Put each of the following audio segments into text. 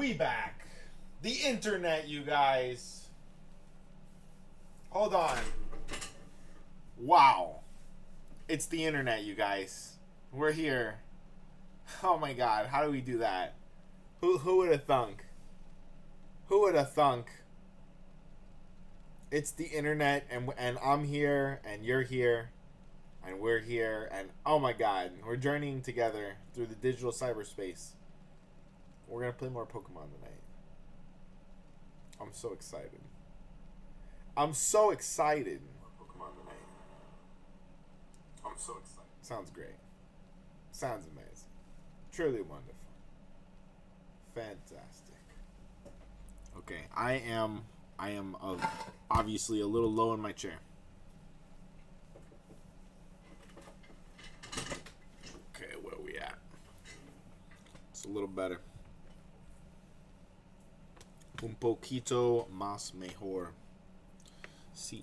We back. The internet, you guys. Hold on. Wow. It's the internet, you guys. We're here. Oh my god, how do we do that? Who would have thunk? Who would have thunk? It's the internet, and I'm here, and you're here, and we're here, and oh my god, we're journeying together through the digital cyberspace. We're gonna play more Pokemon tonight. I'm so excited. I'm so excited. Pokemon tonight. I'm so excited. Sounds great. Sounds amazing. Truly wonderful. Fantastic. Okay, I am obviously a little low in my chair. Okay, where are we at? It's a little better. Un poquito más mejor. Sí.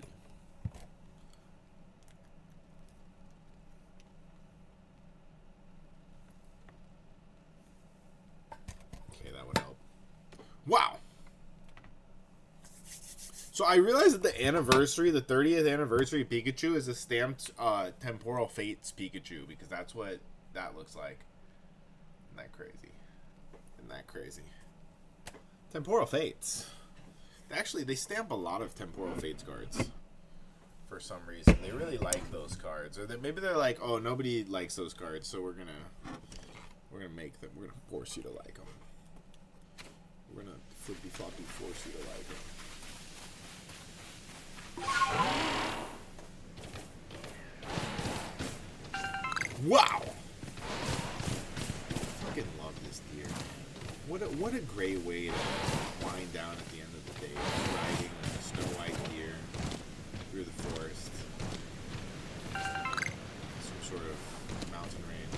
Okay, that would help. Wow. So I realized that the anniversary, the 30th anniversary of Pikachu is a stamped Temporal Fates Pikachu, because that's what that looks like. Isn't that crazy? Isn't that crazy? Temporal Fates. Actually, they stamp a lot of Temporal Fates cards for some reason. They really like those cards, or maybe they're like, oh, nobody likes those cards, so we're gonna make them. We're gonna force you to like them. We're gonna flippy floppy force you to like them. Wow! I fucking love this deer. What a great way to wind down at the end of the day, riding a Snow White deer through the forest. Some sort of mountain range.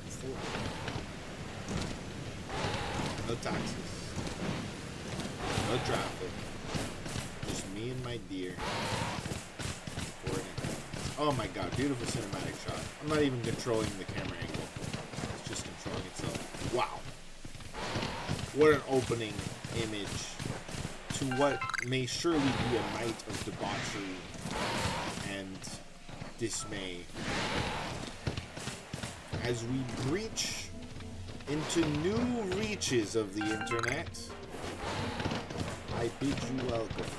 It's the life. No taxes. No traffic. Just me and my deer. Oh my god, beautiful cinematic shot. I'm not even controlling the camera angle. It's just controlling itself. Wow. What an opening image to what may surely be a night of debauchery and dismay. As we breach into new reaches of the internet, I bid you welcome.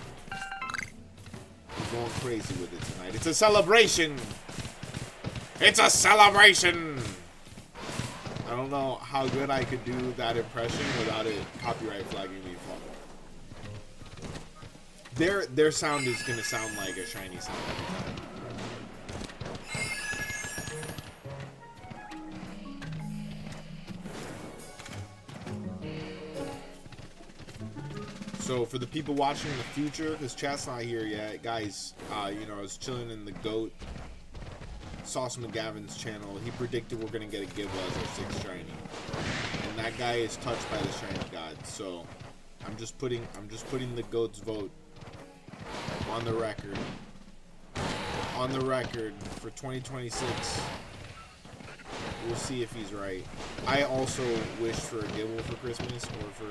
We're going crazy with it tonight. It's a celebration! It's a celebration! I don't know how good I could do that impression without it copyright flagging me. Their sound is gonna sound like a shiny sound every time. So for the people watching in the future, because chat's not here yet, guys, you know, I was chilling in the GOAT Sauce McGavin's channel. He predicted we're gonna get a Giva as our 6th shiny, and that guy is touched by the shiny god. So I'm just putting the GOAT's vote on the record. On the record for 2026. We'll see if he's right. I also wished for a Gibble for Christmas or for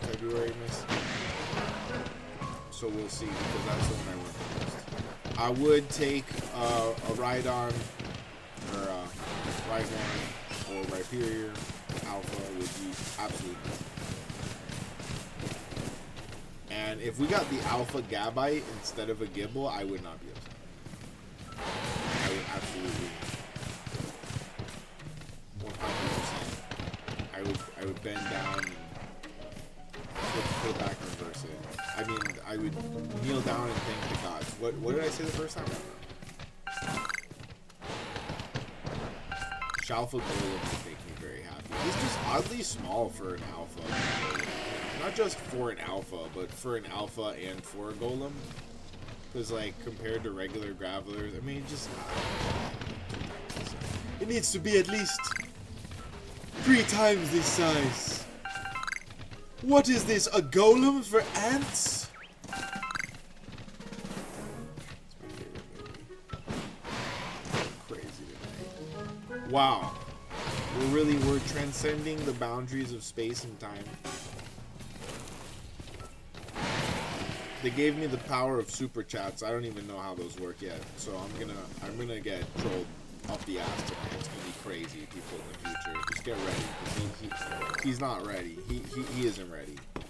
February miss. So we'll see, because that's the one I want the most. I would take a Rhydon or a Rhyhorn or Rhyperior Alpha would be absolutely perfect. And if we got the Alpha Gabite instead of a Gibble, I would not be upset. I would absolutely 100%. I would bend down and put it back and reverse it. I mean, I would kneel down and thank the gods. What did I say the first time? Shalfa Golem would make me very happy. He's just oddly small for an alpha. Not just for an alpha, but for an alpha and for a golem. Because, like, compared to regular Gravelers, I mean, just... it needs to be at least 3 times this size. What is this, a golem for ants? That's my favorite movie. Crazy tonight. Wow. We're transcending the boundaries of space and time. They gave me the power of super chats. I don't even know how those work yet. So I'm gonna get trolled up the ass tonight. It's gonna be crazy, people in the future. Just get ready. He's not ready. He isn't ready. I'm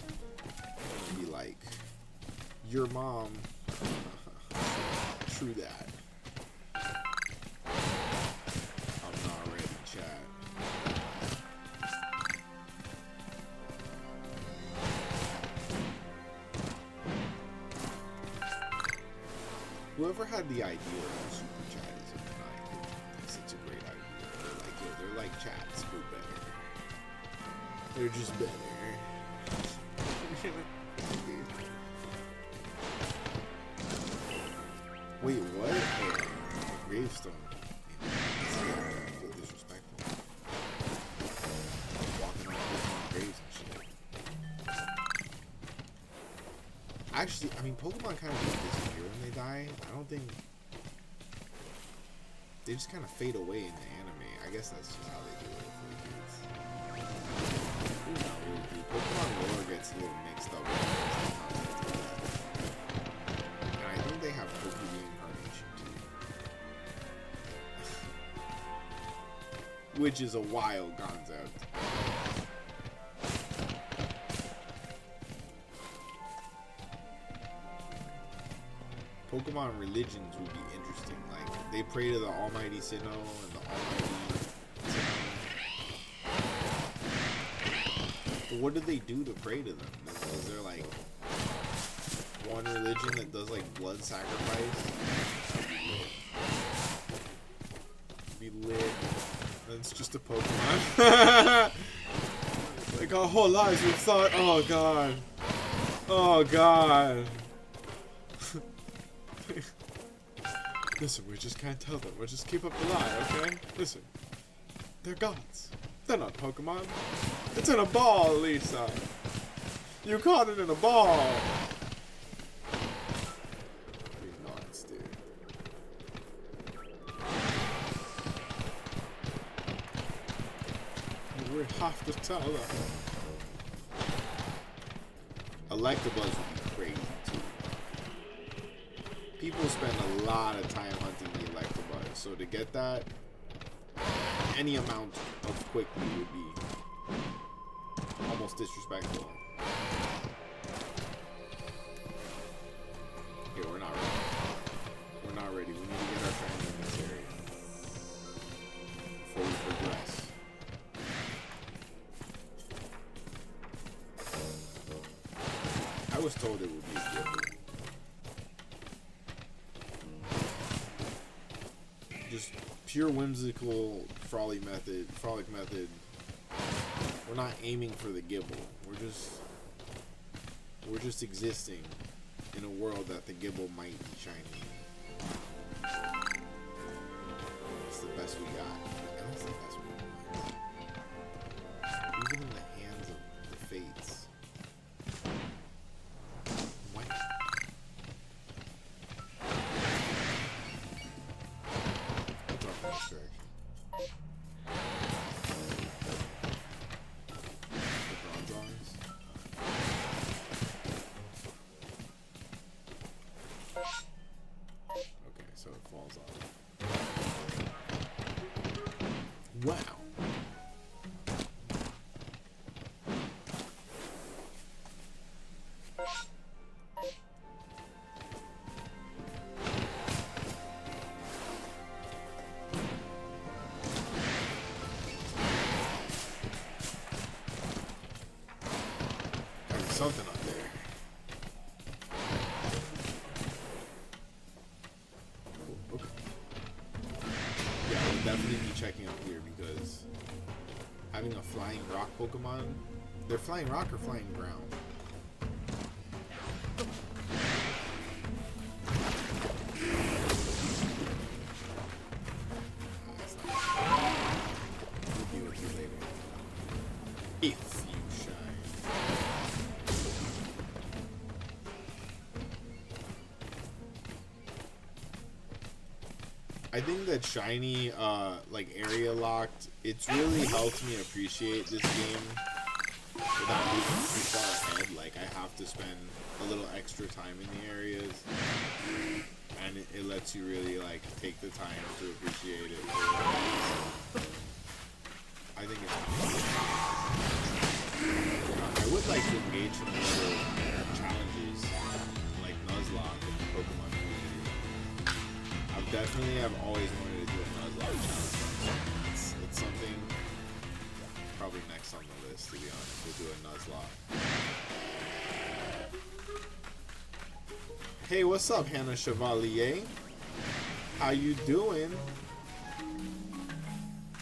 gonna be like, your mom. True that. I'm not ready, chat. Whoever had the idea of super chat is a maniac. It's such a great idea. They're like chats, but better. They're just better. Wait, what? Oh, gravestone. Feel disrespectful. Walking on graves and shit. Actually, I mean, Pokemon kind of disappear when they die. I don't think they just kind of fade away in the anime. I guess that's just how they do it for the kids. Who knows, dude? Pokemon lore gets a little mixed up with and I think they have Poke reincarnation too, which is a wild concept. Pokemon religions would be interesting. Like, they pray to the Almighty Sinnoh and the Almighty Sinnoh. But what do they do to pray to them? Is there like one religion that does like blood sacrifice? That'd be lit. That's just a Pokemon. Like our whole lives we've thought, oh god. Oh god. Listen, we just can't tell them. We'll just keep up the lie, okay? Listen. They're gods. They're not Pokemon. It's in a ball, Lisa. You caught it in a ball. You're nuts, dude. We have to tell them. Electabuzz would be crazy, too. People spend a lot of time hunting the Electabuzz, so to get that, any amount of quickly would be almost disrespectful. Okay, we're not ready. We're not ready. We need to get our training in this area before we progress. I was told it would be a gift. Just pure whimsical frolic method. We're not aiming for the Gibble. We're just existing in a world that the Gibble might be shining. It's the best we got. And that's the best we got. Even in the hands of the fates. What? Okay, so it falls off. Wow. There's something up there. Okay. Yeah, we'll definitely be checking out here because having a flying rock Pokemon, they're flying rock or flying ground? We'll deal with you later. If you shine. I I think that shiny, like area locked, it's really helped me appreciate this game without moving too far ahead. Like I have to spend a little extra time in the areas, and it lets you really like take the time to appreciate it. I think it's cool. I would like to engage in a little challenges like Nuzlocke and Pokemon community. I've always wanted to do a Nuzlocke challenge. It's something probably next on the list, to be honest. We'll do a Nuzlocke. Hey, what's up, Hannah Chevalier? How you doing?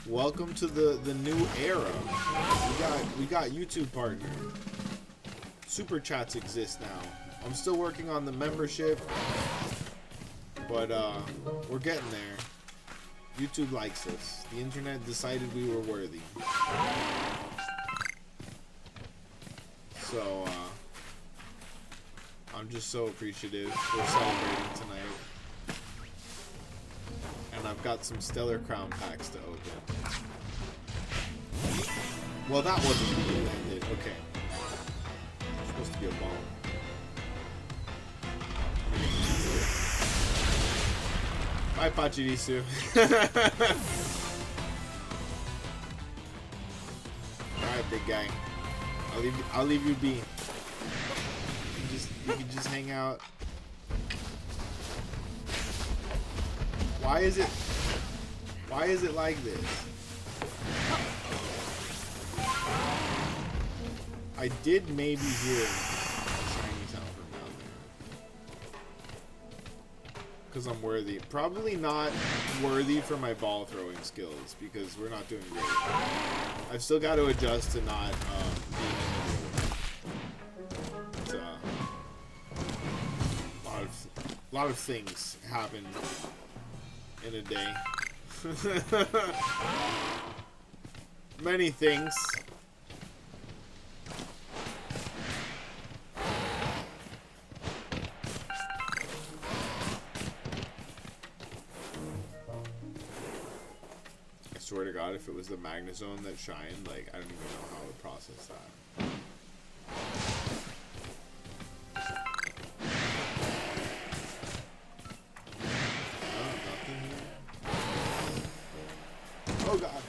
Welcome to the new era. We got YouTube partner. Super chats exist now. I'm still working on the membership, but we're getting there. YouTube likes us. The internet decided we were worthy. So I'm just so appreciative. We're celebrating tonight. And I've got some Stellar Crown packs to open. Well, that wasn't me that did. Okay. It's supposed to be a bomb. Bye, Pachirisu. Alright, big guy. I'll leave you be. You can just hang out. Why is it like this? I did maybe hear a shiny sound from down there. Because I'm worthy. Probably not worthy for my ball throwing skills because we're not doing great. I've still got to adjust to not being in the room. A lot of things happen in a day. Many things. I swear to God, if it was the Magnezone that shined, like, I don't even know how I would process that. Oh God.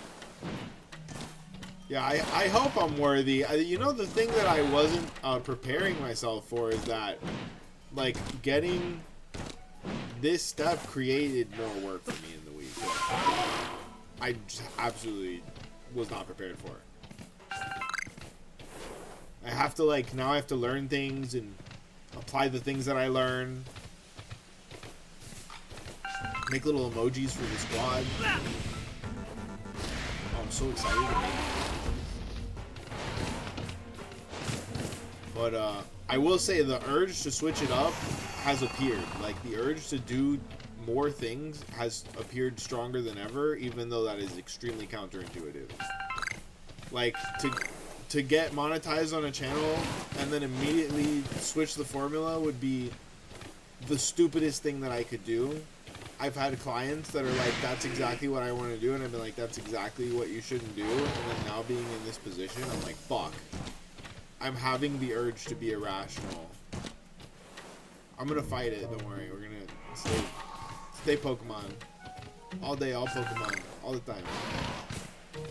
Yeah, I hope I'm worthy. You know, the thing that I wasn't preparing myself for is that, like, getting this step created more work for me in the week. I just absolutely was not prepared for it. I have to, like, now I have to learn things and apply the things that I learn. Make little emojis for the squad. I'm so excited to make it. But I will say the urge to switch it up has appeared. Like the urge to do more things has appeared stronger than ever, even though that is extremely counterintuitive. Like to get monetized on a channel and then immediately switch the formula would be the stupidest thing that I could do. I've had clients that are like, that's exactly what I want to do, and I've been like, that's exactly what you shouldn't do, and then now being in this position, I'm like, fuck. I'm having the urge to be irrational. I'm gonna fight it, don't worry, we're gonna stay Pokemon. All day, all Pokemon, all the time.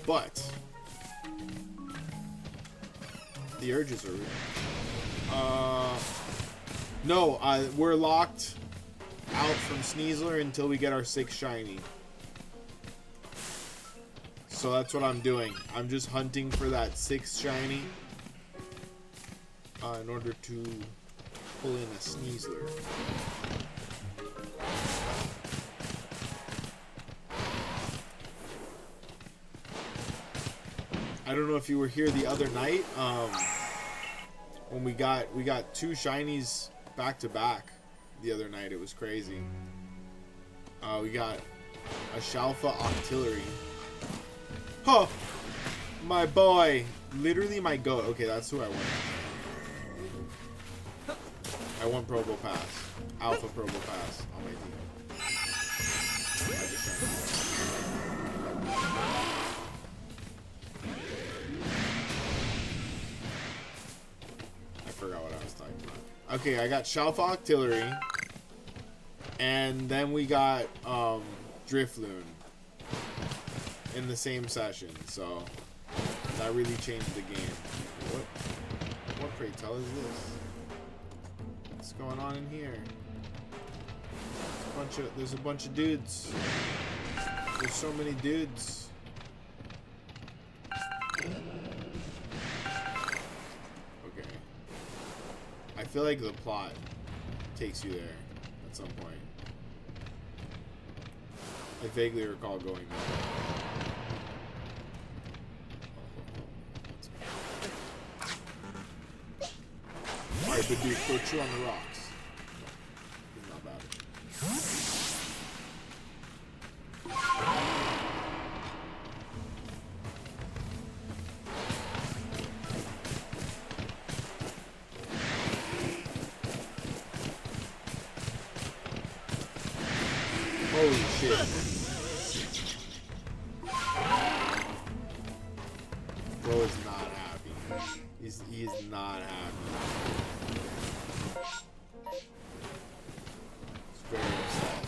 But the urges are real. No, we're locked out from Sneasler until we get our 6th shiny. So that's what I'm doing. I'm just hunting for that 6th shiny in order to pull in a Sneasler. I don't know if you were here the other night when we got 2 shinies back to back. The other night, it was crazy. We got a Shalfa Octillery. Huh! My boy! Literally my goat. Okay, that's who I want. I want Probo Pass. Alpha Probo Pass on my team. I forgot what I was talking about. Okay, I got Shelf Octillery. And then we got Drifloon in the same session, so that really changed the game. What pray tell is this? What's going on in here? There's a bunch of dudes. There's so many dudes. Okay. I feel like the plot takes you there at some point. I vaguely recall going there. Alright, but dude, go chew on the rocks. He's not bad. Holy shit. Bro is not happy. He is not happy. He's very upset.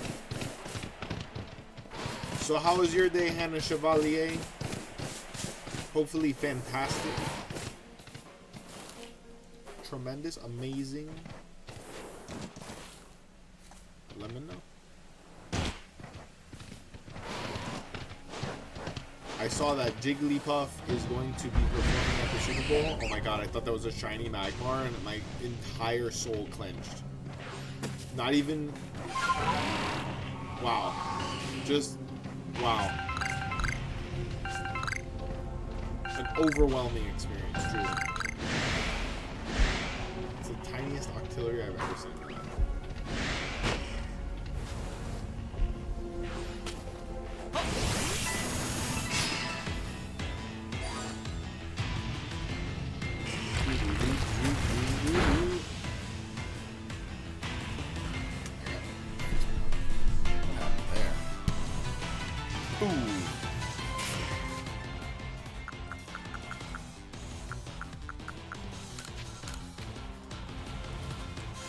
So how was your day, Hannah Chevalier? Hopefully fantastic. Tremendous, amazing. Let me know. I saw that Jigglypuff is going to be performing at the Super Bowl. Oh my god, I thought that was a shiny Magmar and my entire soul clenched. Not even... Wow. Just... Wow. An overwhelming experience, truly. It's the tiniest Octillery I've ever seen.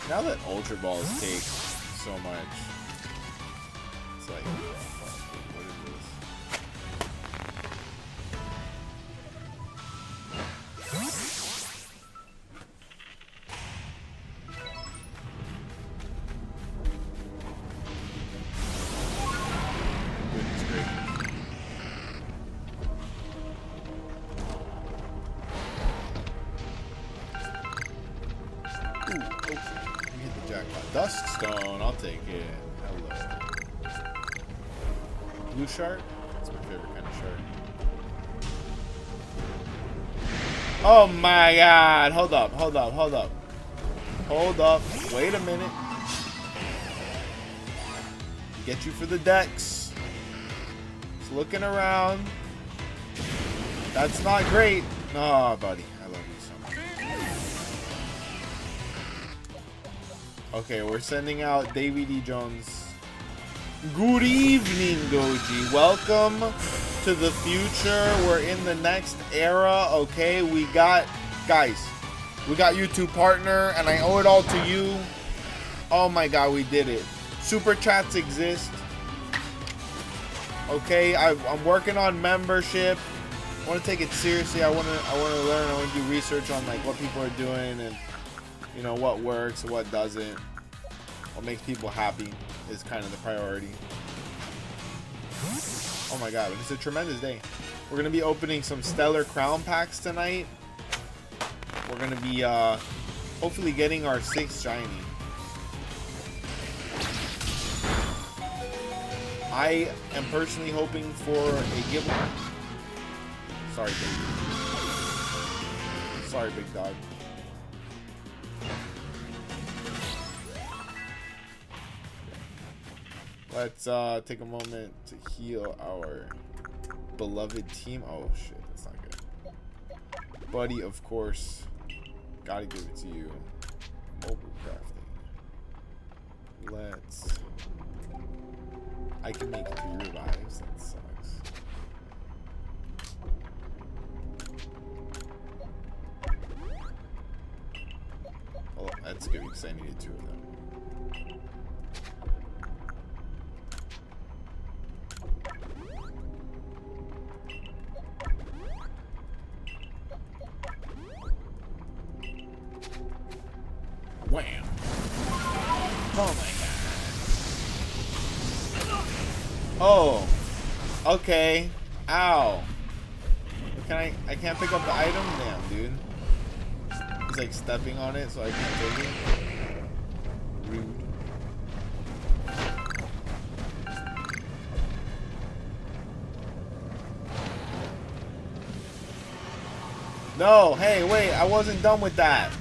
Now that Ultra Balls take so much, it's like, what is this? Goodness gracious. Ooh, okay. Jackpot. Duskstone, I'll take it. Hello. Blue shark? That's my favorite kind of shark. Oh my god! Hold up, hold up, hold up. Hold up. Wait a minute. Get you for the decks. Just looking around. That's not great. No, buddy. I love you so much. Okay, we're sending out Davy D. Jones. Good evening, Goji. Welcome to the future. We're in the next era, okay? We got, guys, we got YouTube partner, and I owe it all to you. Oh my god, we did it. Super chats exist. Okay, I'm working on membership. I want to take it seriously. I want to learn. I want to do research on like what people are doing and you know what works and what doesn't. What makes people happy is kind of the priority. Oh my god, it's a tremendous day. We're gonna be opening some stellar crown packs tonight. We're gonna be hopefully getting our 6th shiny. I am personally hoping for a giveaway. Sorry, baby. Sorry, big dog. Let's take a moment to heal our beloved team. Oh shit, that's not good. Buddy, of course. Gotta give it to you. Mobile crafting. Let's I can make 3 revives. That sucks. Oh, that's good because I needed 2 of them. Wham! Oh my god. Oh. Okay. Ow. Can I can't pick up the item? Damn, dude. He's like stepping on it so I can't take it. Rude. No, hey, wait, I wasn't done with that.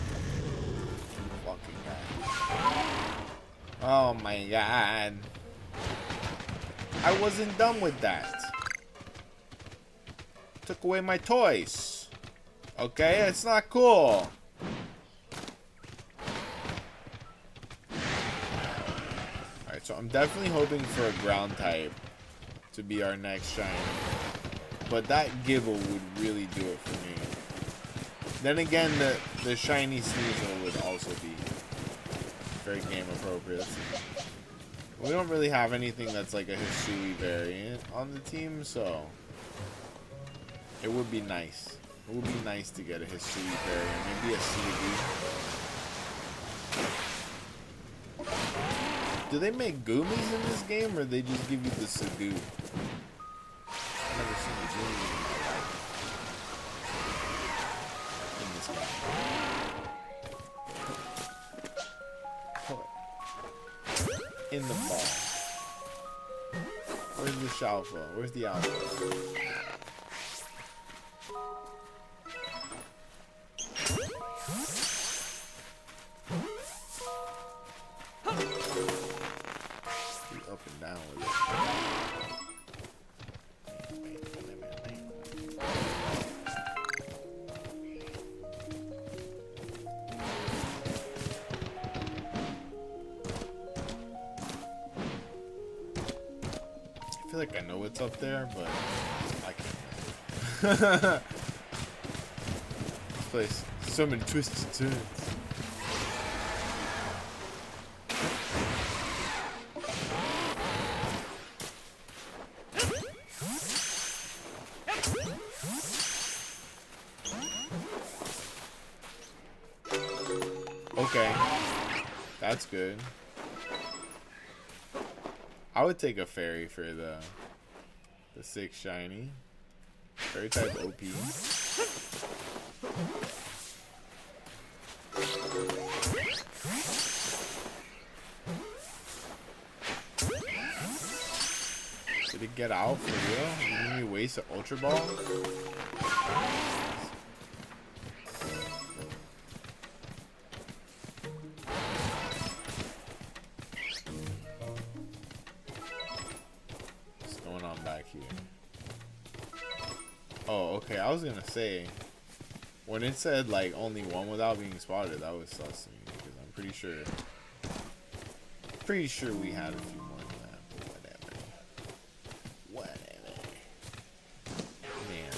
Oh my god. I wasn't done with that. Took away my toys. Okay, it's not cool. Alright, so I'm definitely hoping for a ground type to be our next shiny. But that Gibble would really do it for me. Then again, the shiny Sneasel would also be very game appropriate. We don't really have anything that's like a Hisui variant on the team, so it would be nice. It would be nice to get a Hisui variant, maybe a Cyndaquil. Do they make Goomies in this game, or they just give you the Sadoo? I've never seen a Goomy in my life in this game. In the ball. Where's the Shalfa? Where's the Alpha? Be up and down with it. I feel like I know what's up there, but I can't. This place, so many twists and turns. Okay, that's good. I would take a fairy for the 6 shiny. Fairy type OP. Did it get out for real? You made me waste an Ultra Ball? Oh, okay. I was gonna say, when it said like only one without being spotted, that was sus to me because I'm pretty sure we had a few more than that. But whatever. Man,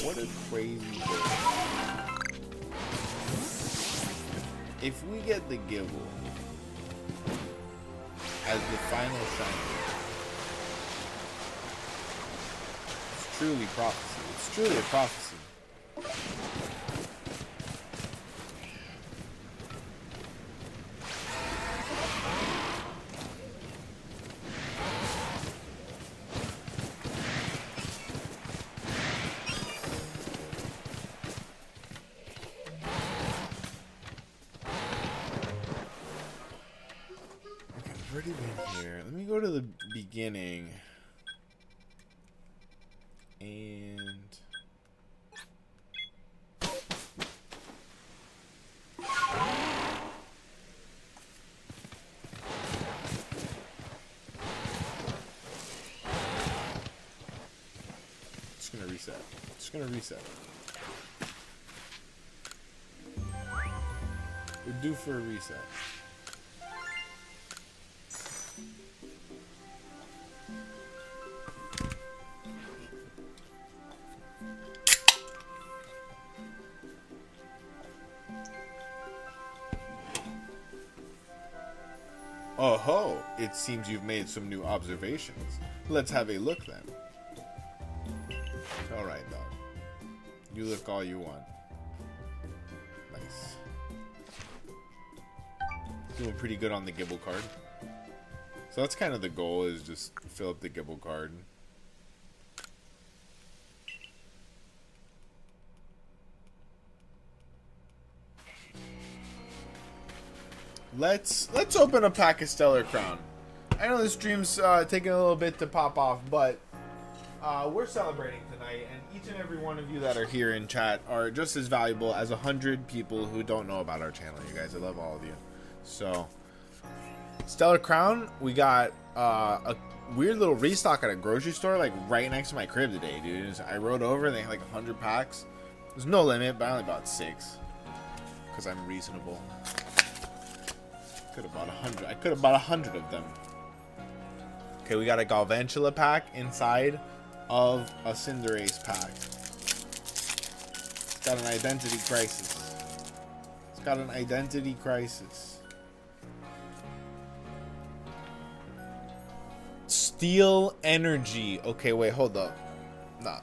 what a crazy day. If we get the Gibble as the final shiny. Truly prophecy. It's truly a prophecy. Okay, we've already been here. Let me go to the beginning. And just gonna reset. We're due for a reset. It seems you've made some new observations. Let's have a look then. Alright, dog. You look all you want. Nice. Doing pretty good on the Gibble card. So that's kind of the goal, is just fill up the Gibble card. Let's open a pack of Stellar Crown. I know this stream's taking a little bit to pop off, but we're celebrating tonight, and each and every one of you that are here in chat are just as valuable as 100 people who don't know about our channel. You guys, I love all of you. So, Stellar Crown, we got a weird little restock at a grocery store, like right next to my crib today, dude. I rode over, and they had like 100 packs. There's no limit, but I only bought 6 because I'm reasonable. Could have bought 100. I could have bought 100 of them. Okay, we got a Galvantula pack inside of a Cinderace pack. It's got an identity crisis. It's got an identity crisis. Steel Energy. Okay, wait, hold up. Nah.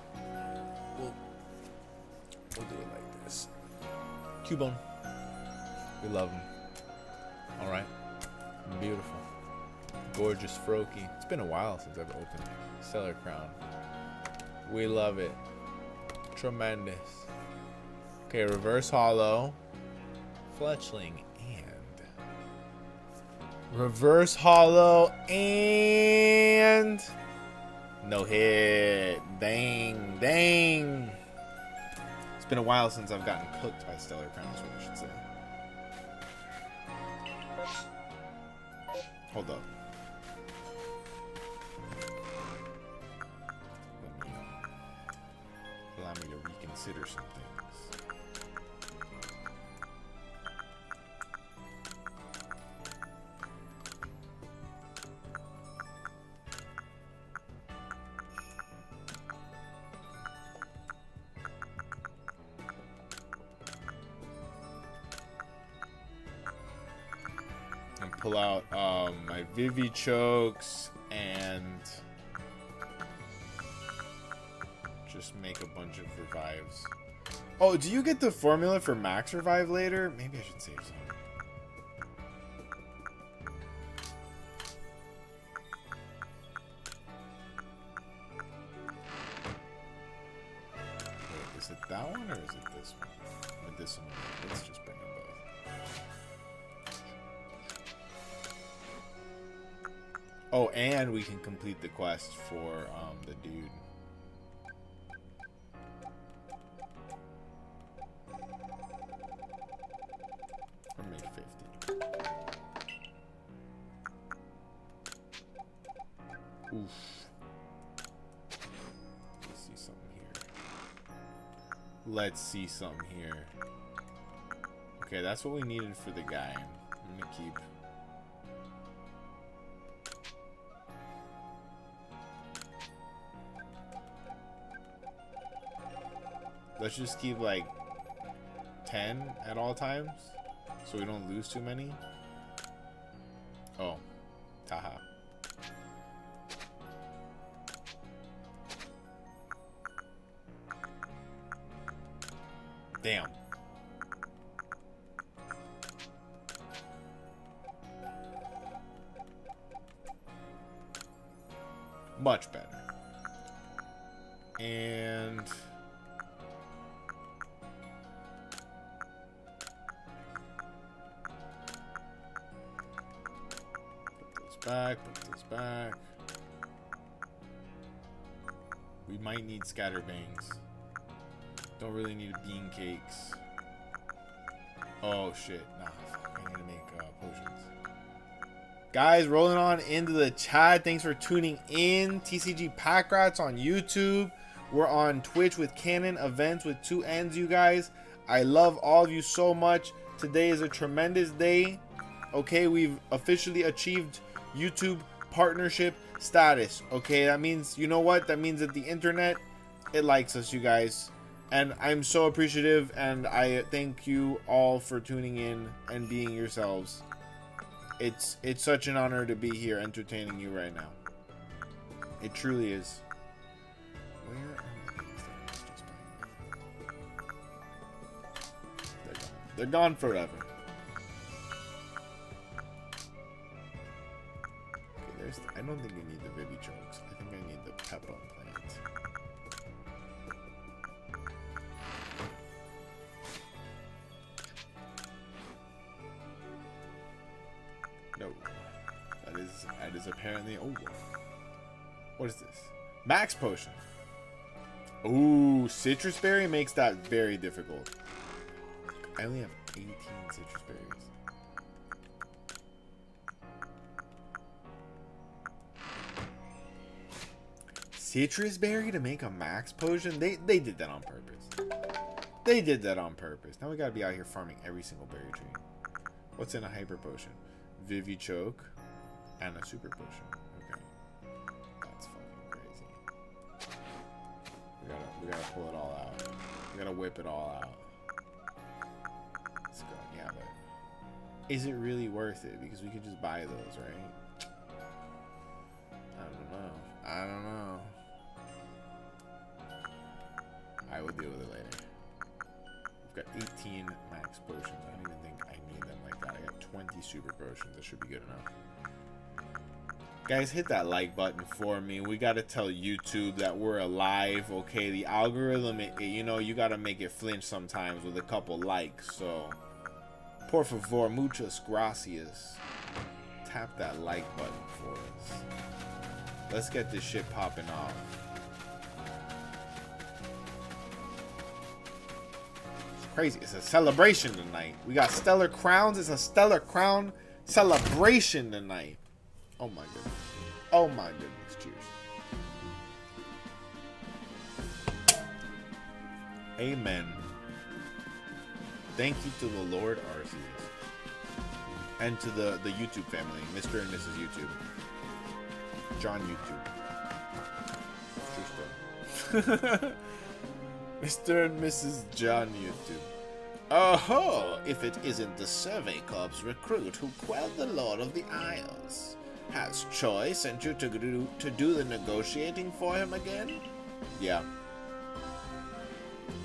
We'll do it like this. Cubone. We love him. Alright. Beautiful. Gorgeous Froakie. It's been a while since I've opened Stellar Crown. We love it. Tremendous. Okay, Reverse Hollow. Fletchling and Reverse Hollow and no hit. Dang, dang. It's been a while since I've gotten cooked by Stellar Crown, is what I should say. Hold up. Allow me to reconsider some things. And pull out my Vivichokes and just make a bunch of revives. Oh, do you get the formula for max revive later? Maybe I should save some. Wait, is it that one or is it this one? Medicinal. Let's just bring them both. Oh, and we can complete the quest for the dude. Or make 50. Oof. Let's see something here. Let's see something here. Okay, that's what we needed for the guy. I'm gonna keep. Let's just keep like 10 at all times so we don't lose too many. Oh, Taha. Damn. Much better. And put this back. We might need scatterbangs. Don't really need bean cakes. Oh shit. Nah, fuck. I need to make potions. Guys, rolling on into the chat. Thanks for tuning in. tcgpackrats on YouTube. We're on Twitch with Canon Events with 2 N's, you guys. I love all of you so much. Today is a tremendous day. Okay, we've officially achieved YouTube partnership status. Okay, that means, you know what? That means that the internet, it likes us, you guys. And I'm so appreciative, and I thank you all for tuning in and being yourselves. It's such an honor to be here entertaining you right now. It truly is. Where are these things just playing? They're gone forever. Okay, I don't think I need the Vivi chokes. I think I need the Peppa plant. No. That is apparently... Oh. What is this? Max potion. Ooh, citrus berry makes that very difficult. I only have 18 citrus berries. Citrus berry to make a max potion? They did that on purpose. They did that on purpose. Now we gotta be out here farming every single berry tree. What's in a hyper potion? Vivi choke and a super potion. Okay. That's fucking crazy. We gotta pull it all out. We gotta whip it all out. Let's go. Yeah, but is it really worth it? Because we could just buy those, right? I don't know. I will deal with it later. We've got 18 max potions. I don't even think I need them like that. I got 20 super potions. That should be good enough. Guys, hit that like button for me. We gotta tell YouTube that we're alive, okay? The algorithm, you know, you gotta make it flinch sometimes with a couple likes. So, por favor, muchas gracias. Tap that like button for us. Let's get this shit popping off. It's crazy. It's a celebration tonight. We got stellar crowns. It's a stellar crown celebration tonight. Oh my goodness. Oh my goodness. Cheers. Amen. Thank you to the Lord Arceus. And to the YouTube family, Mr. and Mrs. YouTube. John YouTube. True story. Mr. and Mrs. John YouTube. Oh, if it isn't the Survey Corps recruit who quelled the Lord of the Isles. Has Choi sent you to do the negotiating for him again? Yeah.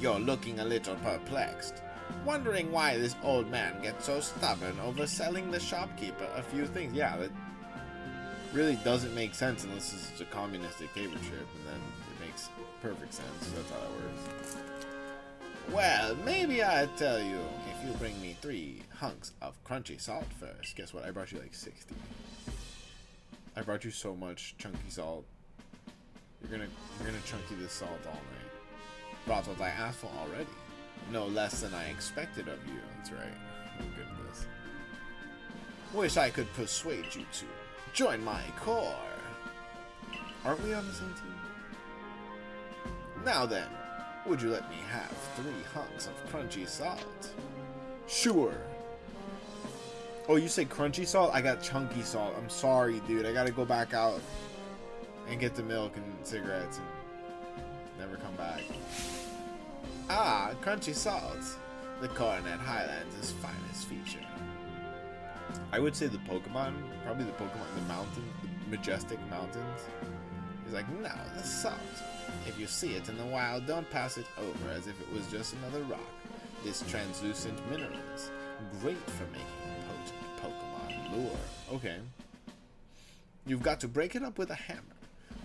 You're looking a little perplexed, wondering why this old man gets so stubborn over selling the shopkeeper a few things. Yeah, that really doesn't make sense unless it's a communist dictatorship, and then it makes perfect sense. That's how that works. Well, maybe I'd tell you if you bring me 3 hunks of crunchy salt first. Guess what? I brought you like 60. I brought you so much chunky salt. You're gonna chunky this salt all night. Brought what I asked for already. No less than I expected of you. That's right. Oh goodness. Wish I could persuade you to join my corps. Aren't we on the same team? Now then, would you let me have 3 hunks of crunchy salt? Sure. Oh, you say crunchy salt? I got chunky salt. I'm sorry, dude. I gotta go back out and get the milk and cigarettes and never come back. Ah, crunchy salt. The Coronet Highlands' finest feature. I would say the Pokemon, probably the mountain, the majestic mountains. He's like, no, the salt. If you see it in the wild, don't pass it over as if it was just another rock. This translucent mineral is great for making a potent Pokemon lure. Okay. You've got to break it up with a hammer,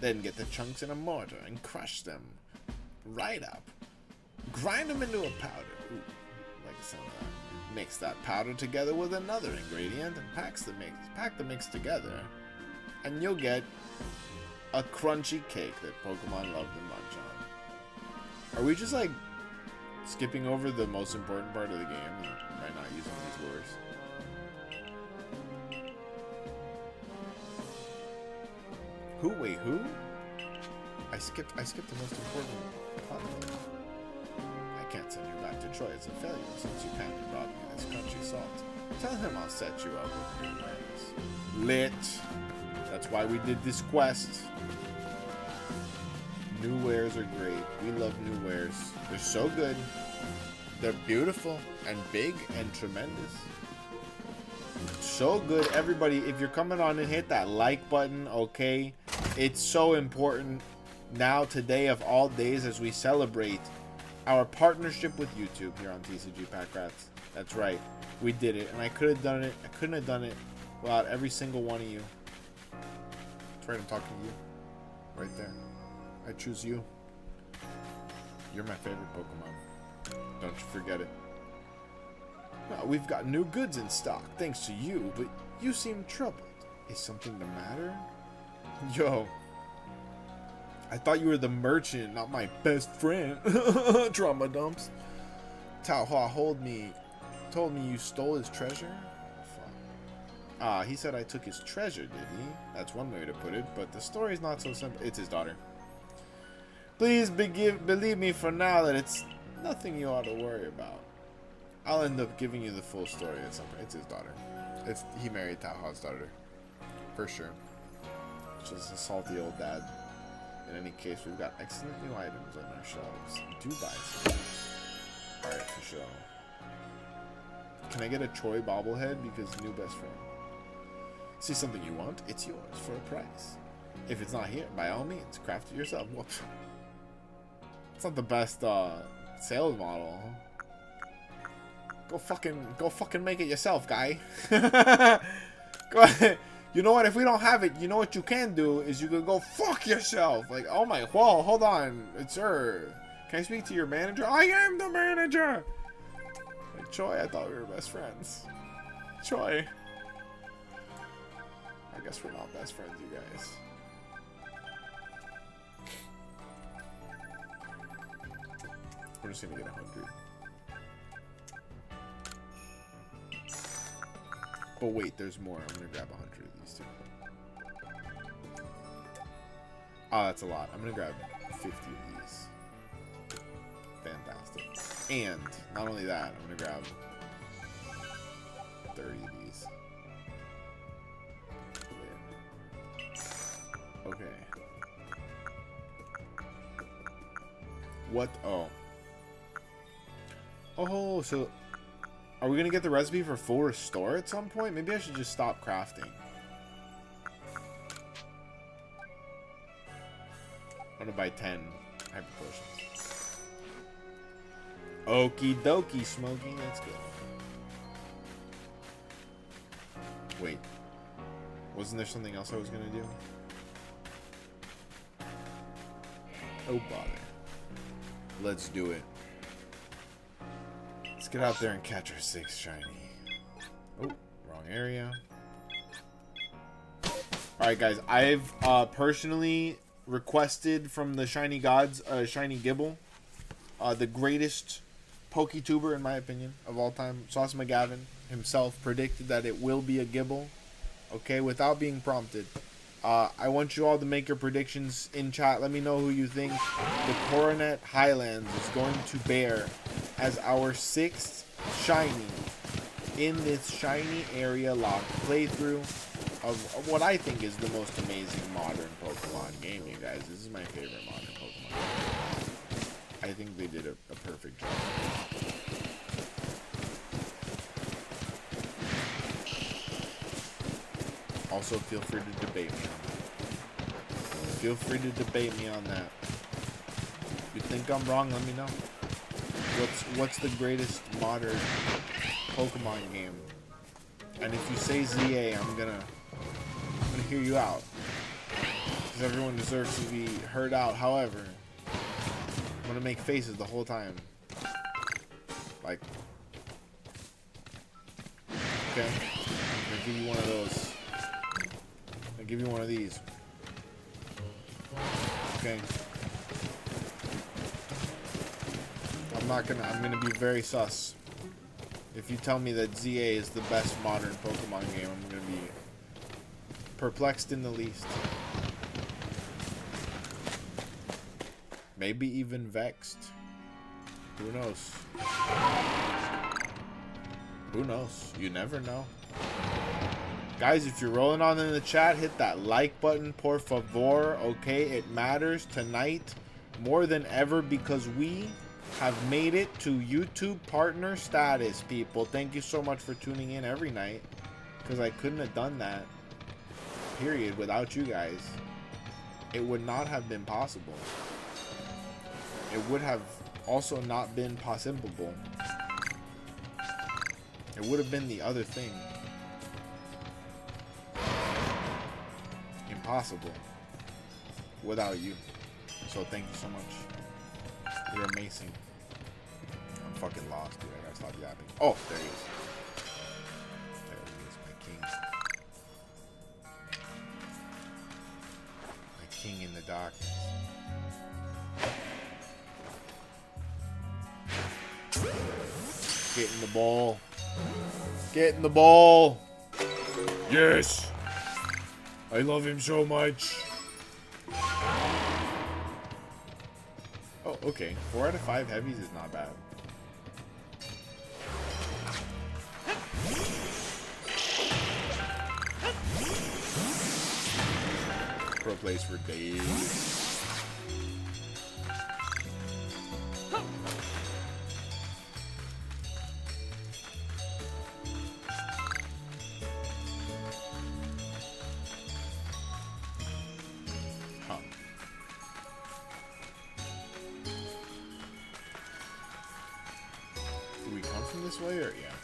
then get the chunks in a mortar and crush them right up. Grind them into a powder. Ooh, like the sound of that. Mix that powder together with another ingredient and pack the mix together, and you'll get a crunchy cake that Pokemon love to munch on. Are we just like skipping over the most important part of the game by not using these lures? Who? Wait, who? I skipped the most important part. I can't send you back to Troy as a failure since you kindly brought me this crunchy salt. Tell him I'll set you up with new wares. Lit. That's why we did this quest. New wares are great. We love new wares. They're so good. They're beautiful and big and tremendous. so good. Everybody, if you're coming on and hit that like button, okay? It's so important now, today of all days, as we celebrate our partnership with YouTube here on tcgpackrats. That's right. We did it. And I could have done it. I couldn't have done it without every single one of you. That's right, I'm talking to you. Right there. I choose you. You're my favorite Pokemon. Don't you forget it. Well, we've got new goods in stock, thanks to you, but you seem troubled. Is something the matter? Yo. I thought you were the merchant, not my best friend. Trauma dumps. Tao Hua told me you stole his treasure? Ah, he said I took his treasure, did he? That's one way to put it, but the story's not so simple. It's his daughter. Please believe me for now that it's nothing you ought to worry about. I'll end up giving you the full story at some point. It's his daughter. He married Tao Hua's daughter. For sure. Just a salty old dad. In any case, we've got excellent new items on our shelves. Do buy some. Alright, for sure. Can I get a Troy bobblehead? Because new best friend. See something you want? It's yours for a price. If it's not here, by all means, craft it yourself. Whoops. It's not the best sales model. Go fucking make it yourself, guy. Go ahead. You know what? If we don't have it, you know what you can do is you can go fuck yourself. Like, oh my, whoa, hold on, sir. Can I speak to your manager? I am the manager. Like, Choi, I thought we were best friends. Choi. I guess we're not best friends, you guys. We're just gonna get 100. But wait, there's more. I'm gonna grab 100 of these too. Oh, that's a lot. I'm gonna grab 50 of these. Fantastic. And not only that, I'm gonna grab 30 of these. Okay. What? Oh. Oh, so are we gonna get the recipe for full restore at some point? Maybe I should just stop crafting. I'm gonna buy 10 hyper potions. Okie dokie, Smokey. Let's go. Wait. Wasn't there something else I was gonna do? Oh bother. Let's do it. Let's get out there and catch our 6th shiny. Oh, wrong area. Alright guys, I've personally requested from the shiny gods a shiny Gibble. The greatest Poketuber in my opinion of all time. Sauce McGavin himself predicted that it will be a Gibble. Okay, without being prompted. I want you all to make your predictions in chat. Let me know who you think the Coronet Highlands is going to bear as our 6th shiny in this shiny area lock playthrough of what I think is the most amazing modern Pokemon game, you guys. This is my favorite modern Pokemon game. I think they did a perfect job. Also, feel free to debate me on that. Feel free to debate me on that. If you think I'm wrong, let me know. What's the greatest modern Pokemon game? And if you say ZA, I'm gonna hear you out. Because everyone deserves to be heard out. However, I'm gonna make faces the whole time. Like, okay, I'm gonna give you one of those. I'll give you one of these. Okay. I'm gonna be very sus. If you tell me that ZA is the best modern Pokemon game, I'm gonna be perplexed in the least. Maybe even vexed. Who knows? Who knows? You never know. Guys, if you're rolling on in the chat, hit that like button, por favor. Okay, it matters tonight more than ever because we have made it to YouTube partner status, people. Thank you so much for tuning in every night. Because I couldn't have done that, period, without you guys. It would not have been possible. It would have also not been possible. It would have been the other thing. Impossible. Without you. So thank you so much. You're amazing. I'm fucking lost, dude. I gotta stop yapping. Oh, there he is. There he is, my king. My king in the darkness. Get in the ball. Get in the ball. Yes. I love him so much. Oh, okay. 4 out of 5 heavies is not bad. Pro plays for days. This way, or yeah.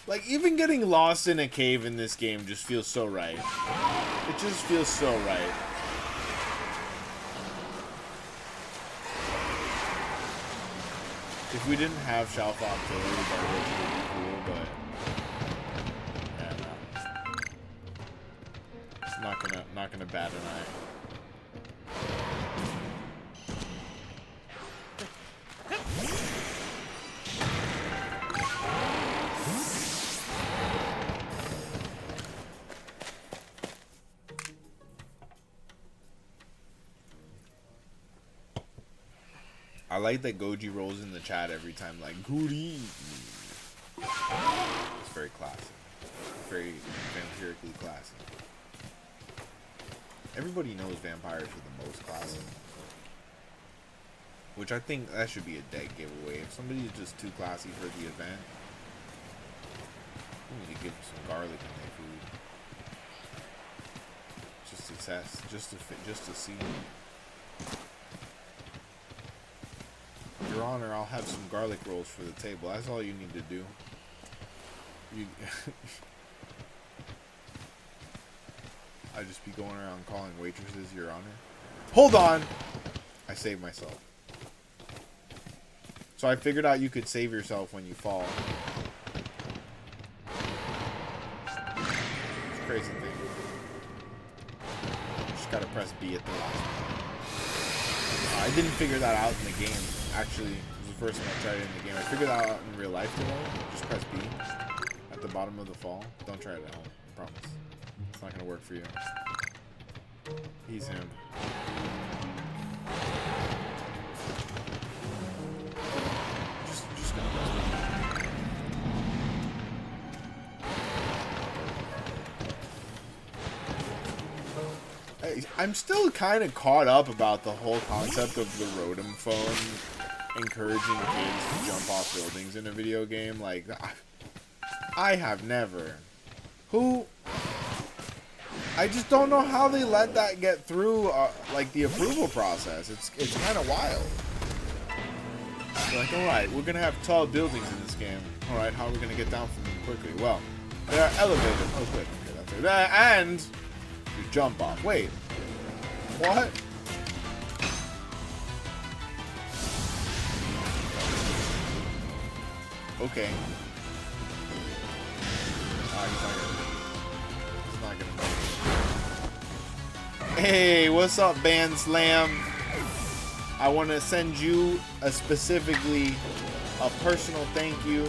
Like, even getting lost in a cave in this game just feels so right. It just feels so right. If we didn't have Shalfa Artillery, that would be cool, but yeah, no. Not gonna bat an eye. I like that Goji rolls in the chat every time, like, good evening. It's very classy. Very vampirically classy. Everybody knows vampires are the most classy. Which I think that should be a dead giveaway. If somebody is just too classy for the event, we need to give them some garlic in their food. Just to test, just to see. Your Honor, I'll have some garlic rolls for the table. That's all you need to do. You I just be going around calling waitresses Your Honor. Hold on! I saved myself. So I figured out you could save yourself when you fall. It's a crazy thing. Just gotta press B at the last one. I didn't figure that out in the game. Actually, it was the first time I tried it in the game. I figured that out in real life today. Just press B at the bottom of the fall. Don't try it at home. I promise. It's not gonna work for you. He's him. Just gonna press B. I'm still kind of caught up about the whole concept of the Rotom phone encouraging kids to jump off buildings in a video game. Like, I have never. I just don't know how they let that get through, like, the approval process. It's kind of wild. They're like, alright, we're going to have tall buildings in this game. Alright, how are we going to get down from them quickly? Well, there are elevators. Oh, good. Okay, that's it. And you jump off. Wait. What? Okay. He's not gonna Hey, what's up, Band Slam? I want to send you specifically a personal thank you.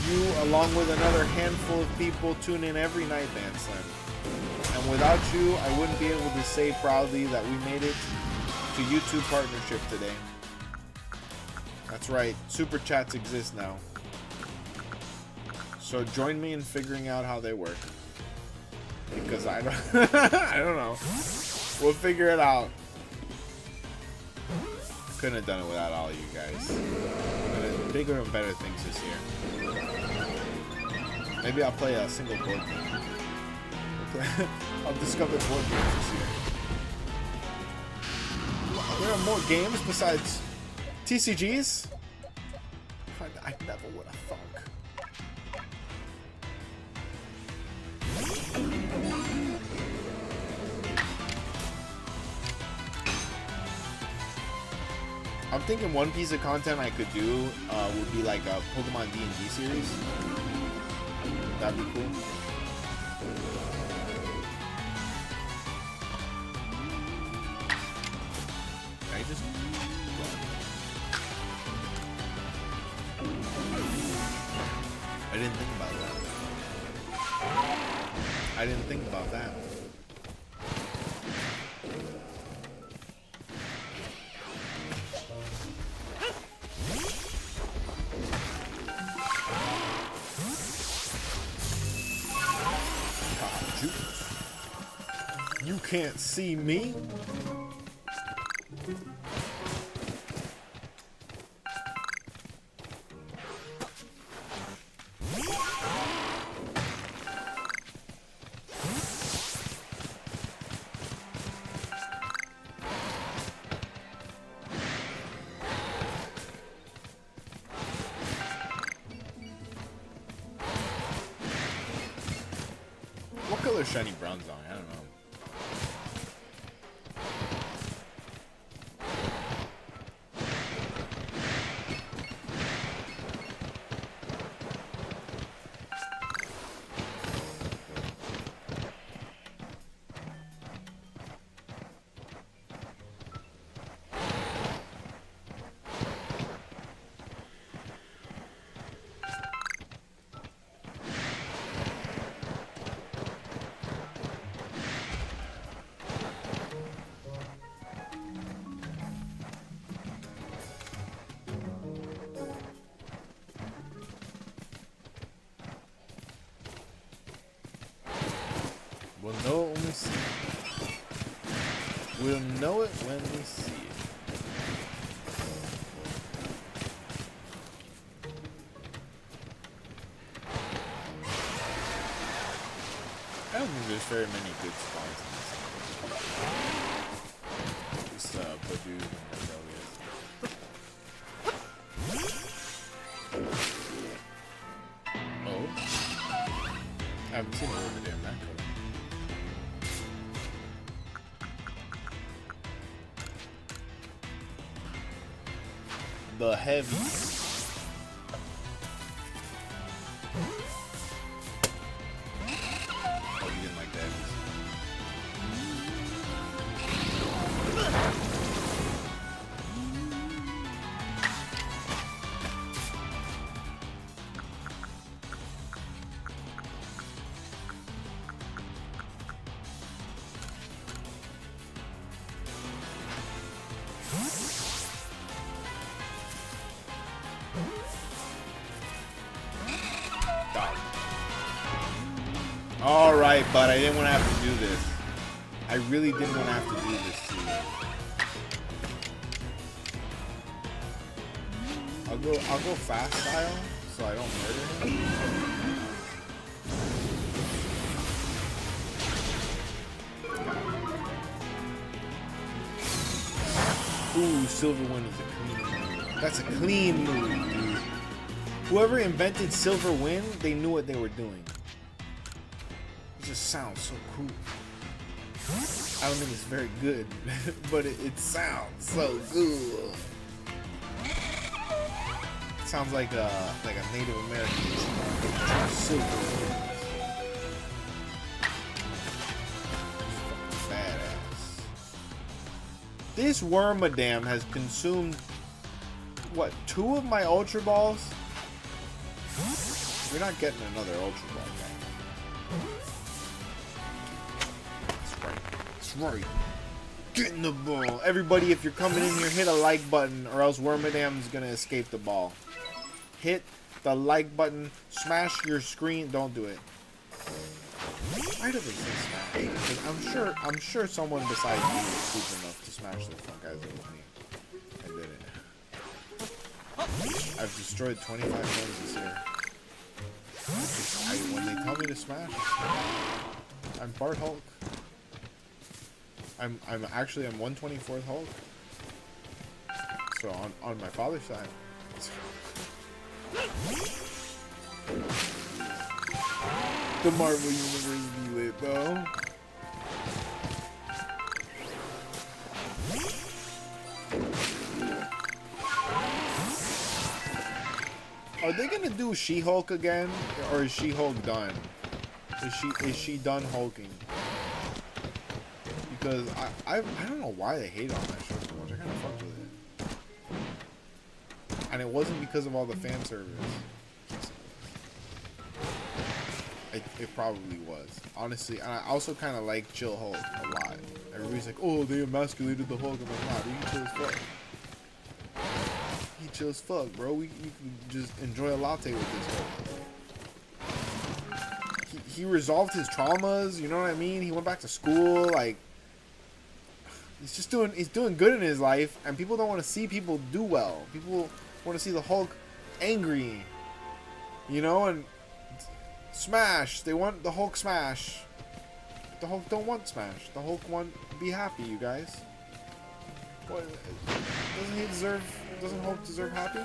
You, along with another handful of people, tune in every night, Band Slam. And without you, I wouldn't be able to say proudly that we made it to YouTube partnership today. That's right, Super Chats exist now. So join me in figuring out how they work. Because I don't, I don't know. We'll figure it out. Couldn't have done it without all you guys. Bigger and better things this year. Maybe I'll play a single board game. I'll discover board games this year. There are more games besides TCGs? I never would have thunk. I'm thinking one piece of content I could do would be like a Pokemon D&D series. That'd be cool. Can I just run? I didn't think about that. I didn't think about that. You can't see me. What color shiny brown's on? I don't know. We'll know it when we see it. We'll know it when we see it. I don't think there's very many good spawns in this. Just Badoo and Arceus. Oh. I haven't seen it over there, man. The heavy. Oh, you didn't like the heavies. Alright, but I didn't want to have to do this. I really didn't want to have to do this to you. I'll go fast style so I don't murder him. Ooh, Silver Wind is a clean move. That's a clean move, dude. Whoever invented Silver Wind, they knew what they were doing. It just sounds so cool. I don't think it's very good, but it sounds so cool. It sounds like a Native American Silver Wind. Badass. This Wormadam has consumed what, 2 of my Ultra Balls? We're not getting another Ultra Ball back. That's right. Get in the ball. Everybody, if you're coming in here, hit a like button or else Wormadam's gonna escape the ball. Hit the like button. Smash your screen. Don't do it. Why do they say smash? Because I'm sure someone besides me was stupid enough to smash the fuck out of me. I did it. I've destroyed 25 homes this year. When they tell me to smash, I'm part Hulk. I'm 124th Hulk. So on my father's side. The Marvel Universe be lit, though. Are they gonna do She-Hulk again, or is She-Hulk done? Is she done hulking? Because I don't know why they hate on that show so much. I kind of fucked with it, and it wasn't because of all the fan service. It probably was, honestly. And I also kind of like Chill Hulk a lot. Everybody's like, "Oh, they emasculated the Hulk." I'm like, "Nah, dude, he chill as fuck. He chill as fuck, bro. You can just enjoy a latte with this Hulk." He resolved his traumas. You know what I mean? He went back to school. Like, he's doing good in his life, and people don't want to see people do well. People want to see the Hulk angry. You know, and smash. They want the Hulk smash. The Hulk don't want smash. The Hulk want be happy, you guys. What, doesn't Hulk deserve happy?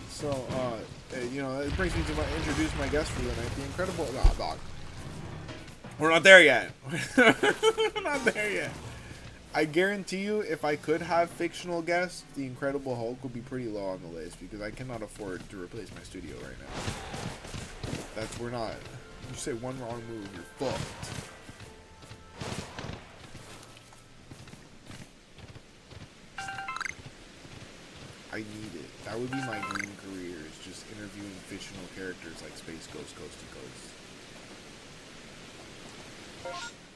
So, you know, it brings me to introduce my guest for the night, the incredible dog. We're not there yet. We're not there yet. I guarantee you, if I could have fictional guests, the Incredible Hulk would be pretty low on the list because I cannot afford to replace my studio right now. We're not. You say one wrong move, you're fucked. I need it. That would be my dream career, is just interviewing fictional characters like Space Ghost, Coast to Coast.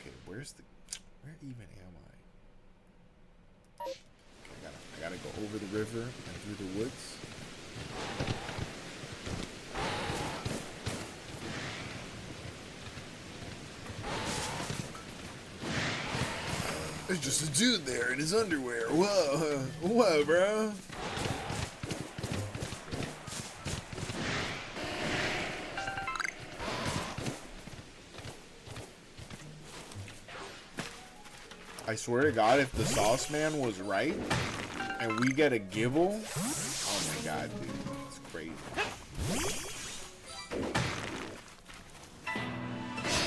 Okay, where even am I? Okay, I gotta go over the river and through the woods. There's just a dude there in his underwear. Whoa, whoa, bro. I swear to God, if the Sauce Man was right, and we get a Gibble, oh my God, dude, it's crazy.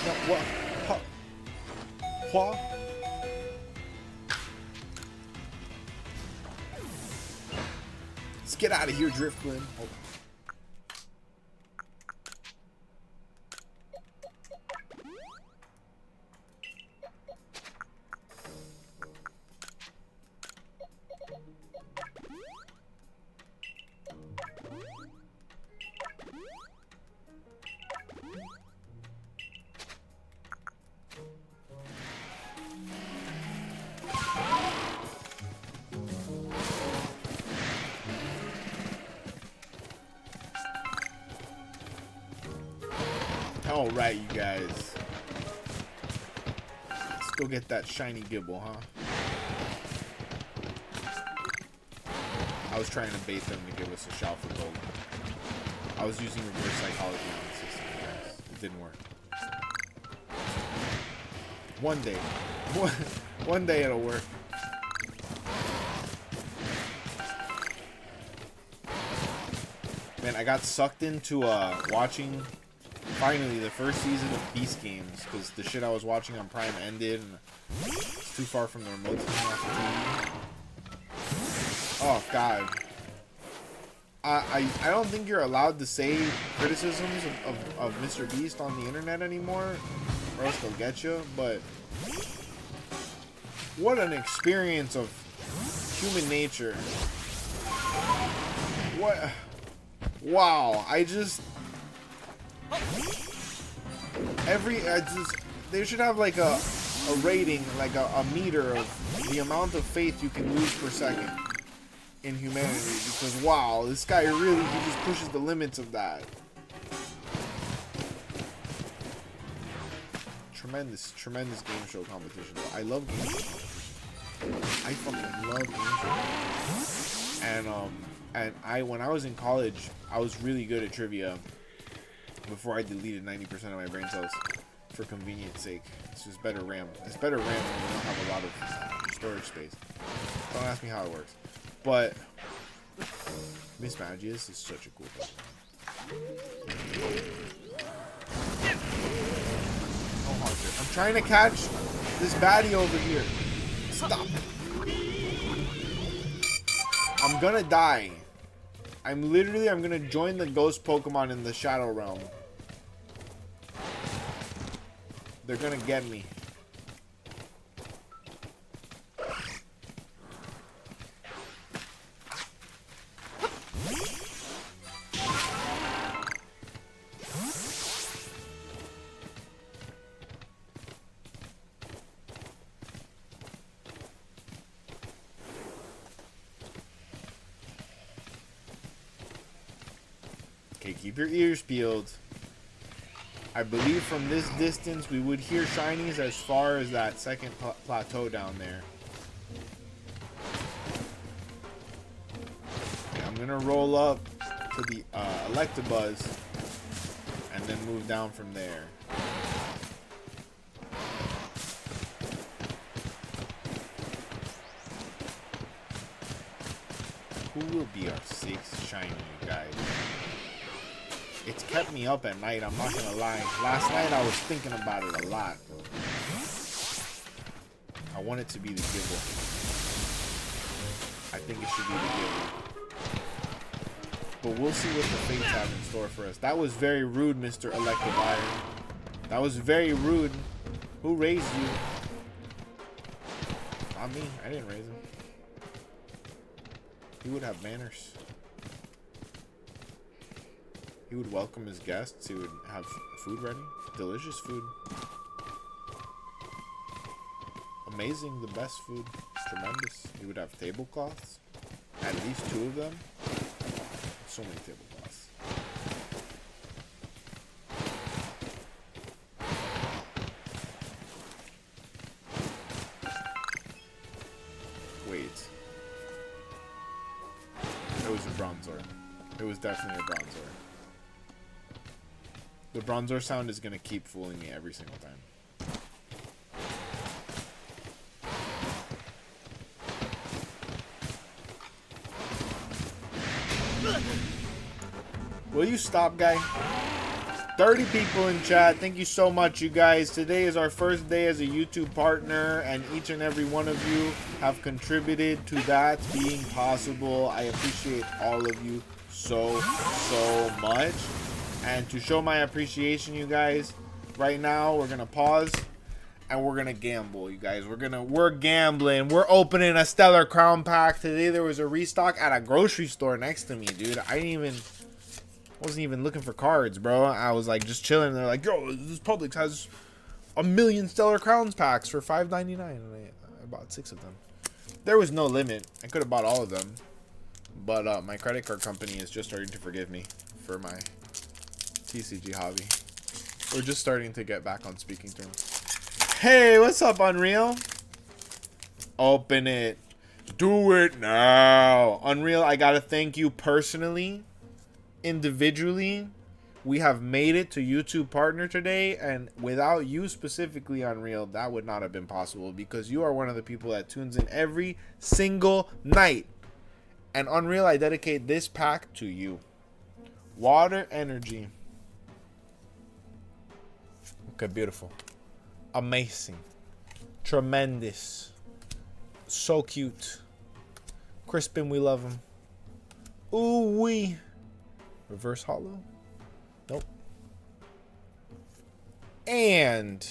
No, what? What? Let's get out of here, Driftglen. Hold on. All right, you guys. Let's go get that shiny Gibble, huh? I was trying to bait them to give us a shout for gold. I was using reverse psychology on the system, you guys. It didn't work. One day. One day it'll work. Man, I got sucked into watching finally the first season of Beast Games because the shit I was watching on Prime ended and it's too far from the remote to turn off the TV. Oh God. I don't think you're allowed to say criticisms of Mr. Beast on the internet anymore, or else they'll get you. But what an experience of human nature. What? Wow. They should have like a rating, like a meter of the amount of faith you can lose per second in humanity, because wow, this guy really, he just pushes the limits of that. Tremendous game show competition. I love game show competition. I fucking love game show. And And when I was in college, I was really good at trivia before I deleted 90% of my brain cells for convenience sake. It's just better RAM. It's better RAM when you don't have a lot of storage space. Don't ask me how it works. But Miss Magius is such a cool Pokemon. I'm trying to catch this baddie over here. Stop. I'm gonna die. I'm gonna join the ghost Pokemon in the Shadow Realm. They're gonna get me. Okay, keep your ears peeled. I believe from this distance we would hear shinies as far as that second plateau down there. Okay, I'm gonna roll up to the Electabuzz and then move down from there. Who will be our sixth shiny, you guys? It's kept me up at night, I'm not gonna lie. Last night I was thinking about it a lot. I want it to be the Gibble. I think it should be the Gibble. But we'll see what the fates have in store for us. That was very rude, Mr. Electivire. That was very rude. Who raised you? Not me. I didn't raise him. He would have manners. He would welcome his guests. He would have food ready. Delicious food. Amazing, the best food. Tremendous. He would have tablecloths. At least 2 of them. So many tablecloths. Wait. It was a Bronzor. It was definitely a Bronzor. The Bronzor sound is gonna keep fooling me every single time. Will you stop, guy? 30 people in chat. Thank you so much, you guys. Today is our first day as a YouTube partner, and each and every one of you have contributed to that being possible. I appreciate all of you so much. And to show my appreciation, you guys, right now we're gonna pause and we're gonna gamble, you guys. We're gambling. We're opening a Stellar Crown pack. Today there was a restock at a grocery store next to me, dude. Wasn't even looking for cards, bro. I was like just chilling. They're like, yo, this Publix has 1,000,000 Stellar Crowns packs for $5.99, and I bought 6 of them. There was no limit. I could have bought all of them, but my credit card company is just starting to forgive me for my TCG hobby. We're just starting to get back on speaking terms. Hey, what's up, Unreal? Open it. Do it now. Unreal, I gotta thank you personally, individually. We have made it to YouTube partner today, and without you specifically, Unreal, that would not have been possible, because you are one of the people that tunes in every single night. And Unreal, I dedicate this pack to you. Water Energy. Okay, beautiful. Amazing. Tremendous. So cute. Crispin, we love him. Ooh wee. Reverse Hollow? Nope. And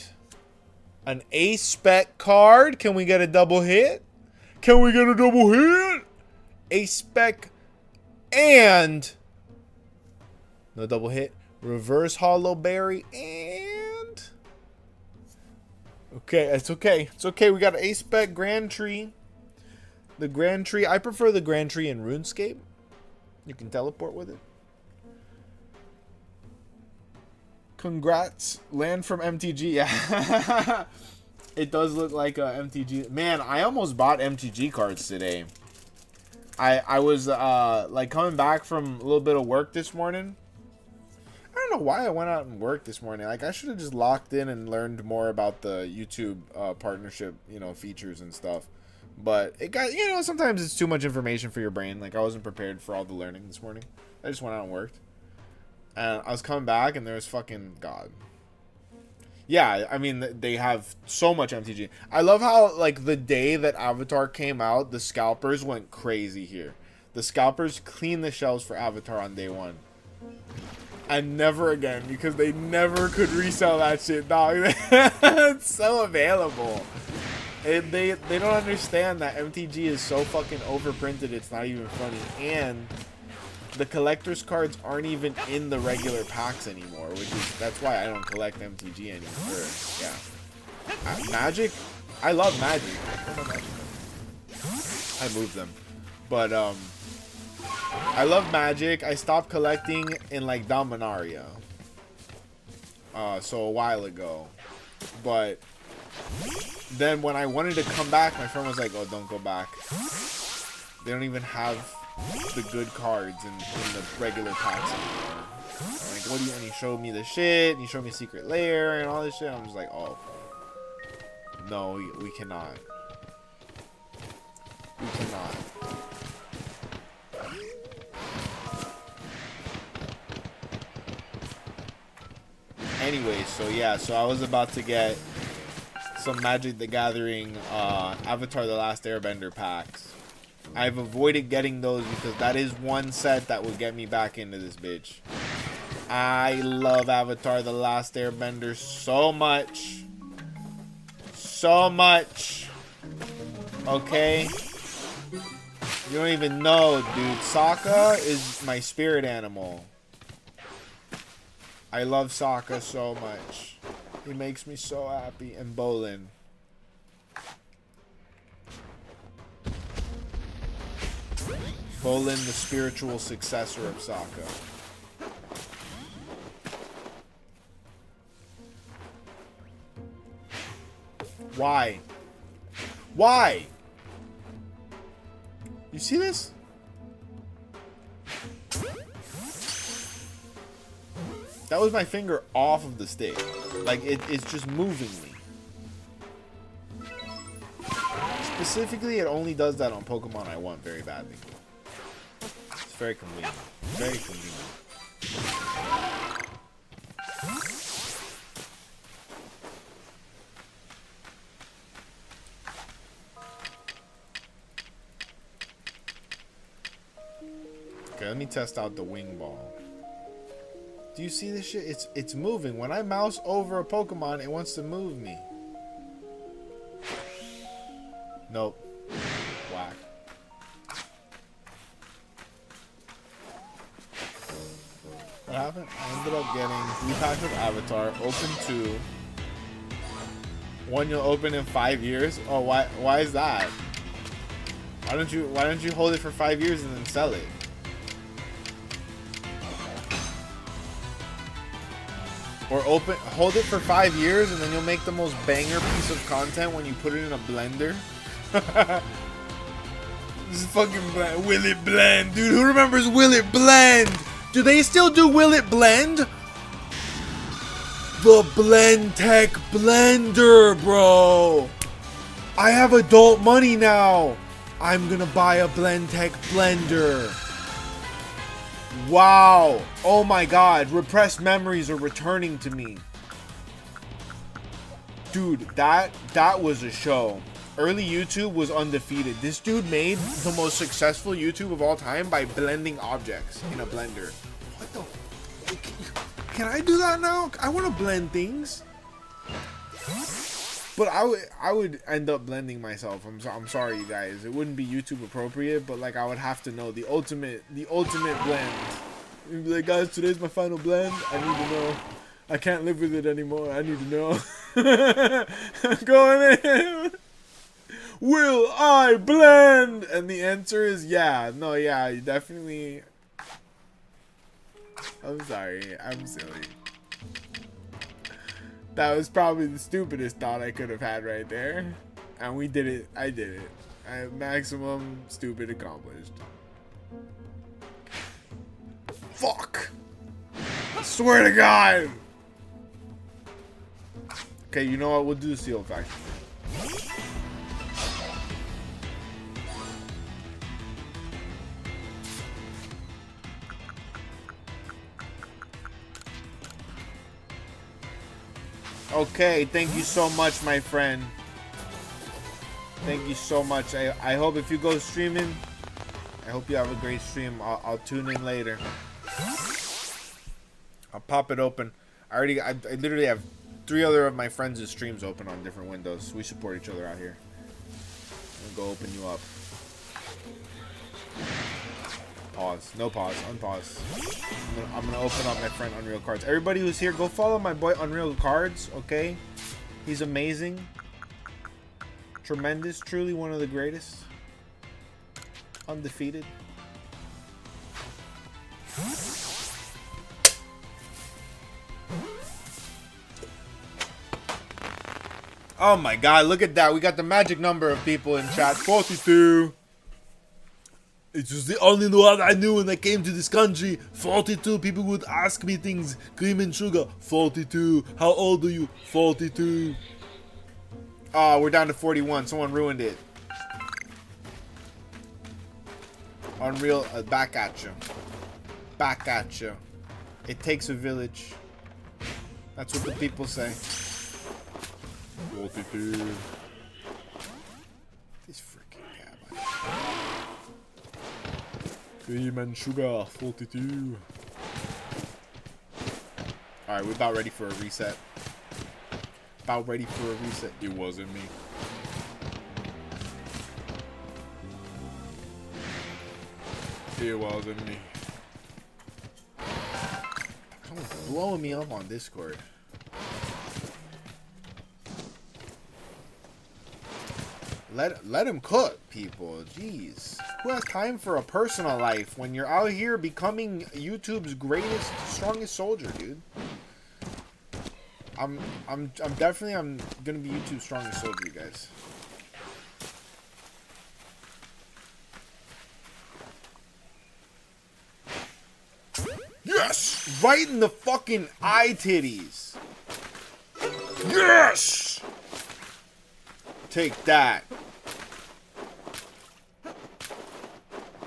an A-Spec card. Can we get a double hit? Can we get a double hit? A-Spec and no double hit. Reverse Hollow Berry and okay, it's okay. It's okay. We got an A-Spec Grand Tree. The Grand Tree. I prefer the Grand Tree in RuneScape. You can teleport with it. Congrats. Land from MTG. Yeah. It does look like a MTG. Man, I almost bought MTG cards today. I was like coming back from a little bit of work this morning. I don't know why I went out and worked this morning. Like I should have just locked in and learned more about the YouTube partnership, you know, features and stuff. But it got, you know, sometimes it's too much information for your brain. Like I wasn't prepared for all the learning this morning. I just went out and worked. And I was coming back and there was fucking God. Yeah, I mean, they have so much MTG. I love how, like, the day that Avatar came out, the scalpers went crazy here. The scalpers cleaned the shelves for Avatar on day one. And never again, because they never could resell that shit, dog. It's so available. They don't understand that MTG is so fucking overprinted, it's not even funny. And the collector's cards aren't even in the regular packs anymore, that's why I don't collect MTG anymore. Yeah, Magic. I love Magic. I moved them, but I love Magic. I stopped collecting in like Dominaria, so a while ago, but then when I wanted to come back, my friend was like, "Oh, don't go back. They don't even have the good cards in the regular packs anymore." I'm like, what do you? And he showed me the shit, and he showed me Secret Lair and all this shit. I'm just like, oh, no, we cannot. We cannot. Anyway, so yeah, so I was about to get some Magic the Gathering Avatar The Last Airbender packs. I've avoided getting those because that is one set that will get me back into this bitch. I love Avatar The Last Airbender so much. So much. Okay? You don't even know, dude. Sokka is my spirit animal. I love Sokka so much. He makes me so happy. And Bolin. Bolin, the spiritual successor of Sokka. Why? Why? You see this? That was my finger off of the stick. Like, it's just moving me. Specifically, it only does that on Pokemon I want very badly. It's very convenient. Very convenient. Okay, let me test out the wing ball. Do you see this shit? It's moving. When I mouse over a Pokemon, it wants to move me. Nope. Whack. What happened? I ended up getting 3 packs of Avatar, open 2. One you'll open in 5 years. Oh, why is that? Why don't you hold it for 5 years and then sell it? Or hold it for 5 years and then you'll make the most banger piece of content when you put it in a blender. This is fucking blend. Will it blend? Dude, who remembers Will It Blend? Do they still do Will It Blend? The Blend Tech Blender, bro. I have adult money now. I'm gonna buy a Blend Tech Blender. Wow. Oh my god. Repressed memories are returning to me. Dude, that was a show. Early YouTube was undefeated. This dude made the most successful YouTube of all time by blending objects in a blender. What the? Can I do that now? I want to blend things. But I would end up blending myself. I'm sorry, you guys. It wouldn't be YouTube appropriate, but like I would have to know the ultimate blend. You'd be like, guys, today's my final blend. I need to know. I can't live with it anymore. I need to know. I'm going in. Will I blend? And the answer is yeah. No, yeah, you definitely. I'm sorry. I'm silly. That was probably the stupidest thought I could have had right there. And we did it. I did it. Maximum stupid accomplished. Fuck! I swear to God! Okay, you know what? We'll do the seal faction. Okay, thank you so much, my friend. Thank you so much. I hope if you go streaming, I hope you have a great stream. I'll tune in later. I'll pop it open. I literally have 3 other of my friends' streams open on different windows. We support each other out here. I'm gonna go open you up. Pause. No pause. Unpause. I'm gonna open up my friend Unreal Cards. Everybody who's here, go follow my boy Unreal Cards, okay? He's amazing. Tremendous. Truly one of the greatest. Undefeated. Oh my God, look at that. We got the magic number of people in chat. 42. It was the only one I knew when I came to this country. 42 people would ask me things. Cream and sugar. 42. How old are you? 42. Oh, we're down to 41. Someone ruined it. Unreal. Back at you. Back at you. It takes a village. That's what the people say. 42. This freaking cab. Cream and sugar, 42. Alright, we're about ready for a reset. About ready for a reset. It wasn't me. It wasn't me. Someone's blowing me up on Discord. Let him cook, people. Jeez. Who has time for a personal life when you're out here becoming YouTube's greatest, strongest soldier, dude? I'm gonna be YouTube's strongest soldier, you guys. Yes! Right in the fucking eye titties. Yes! Take that.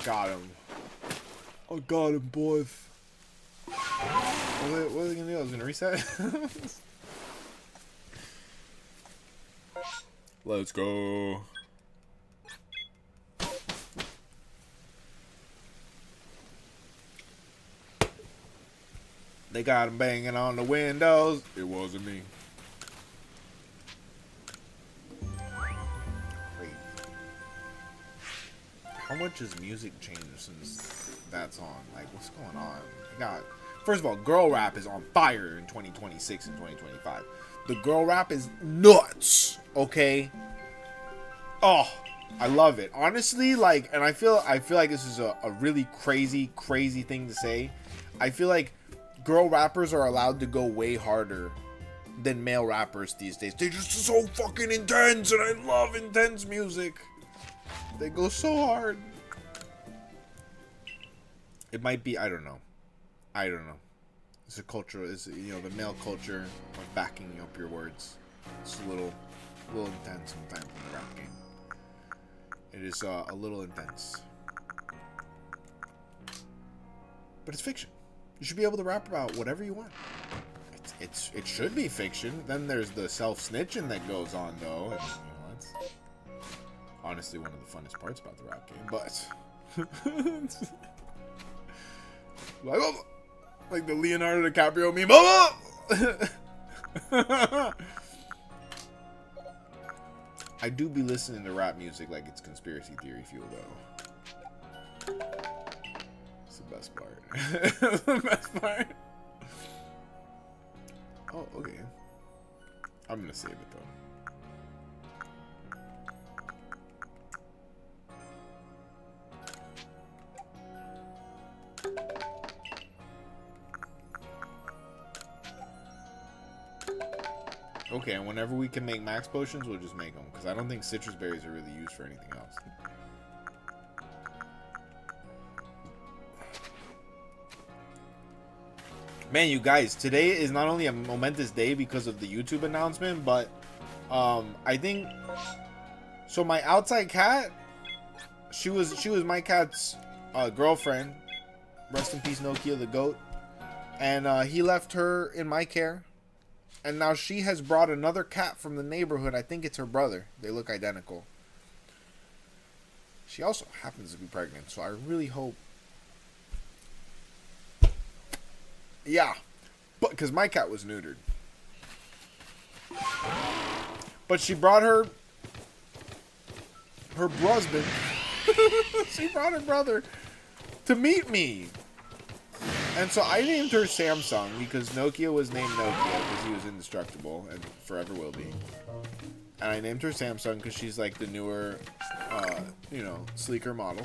Got him. I got him, boys. What was he gonna do? I was gonna reset? Let's go. They got him banging on the windows. It wasn't me. How much has music changed since that song? Like, what's going on? First of all, girl rap is on fire in 2026 and 2025. The girl rap is nuts, okay? Oh, I love it. Honestly, like, and I feel like this is a really crazy thing to say. I feel like girl rappers are allowed to go way harder than male rappers these days. They're just so fucking intense, and I love intense music. They go so hard. It might be, I don't know. It's a culture, the male culture of backing up your words. It's a little intense sometimes in the rap game. It is a little intense. But it's fiction. You should be able to rap about whatever you want. It should be fiction. Then there's the self-snitching that goes on, though. And, that's honestly one of the funnest parts about the rap game. But like the Leonardo DiCaprio meme. I do be listening to rap music like it's conspiracy theory fuel, though. It's the best part. The best part. Oh, okay. I'm gonna save it though. Okay, and whenever we can make max potions, we'll just make them. Because I don't think citrus berries are really used for anything else. Man, you guys, today is not only a momentous day because of the YouTube announcement, but I think so. My outside cat, she was my cat's girlfriend. Rest in peace, Nokia the goat. And he left her in my care, and now she has brought another cat from the neighborhood. I think it's her brother. They look identical. She also happens to be pregnant, so I really hope. Yeah, but because my cat was neutered. But she brought her husband. She brought her brother to meet me. And so I named her Samsung because Nokia was named Nokia because he was indestructible and forever will be. And I named her Samsung because she's like the newer, you know, sleeker model.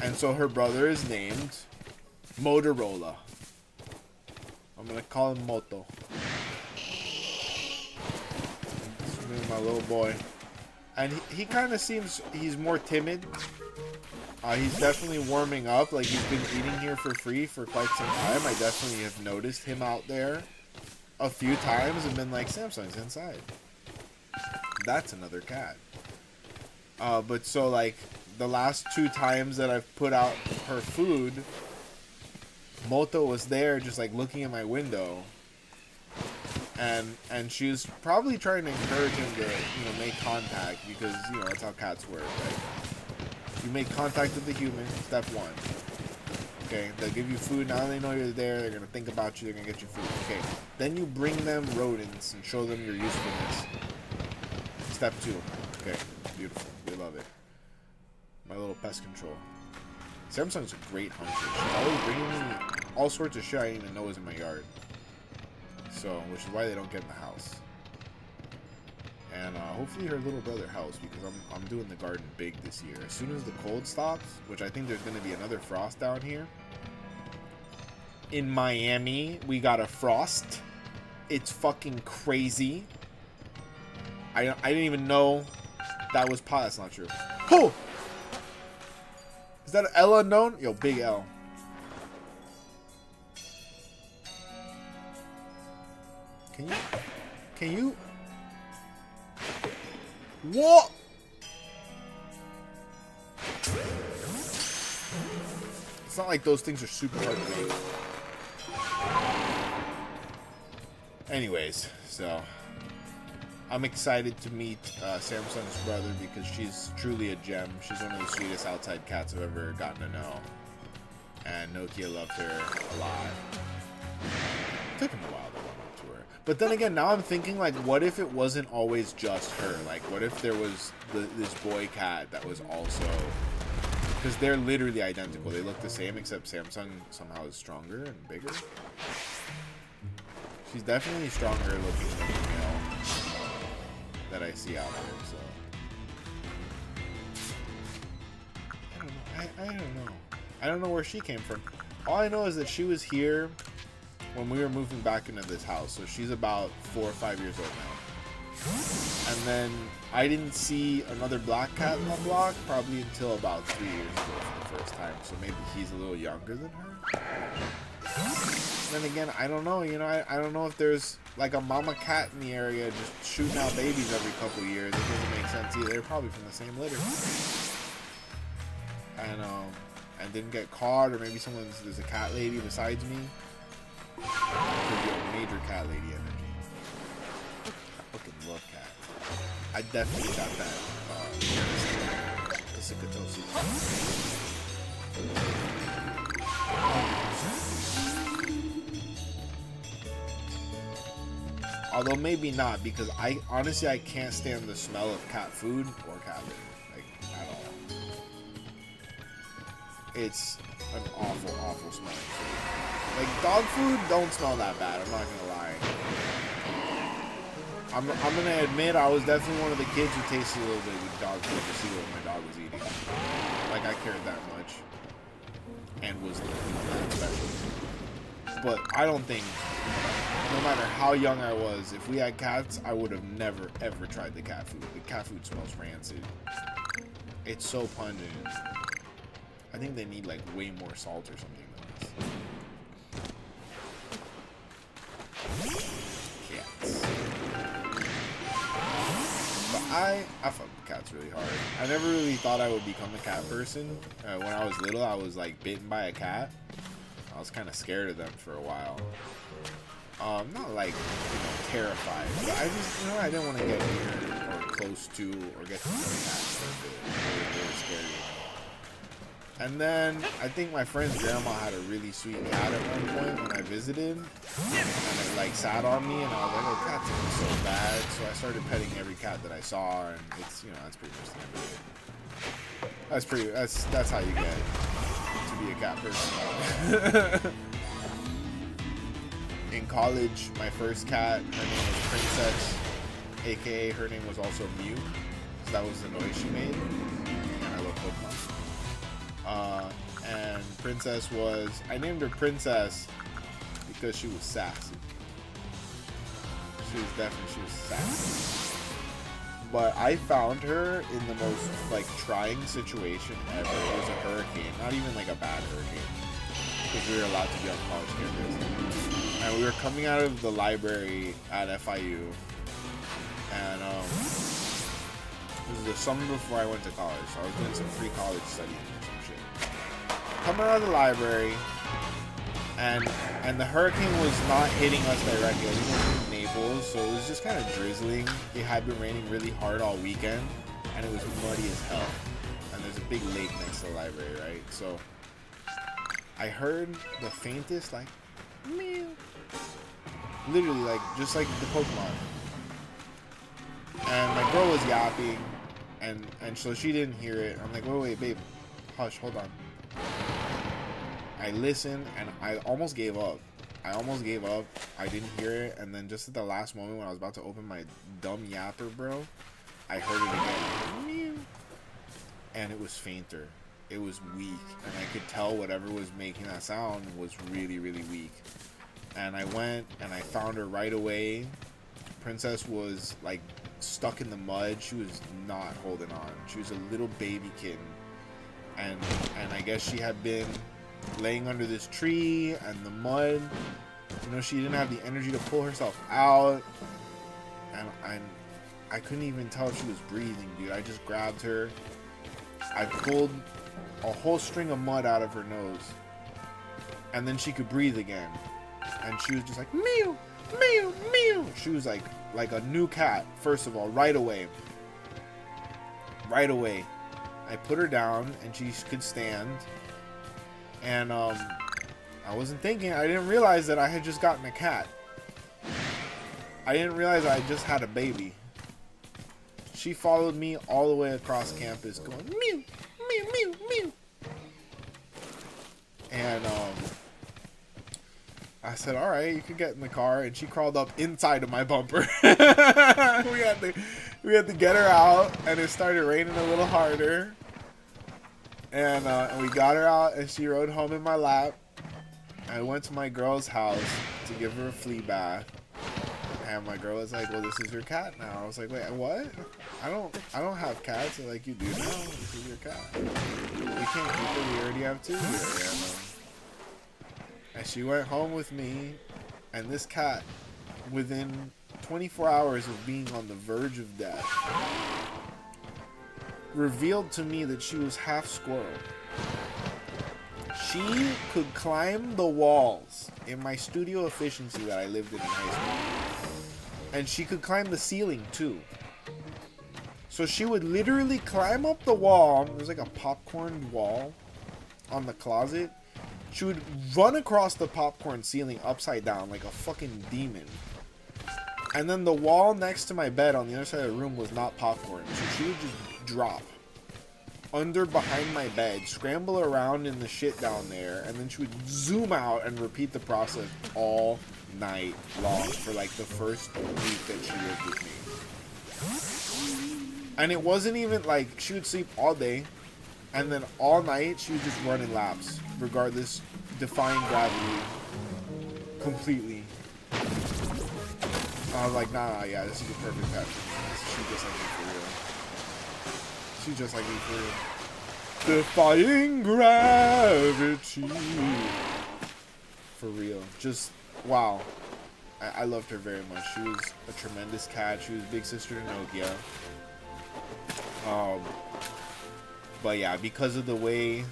And so her brother is named Motorola. I'm gonna call him Moto. This is my little boy. And he kind of seems, he's more timid. He's definitely warming up. Like, he's been eating here for free for quite some time. I definitely have noticed him out there a few times and been like, Samsung's inside. That's another cat. But so, like, the last 2 times that I've put out her food, Moto was there just, like, looking at my window. And she was probably trying to encourage him to, you know, make contact because, you know, that's how cats work, right? You make contact with the human, step 1. Okay, they'll give you food. Now they know you're there. They're going to think about you. They're going to get you food. Okay, then you bring them rodents and show them your usefulness. Step 2. Okay, beautiful. We love it. My little pest control. Samsung's a great hunter. She's always bringing me all sorts of shit I didn't even know was in my yard. So, which is why they don't get in the house. And hopefully her little brother helps because I'm doing the garden big this year. As soon as the cold stops, which I think there's going to be another frost down here. In Miami, we got a frost. It's fucking crazy. I didn't even know that was pot. That's not true. Oh! Is that an L unknown? Yo, big L. Can you? What? It's not like those things are super hard to make. Anyways, so I'm excited to meet Samsung's brother because she's truly a gem. She's one of the sweetest outside cats I've ever gotten to know. And Nokia loved her a lot. It took him a while to warm up to her. But then again, now I'm thinking, like, what if it wasn't always just her? Like, what if there was this boy cat that was also... Because they're literally identical. They look the same, except Samsung somehow is stronger and bigger. She's definitely stronger looking than the male that I see out there, so... I don't know. I don't know where she came from. All I know is that she was here when we were moving back into this house. So she's about 4 or 5 years old now. And then I didn't see another black cat in the block probably until about 3 years ago for the first time. So maybe he's a little younger than her. Then again, I don't know. You know, I don't know if there's like a mama cat in the area just shooting out babies every couple years. It doesn't make sense either. They're probably from the same litter. And didn't get caught, or maybe there's a cat lady besides me. Could be a major cat lady energy. I fucking love cats. I definitely got that. Although maybe not, because honestly I can't stand the smell of cat food or cat litter. Like, at all. It's an awful, awful smelling food. Like, dog food don't smell that bad, I'm not gonna lie. I'm gonna admit I was definitely one of the kids who tasted a little bit of dog food to see what my dog was eating. Like, I cared that much. And was that special. But I don't think no matter how young I was, if we had cats, I would have never ever tried the cat food. The cat food smells rancid. It's so pungent. I think they need like way more salt or something than this. Cats. But I fuck with cats really hard. I never really thought I would become a cat person. When I was little, I was like bitten by a cat. I was kind of scared of them for a while. Not like, terrified, but I just, I didn't want to get near or close to or get to know cats. It was scary. And then I think my friend's grandma had a really sweet cat at one point when I visited, and it like sat on me, and I was like, oh, cats are so bad. So I started petting every cat that I saw, and it's, that's pretty much the end of it. That's how you get to be a cat person. In college, my first cat, her name was Princess, aka her name was also Mew, so that was the noise she made, and I love Pokemon. And Princess I named her Princess because she was sassy. She was sassy. But I found her in the most, trying situation ever. It was a hurricane, not even like a bad hurricane, because we were allowed to be on college campus. And we were coming out of the library at FIU, and it was the summer before I went to college, so I was doing some free college studying or some shit. Coming out of the library, and the hurricane was not hitting us directly. It was in Naples, so it was just kind of drizzling. It had been raining really hard all weekend, and it was muddy as hell. And there's a big lake next to the library, right? So I heard the faintest, meow. Literally, just like the Pokemon. And my girl was yapping, and so she didn't hear it. I'm like, wait, babe, hush, hold on. I listened, and I almost gave up. I didn't hear it, and then just at the last moment when I was about to open my dumb yapper, bro, I heard it again. Meow. And it was fainter. It was weak, and I could tell whatever was making that sound was really, really weak. And I went and I found her right away. Princess was stuck in the mud. She was not holding on. She was a little baby kitten, and I guess she had been laying under this tree and the mud. She didn't have the energy to pull herself out, and I couldn't even tell if she was breathing, dude. I just grabbed her. I pulled a whole string of mud out of her nose, and then she could breathe again. And she was just like, meow, meow, meow. She was like a new cat, first of all, right away. Right away. I put her down, and she could stand. And I wasn't thinking, I didn't realize that I had just gotten a cat. I didn't realize I just had a baby. She followed me all the way across campus going, meow, meow, meow, meow. And I said, all right, you can get in the car. And she crawled up inside of my bumper. we had to get her out, and it started raining a little harder. And we got her out, and she rode home in my lap. I went to my girl's house to give her a flea bath. And my girl was like, well, this is your cat now. I was like, wait, what? I don't have cats. They're like, you do now? This is your cat. We can't keep it. We already have two here. And she went home with me, and this cat, within 24 hours of being on the verge of death, revealed to me that she was half squirrel. She could climb the walls in my studio efficiency that I lived in high school. And she could climb the ceiling too. So she would literally climb up the wall. There's like a popcorn wall on the closet. She would run across the popcorn ceiling upside down like a fucking demon. And then the wall next to my bed on the other side of the room was not popcorn. So she would just drop under behind my bed, scramble around in the shit down there, and then she would zoom out and repeat the process all night long for like the first week that she lived with me. And it wasn't even like she would sleep all day, and then all night she would just run in laps, regardless, defying gravity completely. I was like, nah, yeah, this is the perfect pet for me. She's just like me for real. She's just like me for real. Defying gravity. For real. Just, wow. I loved her very much. She was a tremendous cat. She was big sister to Nokia. But yeah, because of the way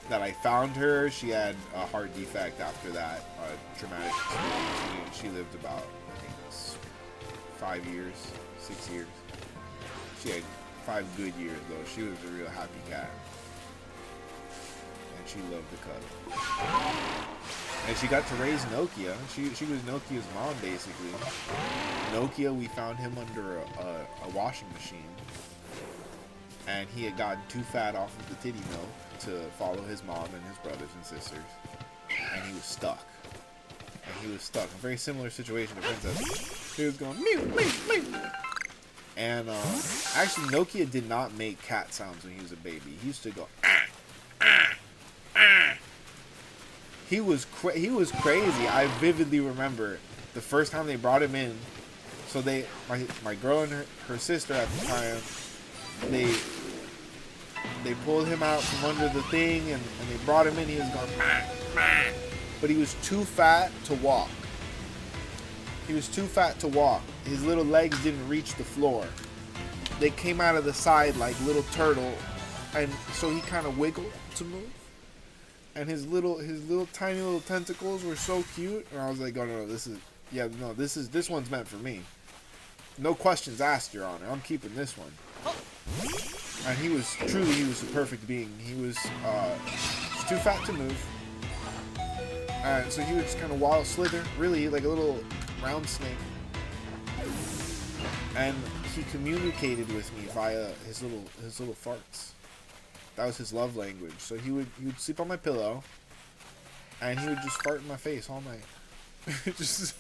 that I found her, she had a heart defect after that traumatic experience. She lived about, I think, 5 years, 6 years. She had 5 good years though. She was a real happy cat, and she loved the cuddle. And she got to raise Nokia. She was Nokia's mom basically. Nokia, we found him under a washing machine. And he had gotten too fat off of the titty milk to follow his mom and his brothers and sisters. And he was stuck. A very similar situation to Princess. He was going, meow, meow, meow. And actually, Nokia did not make cat sounds when he was a baby. He used to go, ah, ah, ah. He was crazy. I vividly remember the first time they brought him in. So my girl and her sister at the time, they pulled him out from under the thing and they brought him in. He was going, mah, mah. But he was too fat to walk. His little legs didn't reach the floor. They came out of the side like little turtle, and so he kind of wiggled to move. And his little tiny little tentacles were so cute. And I was like, oh no, this one's meant for me. No questions asked, Your Honor. I'm keeping this one. And he was a perfect being. He was too fat to move. And so he would just kind of wild slither, really like a little round snake. And he communicated with me via his little farts. That was his love language. So he would sleep on my pillow, and he would just fart in my face all night. Just.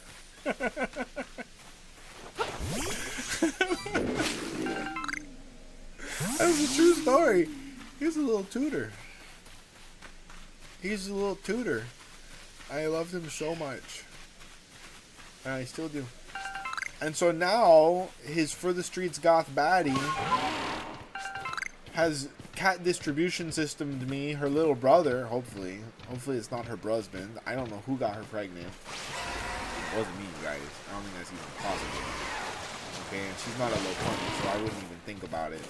That was a true story. He's a little tutor. I loved him so much. And I still do. And so now, his For the Streets Goth baddie has cat distribution systemed me, her little brother, hopefully. Hopefully it's not her husband. I don't know who got her pregnant. It wasn't me, guys. I don't think that's even possible. Okay, and she's not a low pony, so I wouldn't even think about it.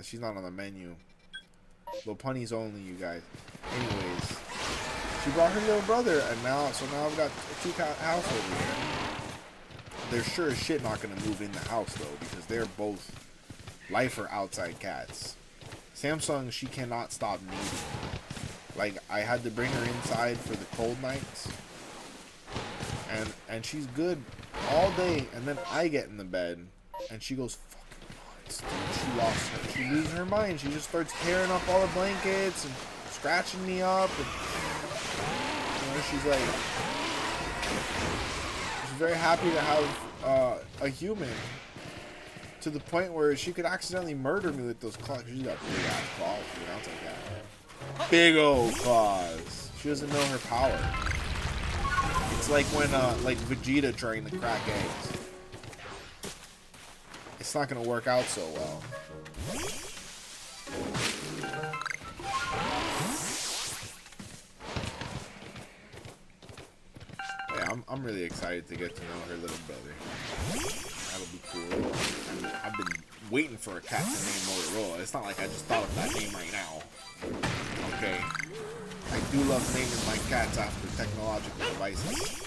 She's not on the menu. Low ponies only, you guys. Anyways, she brought her little brother, and now I've got a 2-cat house over here. They're sure as shit not gonna move in the house though, because they're both lifer outside cats. Samsung, she cannot stop needing. Like, I had to bring her inside for the cold nights, and she's good all day, and then I get in the bed, and she goes fucking nuts. She loses her mind. She just starts tearing up all the blankets and scratching me up, and she's very happy to have a human, to the point where she could accidentally murder me with those claws. She's got big ass claws, dude. I'll take that. Big old claws. She doesn't know her power. It's like when like Vegeta trying to crack eggs. It's not gonna work out so well. I'm really excited to get to know her little brother. That'll be cool. I've been waiting for a cat to name Motorola. It's not like I just thought of that name right now. Okay. I do love naming my cats after technological devices.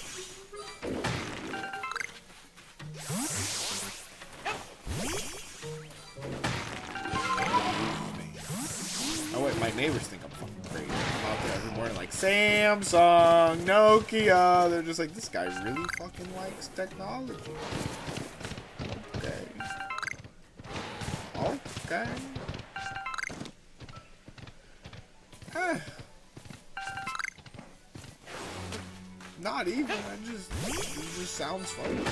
Oh wait, my neighbors think I'm fucking crazy. I'm out there every morning like, Samsung, Nokia. They're just like, this guy really fucking likes technology. Okay. Okay. Not even. It just sounds funny.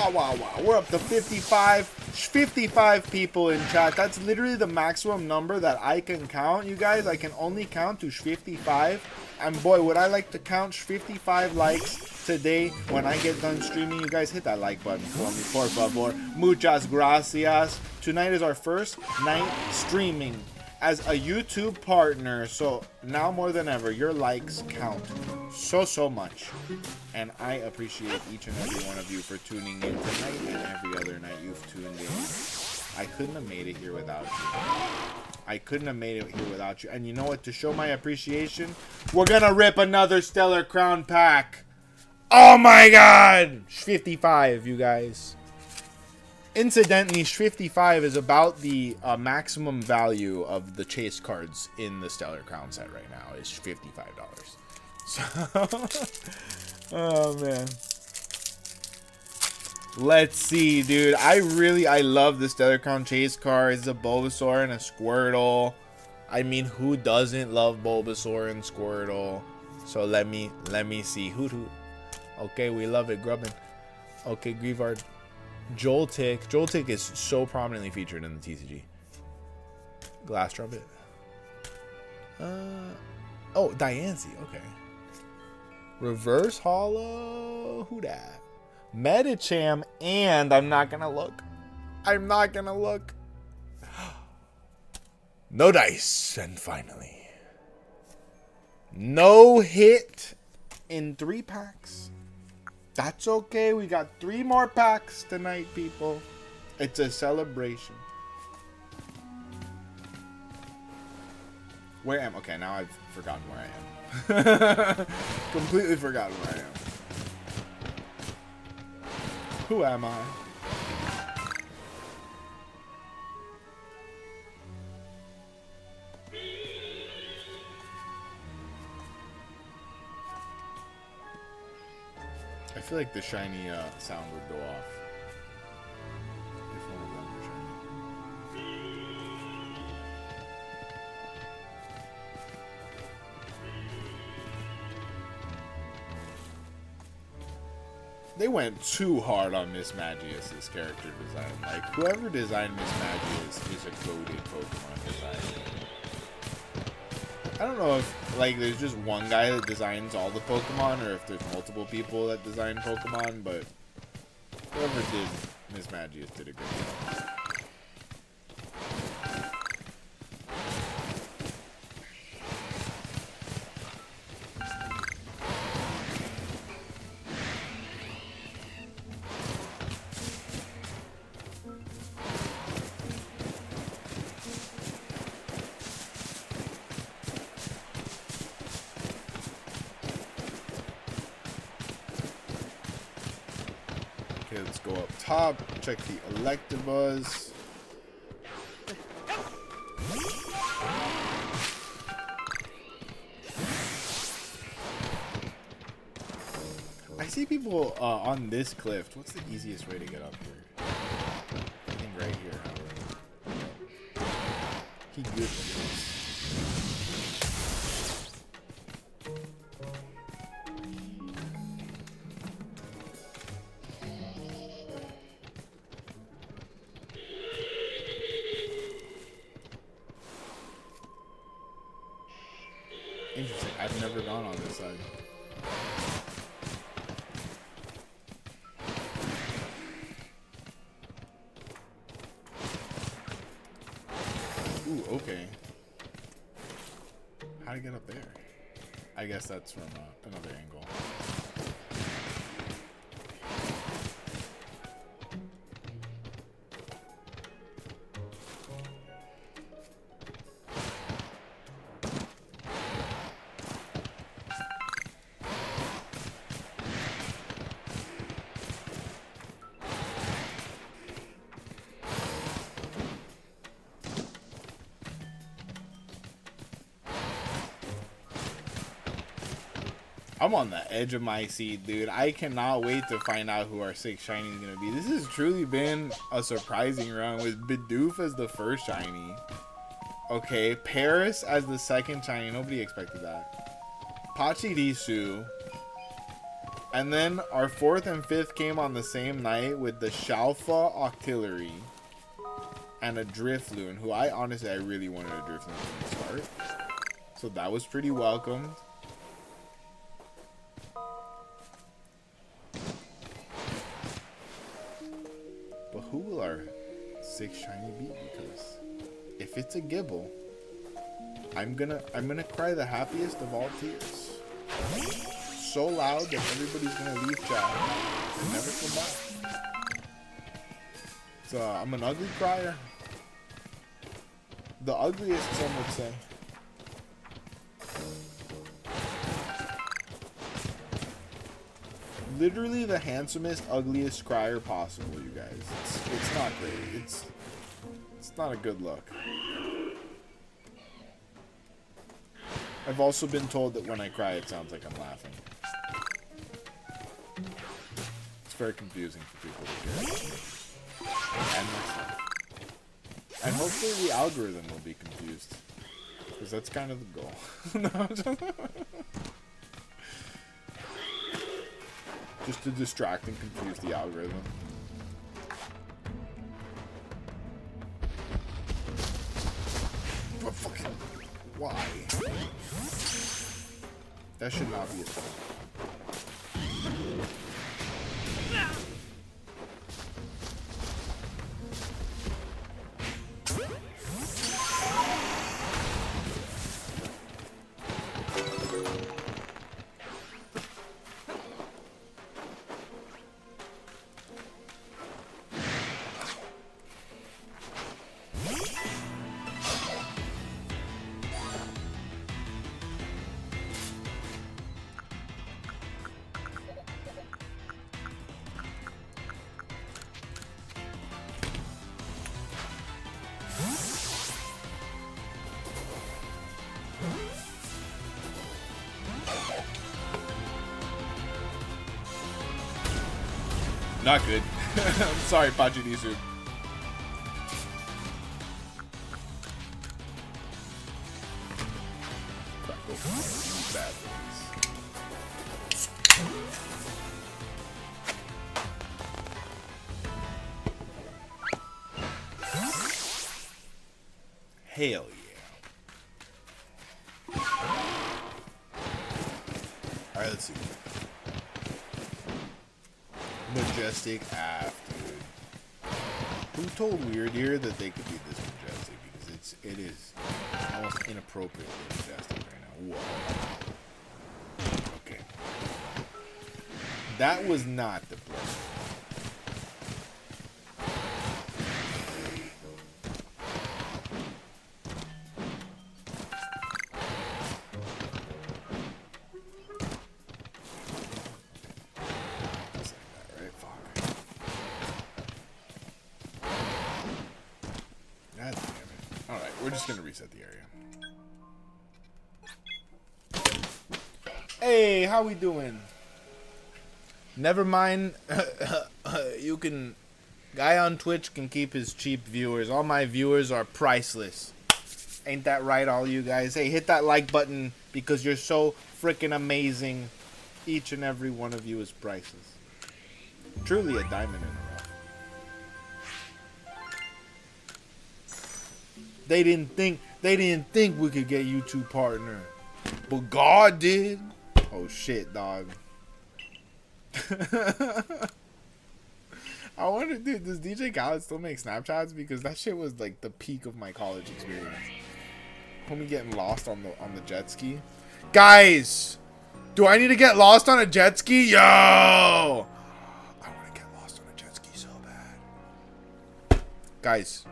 Wow, wow, wow. We're up to 55 people in chat. That's literally the maximum number that I can count, you guys. I can only count to 55. And boy, would I like to count 55 likes today when I get done streaming. You guys hit that like button for me, por favor. Muchas gracias. Tonight is our first night streaming as a YouTube partner, so now more than ever, your likes count so much, and I appreciate each and every one of you for tuning in tonight and every other night you've tuned in. I couldn't have made it here without you. I couldn't have made it here without you. And you know what? To show my appreciation, we're gonna rip another Stellar Crown pack. Oh my god! 55, you guys. Incidentally, 55 is about the maximum value of the chase cards in the Stellar Crown set right now. Is $55. So, oh man. Let's see, dude. I love the Stellar Crown chase cards. A Bulbasaur and a Squirtle. I mean, who doesn't love Bulbasaur and Squirtle? So let me see. Hoot hoot. Okay, we love it. Grubbin. Okay, Grievard. Joltik. Joltik is so prominently featured in the TCG. Glass Trumpet. Oh, Diancie. Okay. Reverse Hollow. Who dat? Medicham. And I'm not gonna look. No dice. And finally, no hit in 3 packs. That's okay. We got 3 more packs tonight, people. It's a celebration. Where am I? Okay, now I've forgotten where I am. Completely forgotten where I am. Who am I? I feel like the shiny sound would go off if one of them were shiny. They went too hard on Miss Magius's character design. Like, whoever designed Miss Magius is a goated Pokemon designer. I don't know if, like, there's just one guy that designs all the Pokemon, or if there's multiple people that design Pokemon, but whoever did Miss Magius did a good job. Let's go up top, check the Electabuzz. I see people on this cliff. What's the easiest way to get up here? I think right here. He good with this. Interesting. I've never gone on this side. Ooh, okay. How to get up there? I guess that's from another angle. I'm on the edge of my seat, dude. I cannot wait to find out who our 6th shiny is going to be. This has truly been a surprising run with Bidoof as the first shiny. Okay, Paris as the 2nd shiny. Nobody expected that. Pachirisu And then our 4th and 5th came on the same night with the Shalfa Octillery and a Drifloon, who I really wanted a Drifloon from the start. So that was pretty welcomed. But who will our 6th shiny be? Because if it's a Gibble, I'm gonna cry the happiest of all tears. So loud that everybody's gonna leave chat and never come back. So I'm an ugly crier. The ugliest, some would say. Literally the handsomest, ugliest crier possible, you guys. It's not great. It's not a good look. I've also been told that when I cry, it sounds like I'm laughing. It's very confusing for people to hear. And myself. And hopefully the algorithm will be confused. Because that's kind of the goal. Just to distract and confuse the algorithm. But fucking... why? That should not be a thing. Not good. I'm sorry, Pachinisu. Bad Hell yeah. Alright, let's see. Majestic Aft, dude. Who told Weird Ear that they could be this majestic? Because it is almost inappropriately majestic right now. Whoa. Okay. That was not the play. Gonna reset the area. Hey, how we doing? Never mind. You can... Guy on Twitch can keep his cheap viewers. All my viewers are priceless. Ain't that right, all you guys? Hey, hit that like button because you're so freaking amazing. Each and every one of you is priceless. Truly a diamond in the rough. They didn't think we could get YouTube partner. But God did. Oh shit, dog. I wonder, dude, does DJ Khaled still make Snapchats? Because that shit was like the peak of my college experience. Homie getting lost on the jet ski. Guys, do I need to get lost on a jet ski? Yo! I want to get lost on a jet ski so bad. Guys,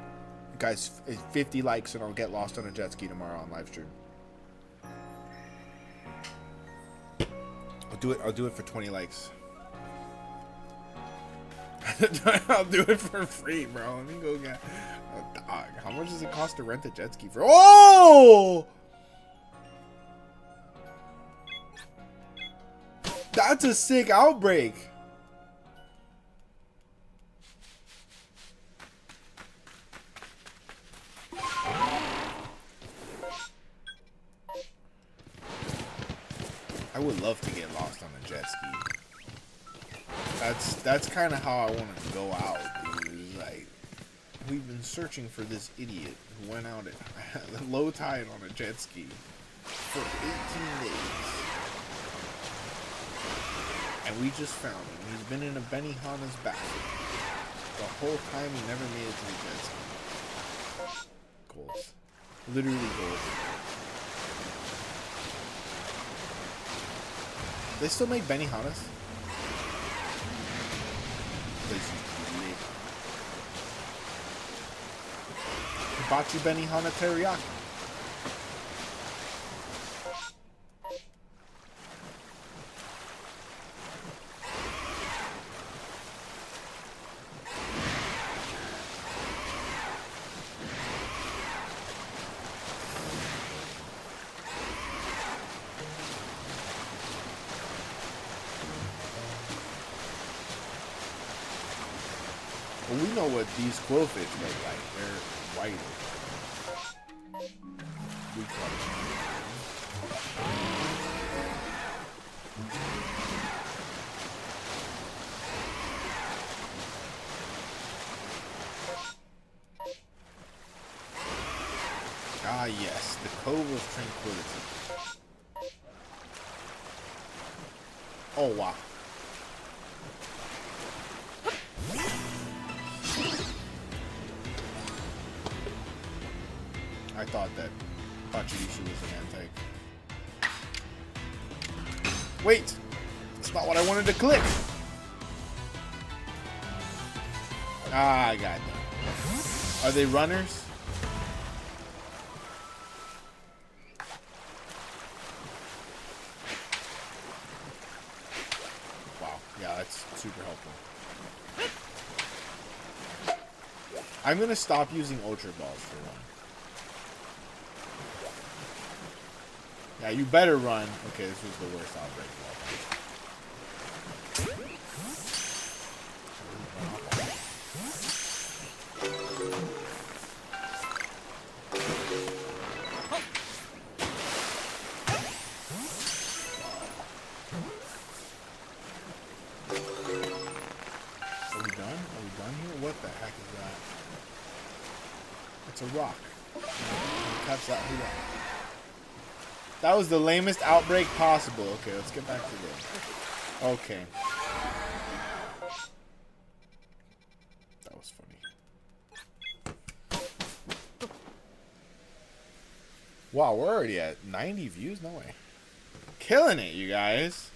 50 likes and I'll get lost on a jet ski tomorrow on live stream. I'll do it for 20 likes. I'll do it for free, bro. Let me go get a dog. How much does it cost to rent a jet ski for? Oh! That's a sick outbreak. I would love to get lost on a jet ski. That's kind of how I want to go out, dude. Like, we've been searching for this idiot who went out at low tide on a jet ski for 18 days. And we just found him. He's been in a Benihana's back. The whole time he never made it to the jet ski. Gold. Literally gold. They still make Benihanas? Hibachi Benihana Teriyaki. Well, we know what these quillfish look like. They're white. We call Ah, yes, the Cove of Tranquility. Oh, wow. I thought that Pachirisu was an anti. Wait! That's not what I wanted to click! Ah, I got them. Are they runners? Wow, yeah, that's super helpful. I'm gonna stop using Ultra Balls for one. Yeah, you better run. Okay, this was the worst outbreak of all time. Are we done? Are we done here? What the heck is that? It's a rock. Catch that. Who that? That was the lamest outbreak possible. Okay, let's get back to this. Okay. That was funny. Wow, we're already at 90 views? No way. Killing it, you guys.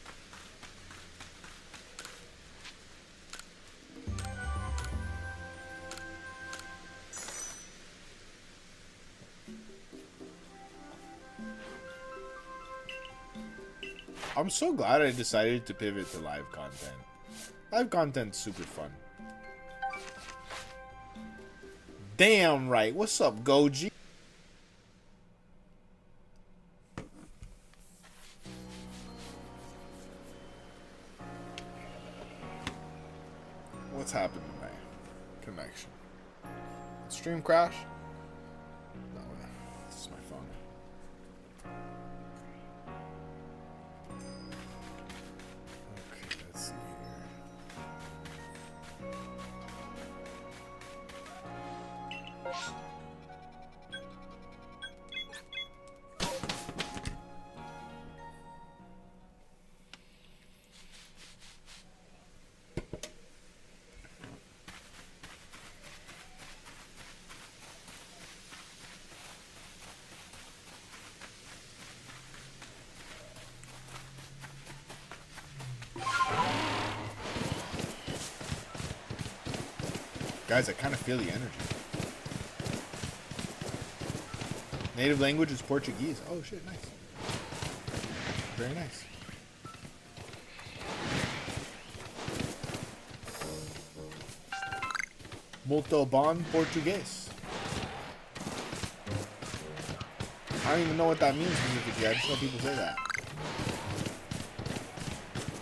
I'm so glad I decided to pivot to live content. Live content's super fun. Damn right. What's up, Goji? What's happened to my connection? Stream crash? No, this is my phone. Guys, I kind of feel the energy. Native language is Portuguese. Oh shit, nice. Very nice. Muito bom português. I don't even know what that means specifically. I just know people say that.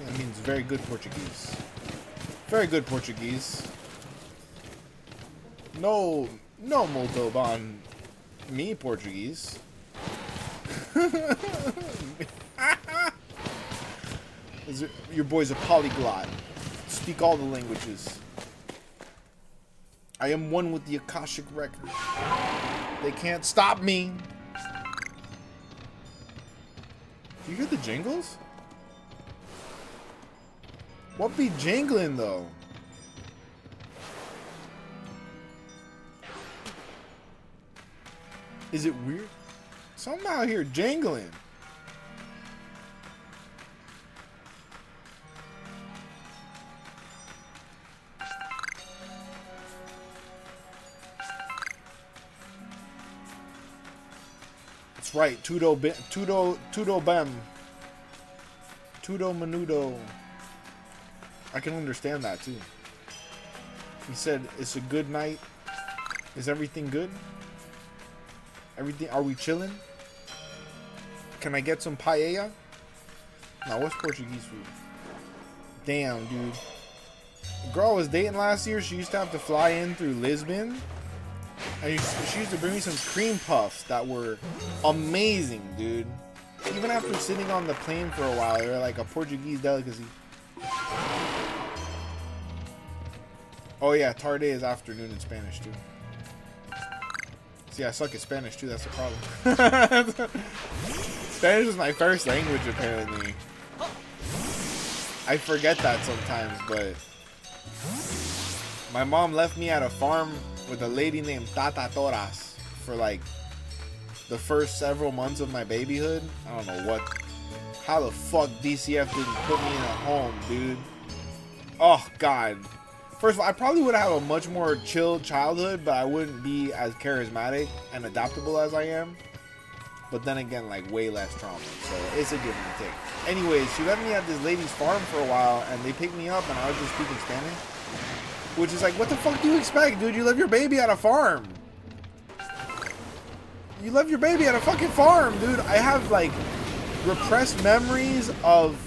That means very good Portuguese. Very good Portuguese. No muito bom me Portuguese. Your boy's a polyglot. speak all the languages. I am one with the Akashic record. They can't stop me. Do you hear the jingles? What be jingling though? Is it weird? Something out here jingling. That's right, Tudo Bem. Tudo Menudo. I can understand that too. He said, it's a good night. Is everything good? Everything, are we chilling? Can I get some paella? Now, what's Portuguese food? Damn, dude. The girl I was dating last year, she used to have to fly in through Lisbon. And she used to bring me some cream puffs that were amazing, dude. Even after sitting on the plane for a while, they were like a Portuguese delicacy. Oh yeah, tarde is afternoon in Spanish too. See, I suck at Spanish too, that's the problem. Spanish is my first language apparently. I forget that sometimes, but my mom left me at a farm with a lady named Tata Toras for like the first several months of my babyhood. I don't know how the fuck DCF didn't put me in a home, dude. Oh god. First of all, I probably would have a much more chill childhood, but I wouldn't be as charismatic and adaptable as I am. But then again, like way less trauma, so it's a give and take. Anyways, she left me at this lady's farm for a while, and they picked me up, and I was just speaking Spanish. Which is like, what the fuck do you expect, dude? You left your baby at a farm. You left your baby at a fucking farm, dude. I have like repressed memories of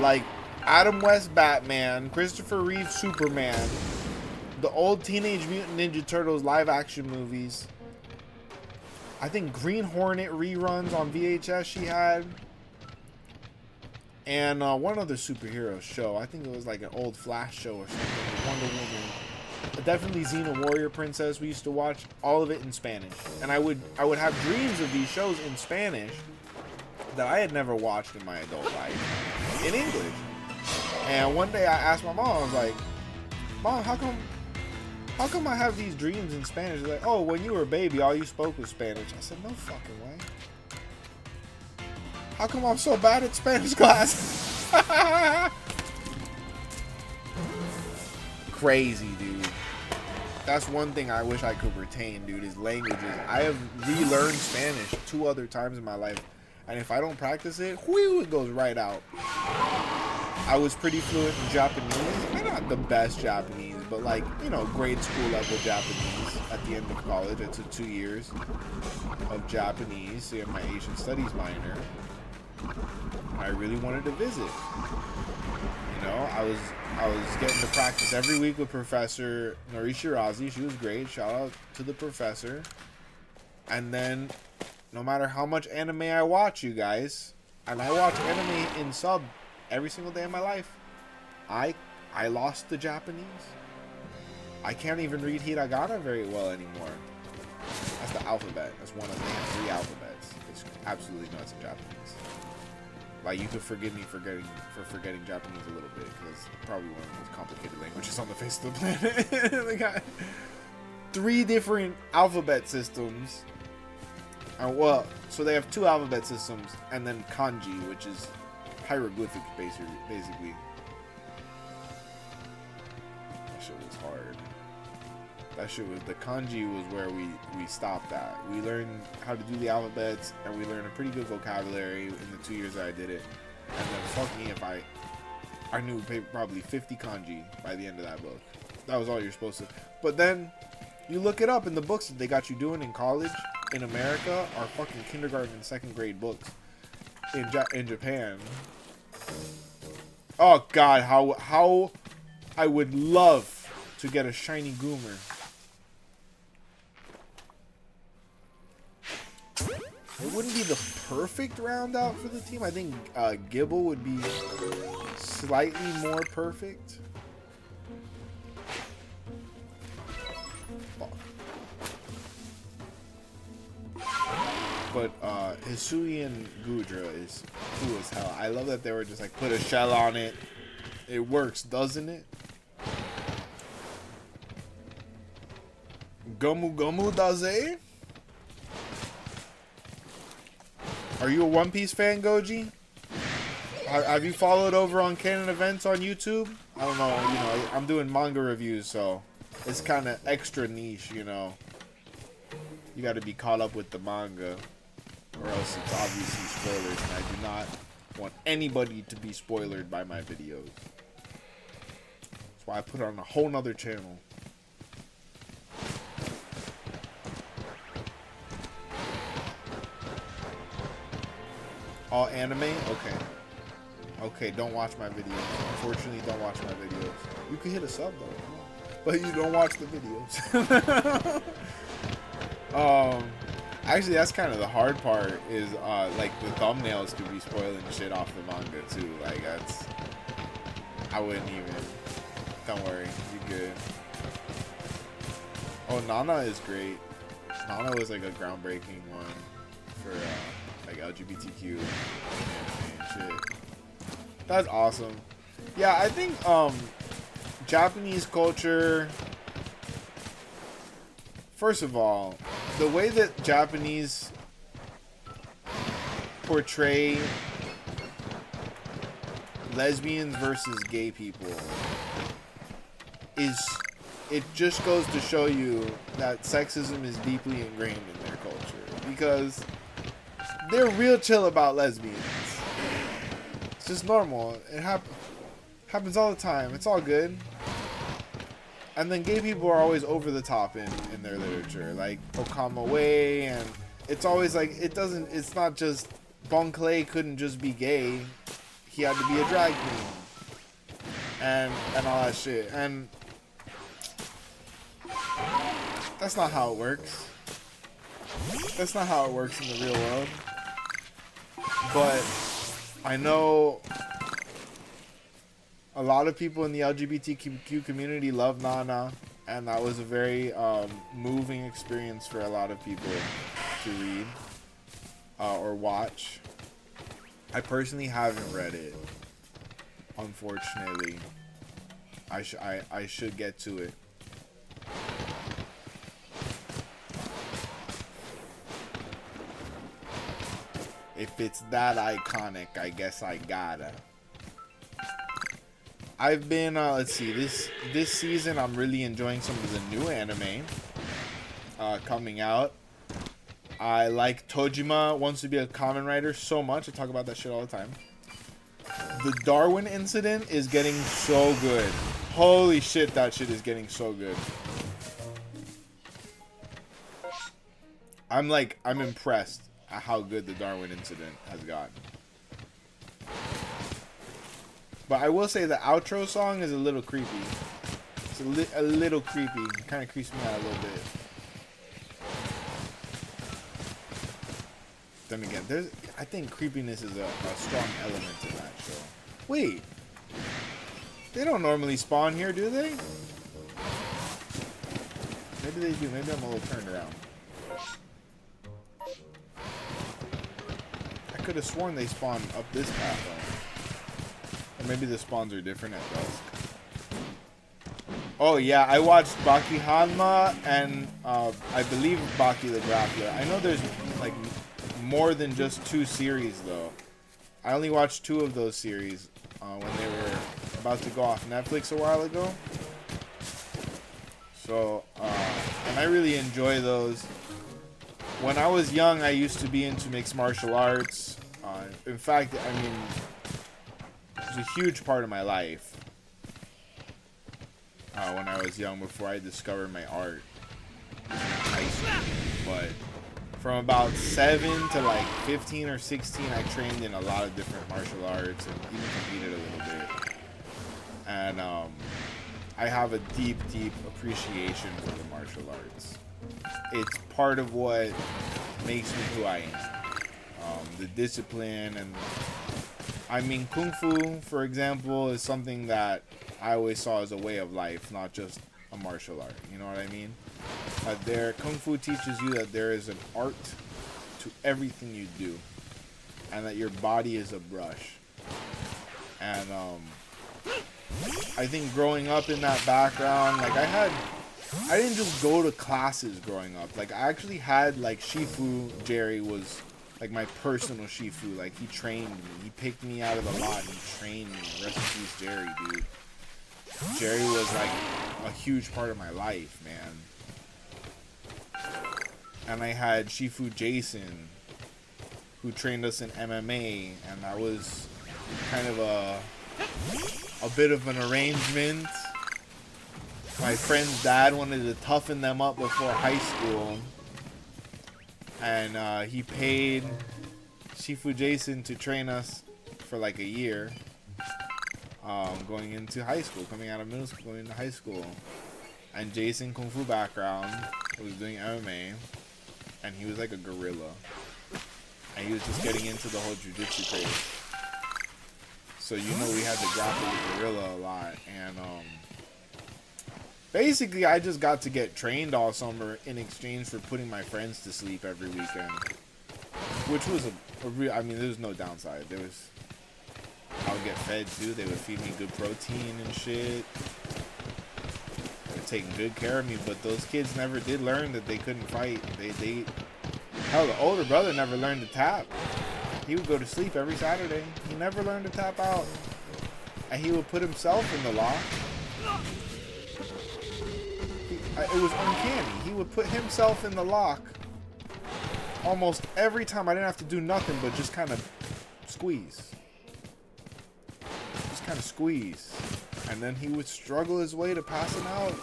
like Adam West Batman, Christopher Reeve Superman, the old Teenage Mutant Ninja Turtles live action movies. I think Green Hornet reruns on VHS she had. And one other superhero show. I think it was like an old Flash show or something. Wonder Woman. Definitely Xena Warrior Princess. We used to watch all of it in Spanish. And I would have dreams of these shows in Spanish that I had never watched in my adult life in English. And one day I asked my mom, I was like, Mom, how come I have these dreams in Spanish? She's like, oh, when you were a baby, all you spoke was Spanish. I said, no fucking way. How come I'm so bad at Spanish class? Crazy, dude. That's one thing I wish I could retain, dude, is languages. I have relearned Spanish 2 other times in my life. And if I don't practice it, whew, it goes right out. I was pretty fluent in Japanese. I'm not the best Japanese, but like, you know, grade school level Japanese at the end of college. I took 2 years of Japanese, so my Asian studies minor. I really wanted to visit. You know, I was getting to practice every week with Professor Nori Shirazi. She was great. Shout out to the professor. And then, no matter how much anime I watch, you guys, and I watch anime in sub every single day of my life, I lost the Japanese. I can't even read hiragana very well anymore. That's the alphabet. That's one of the 3 alphabets. It's absolutely nuts in Japanese. Like, you could forgive me for forgetting Japanese a little bit, because it's probably one of the most complicated languages on the face of the planet. They got 3 different alphabet systems. Well, so they have 2 alphabet systems, and then kanji, which is hieroglyphics, basically. That shit was hard. The kanji was where we stopped at. We learned how to do the alphabets, and we learned a pretty good vocabulary in the 2 years that I did it. And then fuck me if I knew probably 50 kanji by the end of that book. That was all you're supposed to. But then you look it up in the books that they got you doing in college in America are fucking kindergarten and 2nd grade books in Japan. Oh god, how I would love to get a shiny Goomer. It wouldn't be the perfect round out for the team. I think Gibble would be slightly more perfect. Fuck. But Hisui and Gudra is cool as hell. I love that they were just like, put a shell on it. It works, doesn't it? Gomu Gomu Daze? Are you a One Piece fan, Goji? Have you followed over on Canon Events on YouTube? I don't know, you know, I'm doing manga reviews, so it's kind of extra niche, you know. You got to be caught up with the manga, or else it's obviously spoilers, and I do not want anybody to be spoilered by my videos. That's why I put it on a whole nother channel. All anime? Okay. Okay, don't watch my videos. Unfortunately, don't watch my videos. You can hit a sub though, but you don't watch the videos. Actually, that's kind of the hard part. Is like the thumbnails could be spoiling shit off the manga too. Like that's, I wouldn't even. Don't worry, you good. Oh, Nana is great. Nana was like a groundbreaking one for like LGBTQ and shit. That's awesome. Yeah, I think Japanese culture, first of all, the way that Japanese portray lesbians versus gay people is, it just goes to show you that sexism is deeply ingrained in their culture, because they're real chill about lesbians. It's just normal. It happens all the time. It's all good. And then gay people are always over the top in their literature, like Okama Way, and it's always like, it's not just Bon Clay couldn't just be gay, he had to be a drag queen and all that shit, and that's not how it works. That's not how it works in the real world. But I know a lot of people in the LGBTQ community love Nana, and that was a very moving experience for a lot of people to read or watch. I personally haven't read it, unfortunately. I should get to it. If it's that iconic, I guess I gotta. I've been, let's see, this season I'm really enjoying some of the new anime coming out. I like Tojima Wants to Be a Kamen Rider so much. I talk about that shit all the time. The Darwin incident is getting so good. Holy shit, that shit is getting so good. I'm impressed at how good the Darwin incident has gotten. But I will say the outro song is a little creepy. It's a little creepy. It kind of creeps me out a little bit. Then again, I think creepiness is a strong element in that show. Wait. They don't normally spawn here, do they? Maybe they do. Maybe I'm a little turned around. I could have sworn they spawn up this path, though. Or maybe the spawns are different at dusk. Oh yeah, I watched Baki Hanma and I believe Baki the Grappler. I know there's like more than just 2 series though. I only watched 2 of those series when they were about to go off Netflix a while ago. So, and I really enjoy those. When I was young, I used to be into mixed martial arts. In fact, I mean, it was a huge part of my life when I was young, before I discovered my art in high school. But from about 7 to like 15 or 16, I trained in a lot of different martial arts and even competed a little bit. And I have a deep, deep appreciation for the martial arts. It's part of what makes me who I am. The discipline, and I mean, Kung Fu, for example, is something that I always saw as a way of life, not just a martial art. You know what I mean? Kung Fu teaches you that there is an art to everything you do, and that your body is a brush. And I think growing up in that background, like I didn't just go to classes growing up. Like I actually had like Shifu. Jerry was like my personal Shifu. Like he trained me. He picked me out of the lot and he trained me. Rest in peace, Jerry, dude. Jerry was like a huge part of my life, man. And I had Shifu Jason, who trained us in MMA, and that was kind of a bit of an arrangement. My friend's dad wanted to toughen them up before high school, and he paid Shifu Jason to train us for like a year, going into high school, coming out of middle school, going into high school. And Jason, Kung Fu background, was doing MMA, and he was like a gorilla, and he was just getting into the whole jiu-jitsu craze. So you know we had to grapple with gorilla a lot, and basically I just got to get trained all summer in exchange for putting my friends to sleep every weekend, which was a real. I mean, there was no downside. There was, I would get fed too. They would feed me good protein and shit. They were taking good care of me, but those kids never did learn that they couldn't fight. Hell, the older brother never learned to tap. He would go to sleep every Saturday. He never learned to tap out. And he would put himself in the lock. It was uncanny. He would put himself in the lock almost every time. I didn't have to do nothing but just kind of squeeze. Just kind of squeeze. And then he would struggle his way to passing out.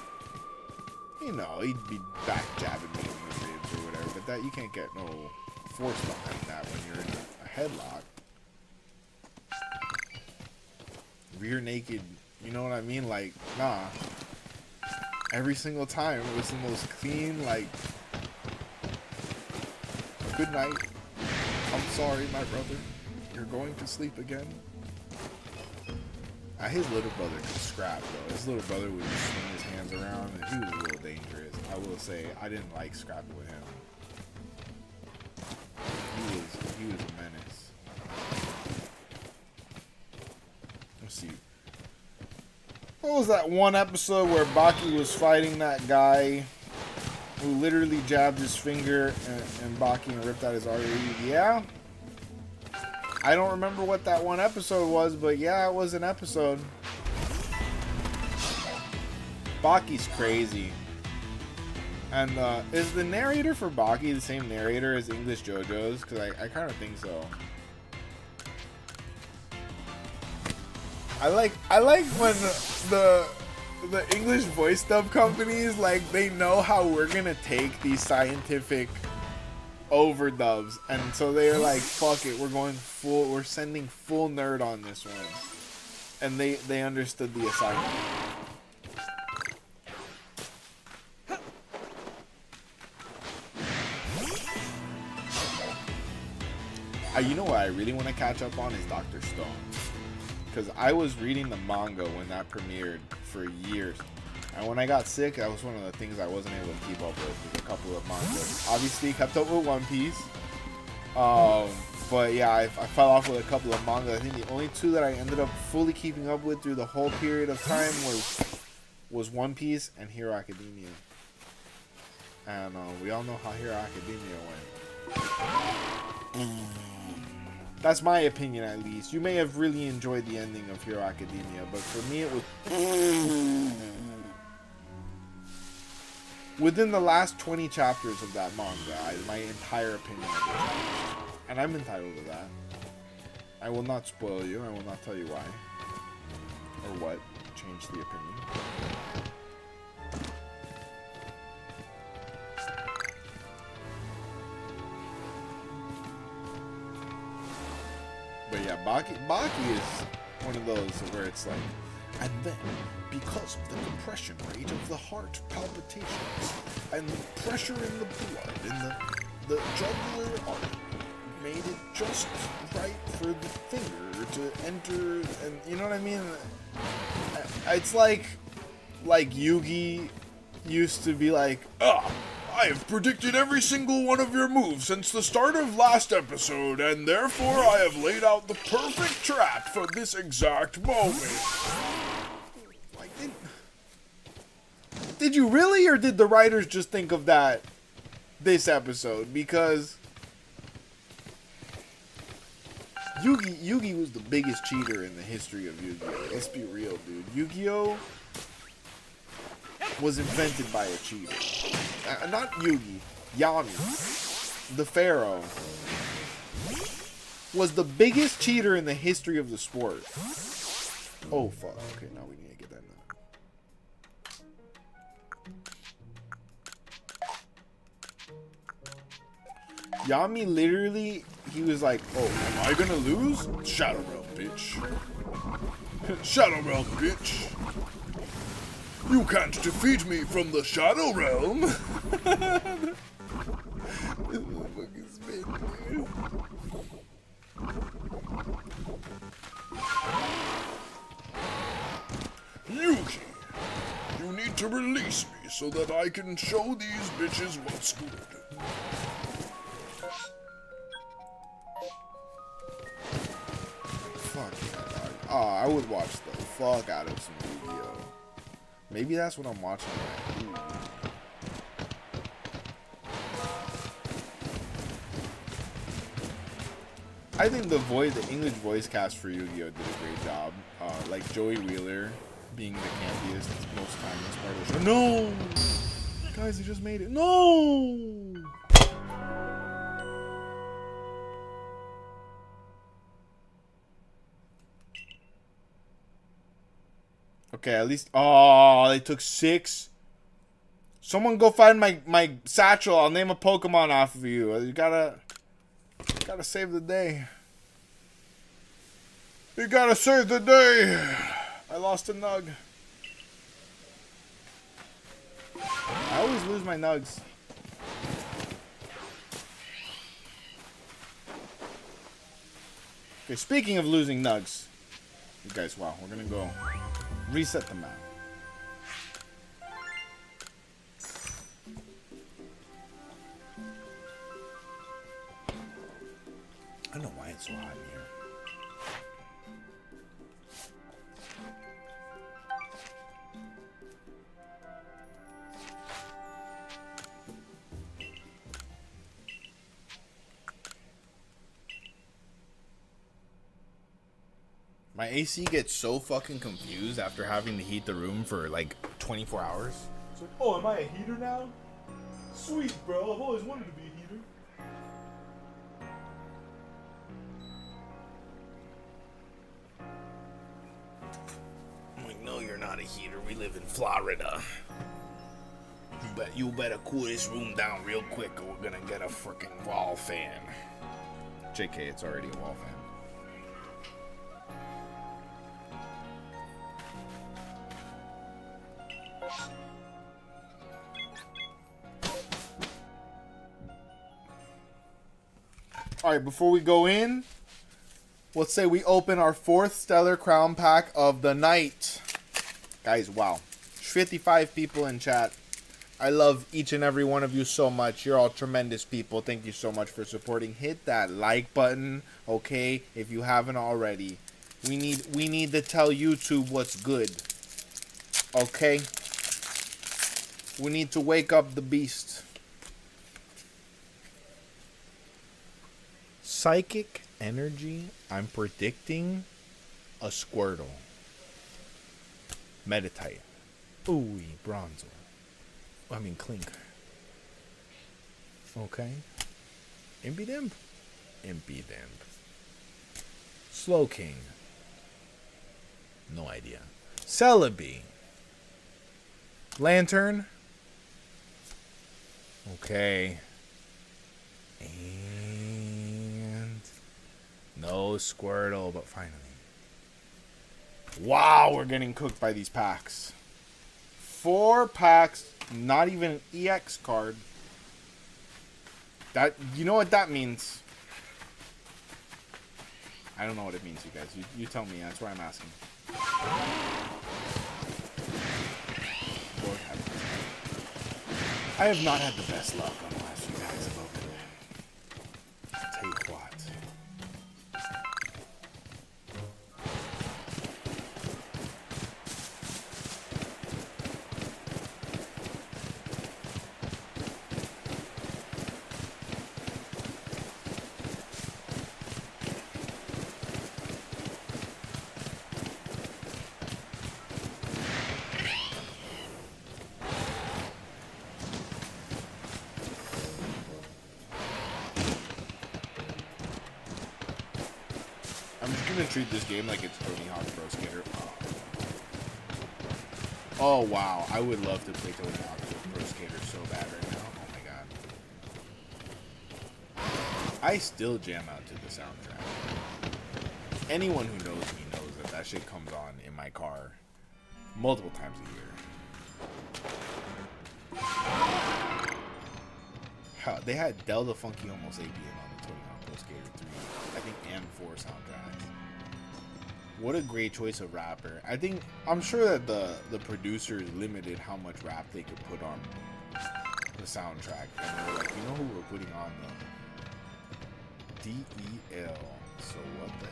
You know, he'd be back jabbing me in the ribs or whatever. But that, you can't get no force behind that when you're in a headlock. Rear naked, you know what I mean? Like, nah. Every single time it was the most clean, like, good night. I'm sorry, my brother. You're going to sleep again. His little brother could scrap, though. His little brother would just swing his hands around, and he was a little dangerous. I will say, I didn't like scrapping with him. He was a menace. Let's see. What was that one episode where Baki was fighting that guy who literally jabbed his finger and Baki and ripped out his artery? Yeah. I don't remember what that one episode was, but yeah, it was an episode. Baki's crazy. And is the narrator for Baki the same narrator as English JoJo's? Because I kind of think so. I like when the English voice dub companies, like, they know how we're gonna take these scientific overdubs, and so they're like, fuck it, we're sending full nerd on this one. And they understood the assignment. You know what I really want to catch up on is Dr. Stone. Because I was reading the manga when that premiered for years. And when I got sick, that was one of the things I wasn't able to keep up with. A couple of mangas. Obviously, kept up with One Piece. But yeah, I fell off with a couple of mangas. I think the only two that I ended up fully keeping up with through the whole period of time was One Piece and Hero Academia. And we all know how Hero Academia went. That's my opinion, at least. You may have really enjoyed the ending of Hero Academia, but for me it was... Within the last 20 chapters of that manga, my entire opinion of it changed. And I'm entitled to that. I will not spoil you. I will not tell you why. Or what changed the opinion. But yeah, Baki is one of those where it's like, and then, because of the compression rate of the heart palpitations, and the pressure in the blood in the jugular artery made it just right for the finger to enter, and you know what I mean? It's like Yugi used to be like, I have predicted every single one of your moves since the start of last episode, and therefore I have laid out the perfect trap for this exact moment. Like, did you really, or did the writers just think of that this episode? Because Yugi was the biggest cheater in the history of Yu-Gi-Oh! Let's be real, dude. Yu-Gi-Oh! Was invented by a cheater. Not Yugi. Yami, the Pharaoh, was the biggest cheater in the history of the sport. Oh, fuck. Okay, now we need to get that now. Yami literally, he was like, oh, am I gonna lose? Shadow Realm, bitch. Shadow Realm, bitch. You can't defeat me from the Shadow Realm. This motherfucker's been weird. Yuki, you need to release me so that I can show these bitches what's good. Fuck yeah, dog. Oh, I would watch the fuck out of some Yu-Gi-Oh! Maybe that's what I'm watching right now. I think the English voice cast for Yu-Gi-Oh! Did a great job. Like Joey Wheeler being the campiest most timeless part of the show. No! Guys, he just made it. No! Okay, at least... Oh, they took 6. Someone go find my satchel. I'll name a Pokemon off of you. You gotta save the day. You gotta save the day. I lost a Nug. I always lose my Nugs. Okay, speaking of losing Nugs. You guys, wow, we're gonna go reset the map. I don't know why it's so hot in here. My AC gets so fucking confused after having to heat the room for like 24 hours. It's like, oh, am I a heater now? Sweet, bro. I've always wanted to be a heater. I'm like, no, you're not a heater. We live in Florida. You better cool this room down real quick or we're gonna get a freaking wall fan. JK, it's already a wall fan. Alright, before we go in, let's say we open our 4th Stellar Crown pack of the night. Guys, wow. 55 people in chat. I love each and every one of you so much. You're all tremendous people. Thank you so much for supporting. Hit that like button, okay? If you haven't already. We need to tell YouTube what's good. Okay? We need to wake up the beast. Psychic energy, I'm predicting a Squirtle. Meditite. Ooh, Bronzor. I mean, Clink. Okay. Impidimp. Impidimp. Slowking. No idea. Celebi. Lantern. Okay. And no Squirtle, but finally. Wow, we're getting cooked by these packs. 4 packs, not even an EX card. That, you know what that means? I don't know what it means, you guys. You tell me. That's why I'm asking. Lord have mercy. I have not had the best luck on the last few packs of open. I'll tell you what. I'm just gonna treat this game like it's Tony Hawk Pro Skater. Oh wow, I would love to play Tony Hawk Pro Skater so bad right now. Oh my god. I still jam out to the soundtrack. Anyone who knows me knows that that shit comes on in my car multiple times a year. How, they had Delta Funky Almost APM on the Tony Hawk Pro Skater 3, I think, and 4 soundtracks. What a great choice of rapper. I'm sure that the producers limited how much rap they could put on the soundtrack. And they were like, you know who we're putting on the DEL. So what the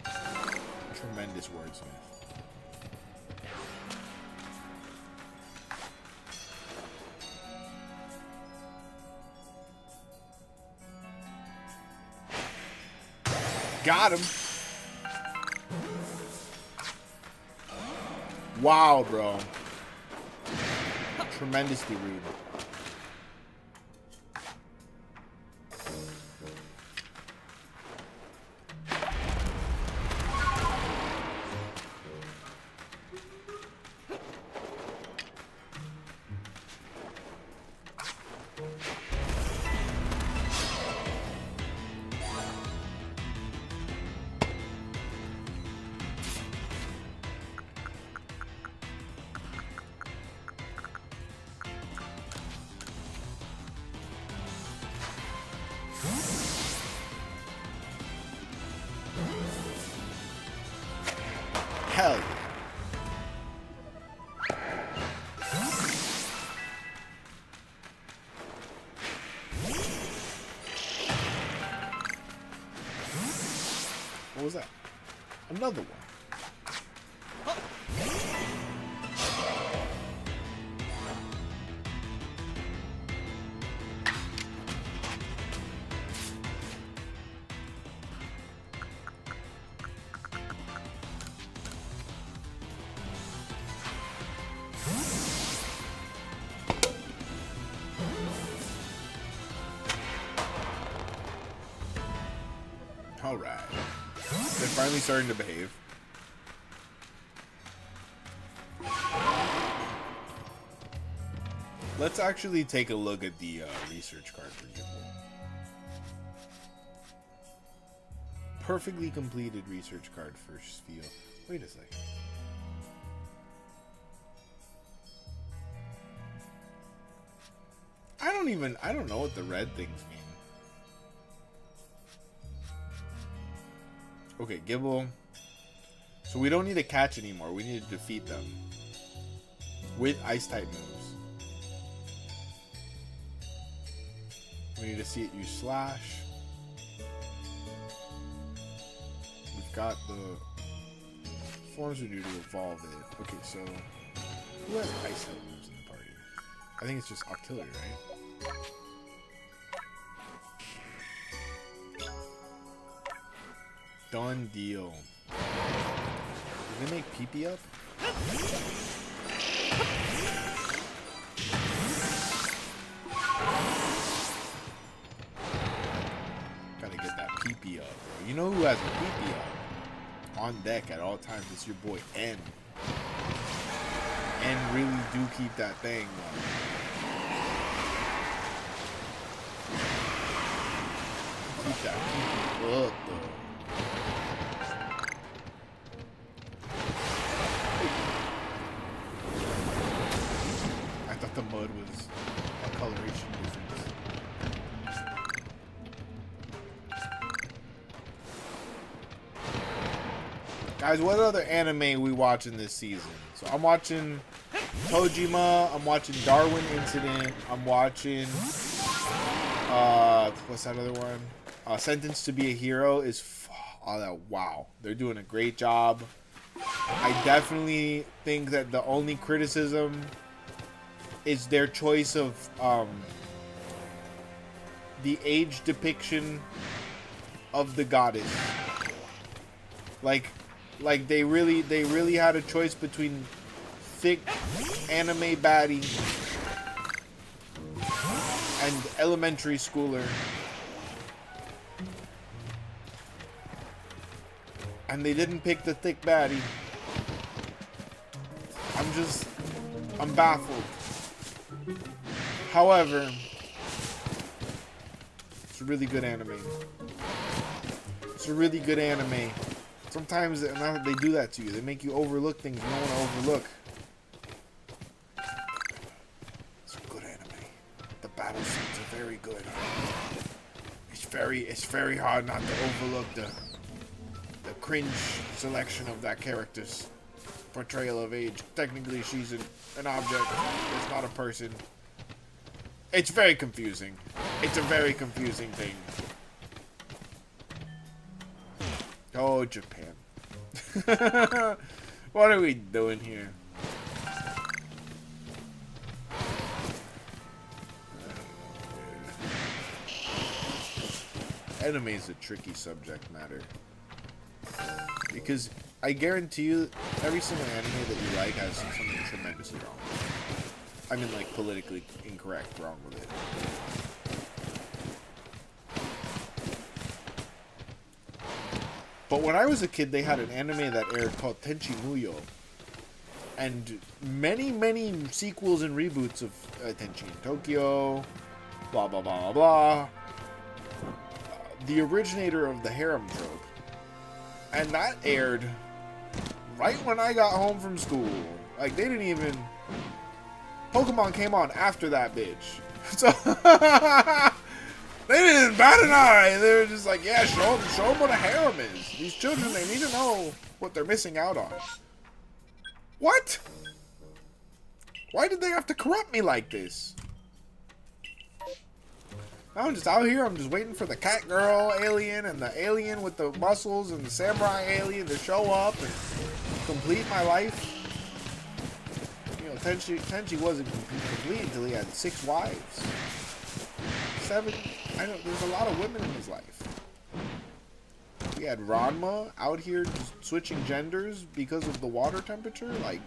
hell? Tremendous wordsmith. Got him. Wow, bro. Tremendously rude. Hell yeah. What was that? Another one. Alright. They're finally starting to behave. Let's actually take a look at the research card for Gimbal. Perfectly completed research card for Spiel. Wait a second. I don't know what the red things mean. Okay, Gimbal. So we don't need to catch anymore. We need to defeat them with ice-type moves. We need to see it use Slash. We've got the forms we do to evolve it. Okay, so who has ice-type moves in the party? I think it's just Octillery, right? Done deal. Did they make pee-pee up? Gotta get that pee-pee up, bro. You know who has a pee-pee up? On deck at all times. It's your boy N. N really do keep that thing up. Keep that pee-pee up, though. The mud was a coloration difference. Guys, what other anime we watching this season? So I'm watching Tojima, I'm watching Darwin Incident, I'm watching what's that other one? Sentenced to be a Hero is wow. They're doing a great job. I definitely think that the only criticism is their choice of the age depiction of the goddess. Like they really had a choice between thick anime baddie and elementary schooler, and they didn't pick the thick baddie. I'm baffled. However, it's a really good anime. It's a really good anime. Sometimes they do that to you. They make you overlook things you don't want to overlook. It's a good anime. The battle scenes are very good. It's very hard not to overlook the cringe selection of that character's portrayal of age. Technically, she's an object. It's not a person. It's very confusing. It's a very confusing thing. Oh, Japan. What are we doing here? Anime is a tricky subject matter. Because I guarantee you, every single anime that you like has something tremendously wrong with it. I mean, like, politically incorrect wrong with it. But when I was a kid, they had an anime that aired called Tenchi Muyo. And many sequels and reboots of Tenchi in Tokyo, blah, blah, blah, blah, blah. The originator of the harem trope. And that aired right when I got home from school. Like, they didn't even... Pokemon came on after that bitch. So... They didn't bat an eye. They were just like, yeah, show them what a harem is. These children, they need to know what they're missing out on. What? Why did they have to corrupt me like this? I'm just out here. I'm just waiting for the cat girl alien and the alien with the muscles and the samurai alien to show up and complete my life. You know, Tenchi wasn't complete until he had 6 wives. 7. I know there's a lot of women in his life. We had Ranma out here just switching genders because of the water temperature. Like,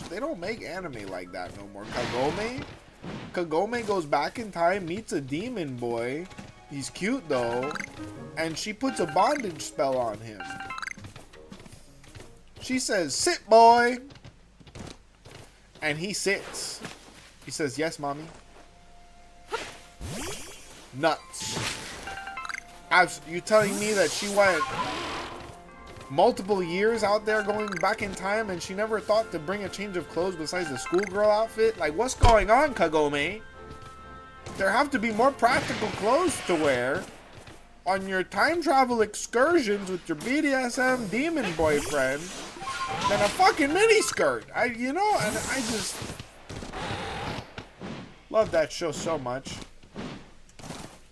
they don't make anime like that no more. Kagome goes back in time, meets a demon boy. He's cute though, and she puts a bondage spell on him. She says, "Sit, boy," and he sits. He says, "Yes, mommy." Nuts. You telling me that she went multiple years out there going back in time and she never thought to bring a change of clothes besides the schoolgirl outfit? Like, what's going on, Kagome? There have to be more practical clothes to wear on your time travel excursions with your BDSM demon boyfriend than a fucking miniskirt. And I just love that show so much.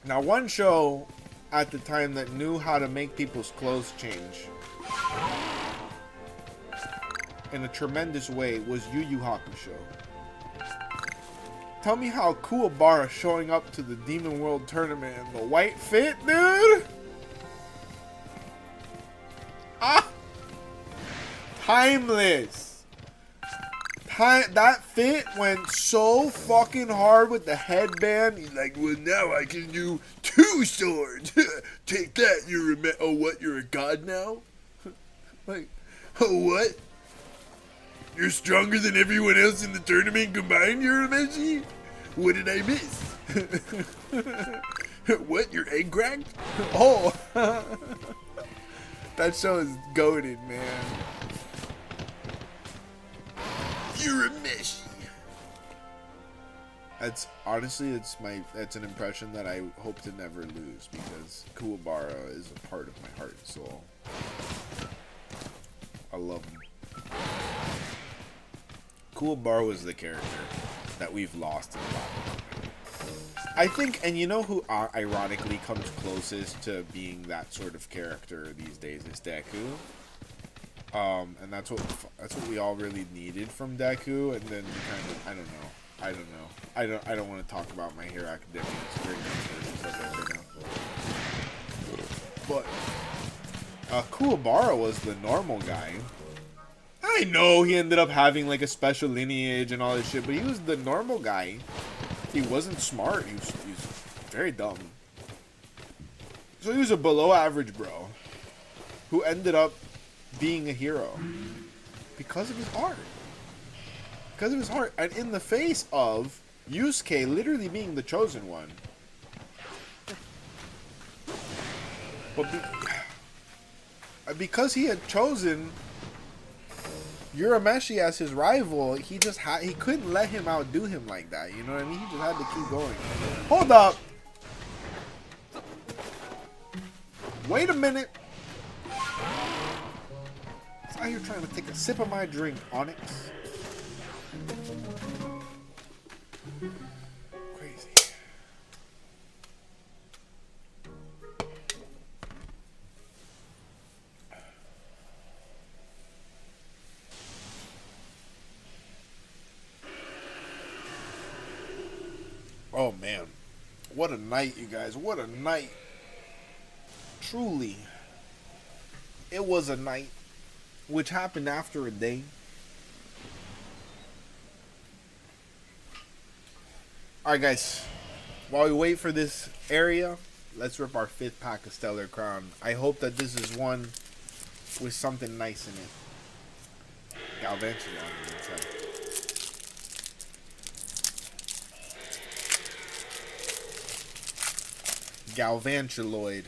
Now, one show at the time that knew how to make people's clothes change in a tremendous way was Yu Yu Hakusho. Tell me how Kuwabara showing up to the Demon World Tournament in the white fit, dude? Timeless. That fit went so fucking hard with the headband. He's like, well, now I can do 2 swords. Take that, you're a god now? Like, oh, what? You're stronger than everyone else in the tournament combined, Urameshi? What did I miss? What, your egg cracked? Oh. That show is goated, man. Urameshi. That's honestly, that's an impression that I hope to never lose because Kuwabara is a part of my heart and soul. I love him. Cool Bar was the character that we've lost in a lot. I think, and you know who ironically comes closest to being that sort of character these days is Deku. And that's what we all really needed from Deku, and then kind of I don't want to talk about My Hero Academia. It's very controversial right now. But Kuwabara was the normal guy. I know he ended up having like a special lineage and all this shit, but he was the normal guy. He wasn't smart. He was very dumb. So he was a below average bro who ended up being a hero because of his art. Because of his heart, and in the face of Yusuke literally being the chosen one. But because he had chosen Urameshi as his rival, he couldn't let him outdo him like that. You know what I mean? He just had to keep going. Hold up. Wait a minute. I'm out here trying to take a sip of my drink, Onyx. Crazy. Oh man, what a night, you guys. What a night. Truly, it was a night which happened after a day. Alright guys, while we wait for this area, let's rip our 5th pack of Stellar Crown. I hope that this is one with something nice in it. Galvantulon. Galvantuloid.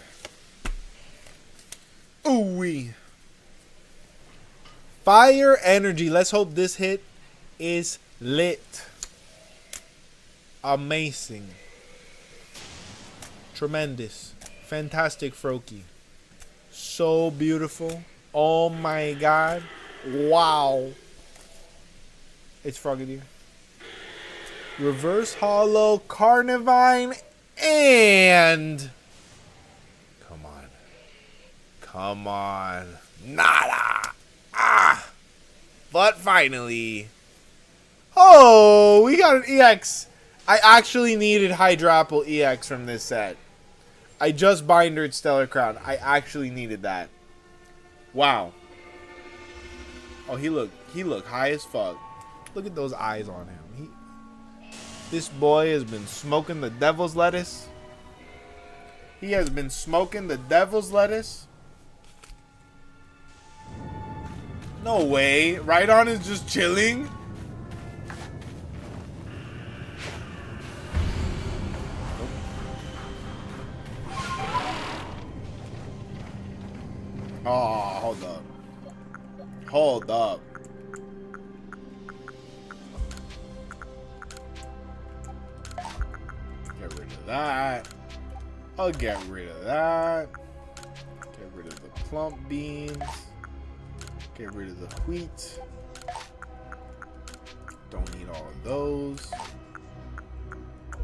Ooh-wee. Fire Energy. Let's hope this hit is lit. Amazing. Tremendous. Fantastic Froakie. So beautiful. Oh my god. Wow. It's Frogadier. Reverse Hollow Carnivine and... Come on. Nada. Ah. But finally. Oh, we got an EX. I actually needed Hydrapple EX from this set. I just bindered Stellar Crown. I actually needed that. Wow. Oh, he looked high as fuck. Look at those eyes on him. This boy has been smoking the devil's lettuce. He has been smoking the devil's lettuce. No way. Rhydon is just chilling. Oh, hold up. Hold up. Get rid of that. I'll get rid of that. Get rid of the plump beans. Get rid of the wheat. Don't need all of those.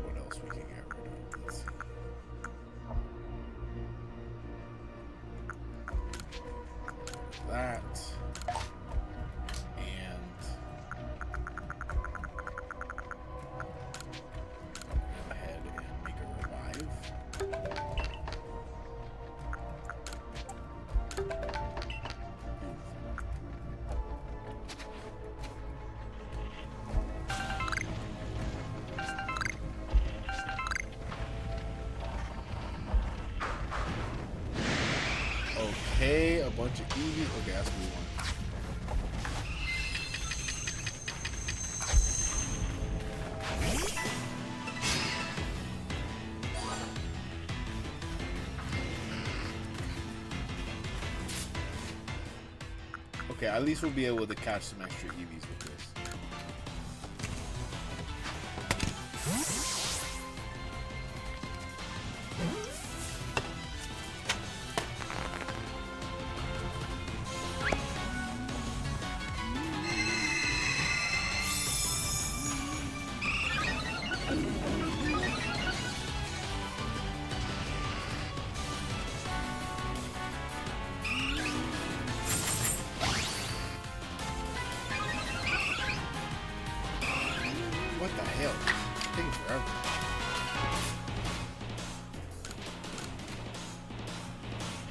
What else we can get rid of? Let's see. That. And go ahead and make a revive. Okay, a bunch of Eevees. Okay, that's what we want. Okay, at least we'll be able to catch some extra Eevees with this.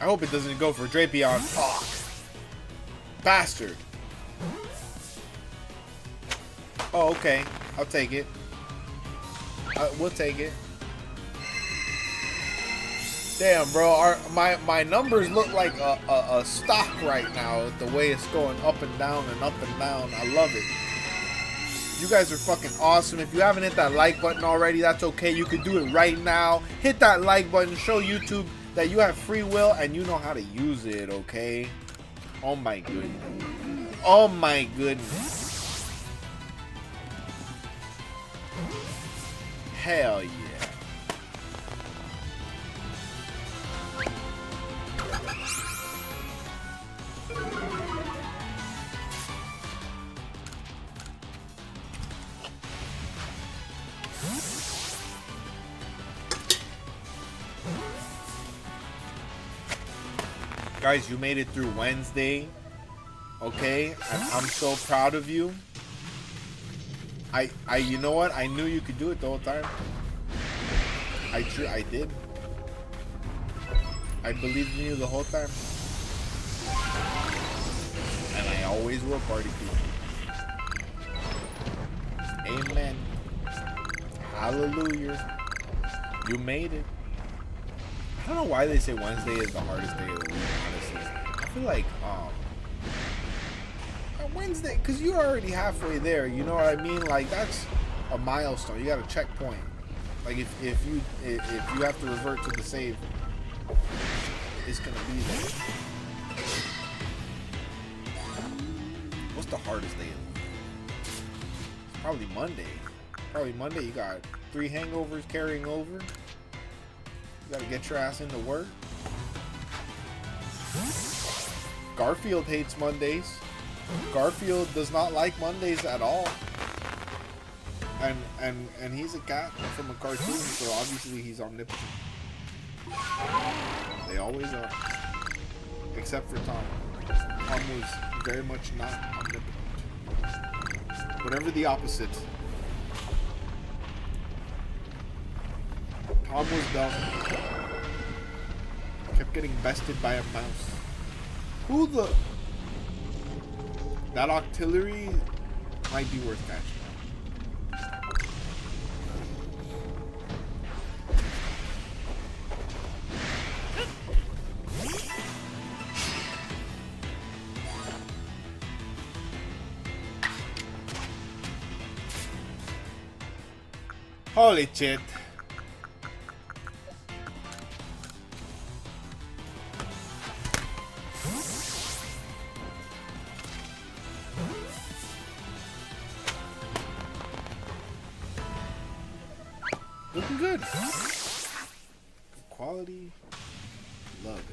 I hope it doesn't go for Drapion. Fuck. Bastard. Oh, okay. I'll take it. We'll take it. Damn, bro. My numbers look like a stock right now. The way it's going up and down and up and down. I love it. You guys are fucking awesome. If you haven't hit that like button already, that's okay. You can do it right now. Hit that like button. Show YouTube that you have free will and you know how to use it, okay? Oh my goodness. Oh my goodness. Hell yeah. Guys, you made it through Wednesday, okay? And I'm so proud of you. You know what? I knew you could do it the whole time. I did. I believed in you the whole time. And I always will, party people. Amen. Hallelujah. You made it. I don't know why they say Wednesday is the hardest day of the week, honestly. I feel like, Wednesday, because you're already halfway there, you know what I mean? Like, that's a milestone. You got a checkpoint. Like, if you have to revert to the save, it's going to be there. What's the hardest day of the week? It's probably Monday. Probably Monday. You got 3 hangovers carrying over. You gotta get your ass into work. Garfield hates Mondays. Garfield does not like Mondays at all. And he's a cat from a cartoon, so obviously he's omnipotent. They always are. Except for Tom. Tom was very much not omnipotent. Whatever the opposite. Tom was dumb. Kept getting bested by a mouse. Who the... That Octillery might be worth catching. Holy shit. Looking good. Quality. Love it.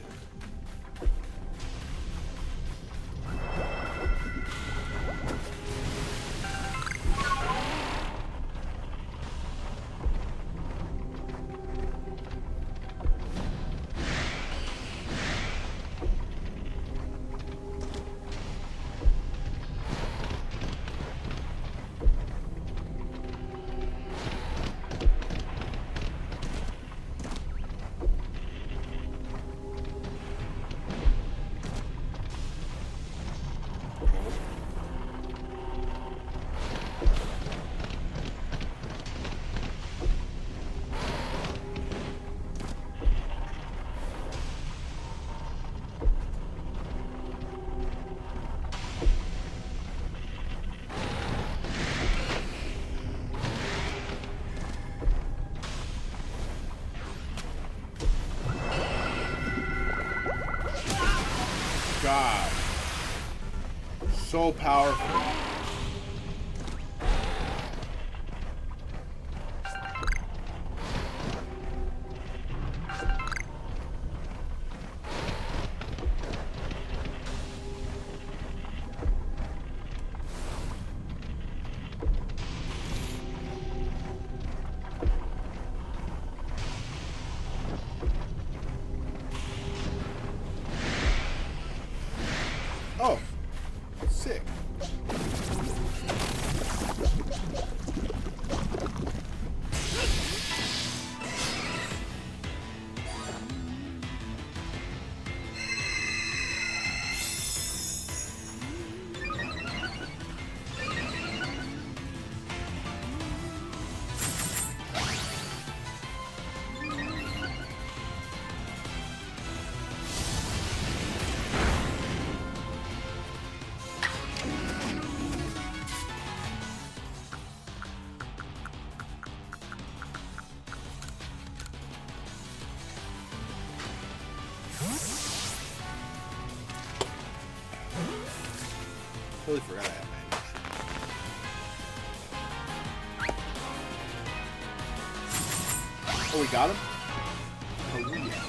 God. So powerful. Oh, sick. Totally forgot I had magic. Oh, we got him? Oh, yeah.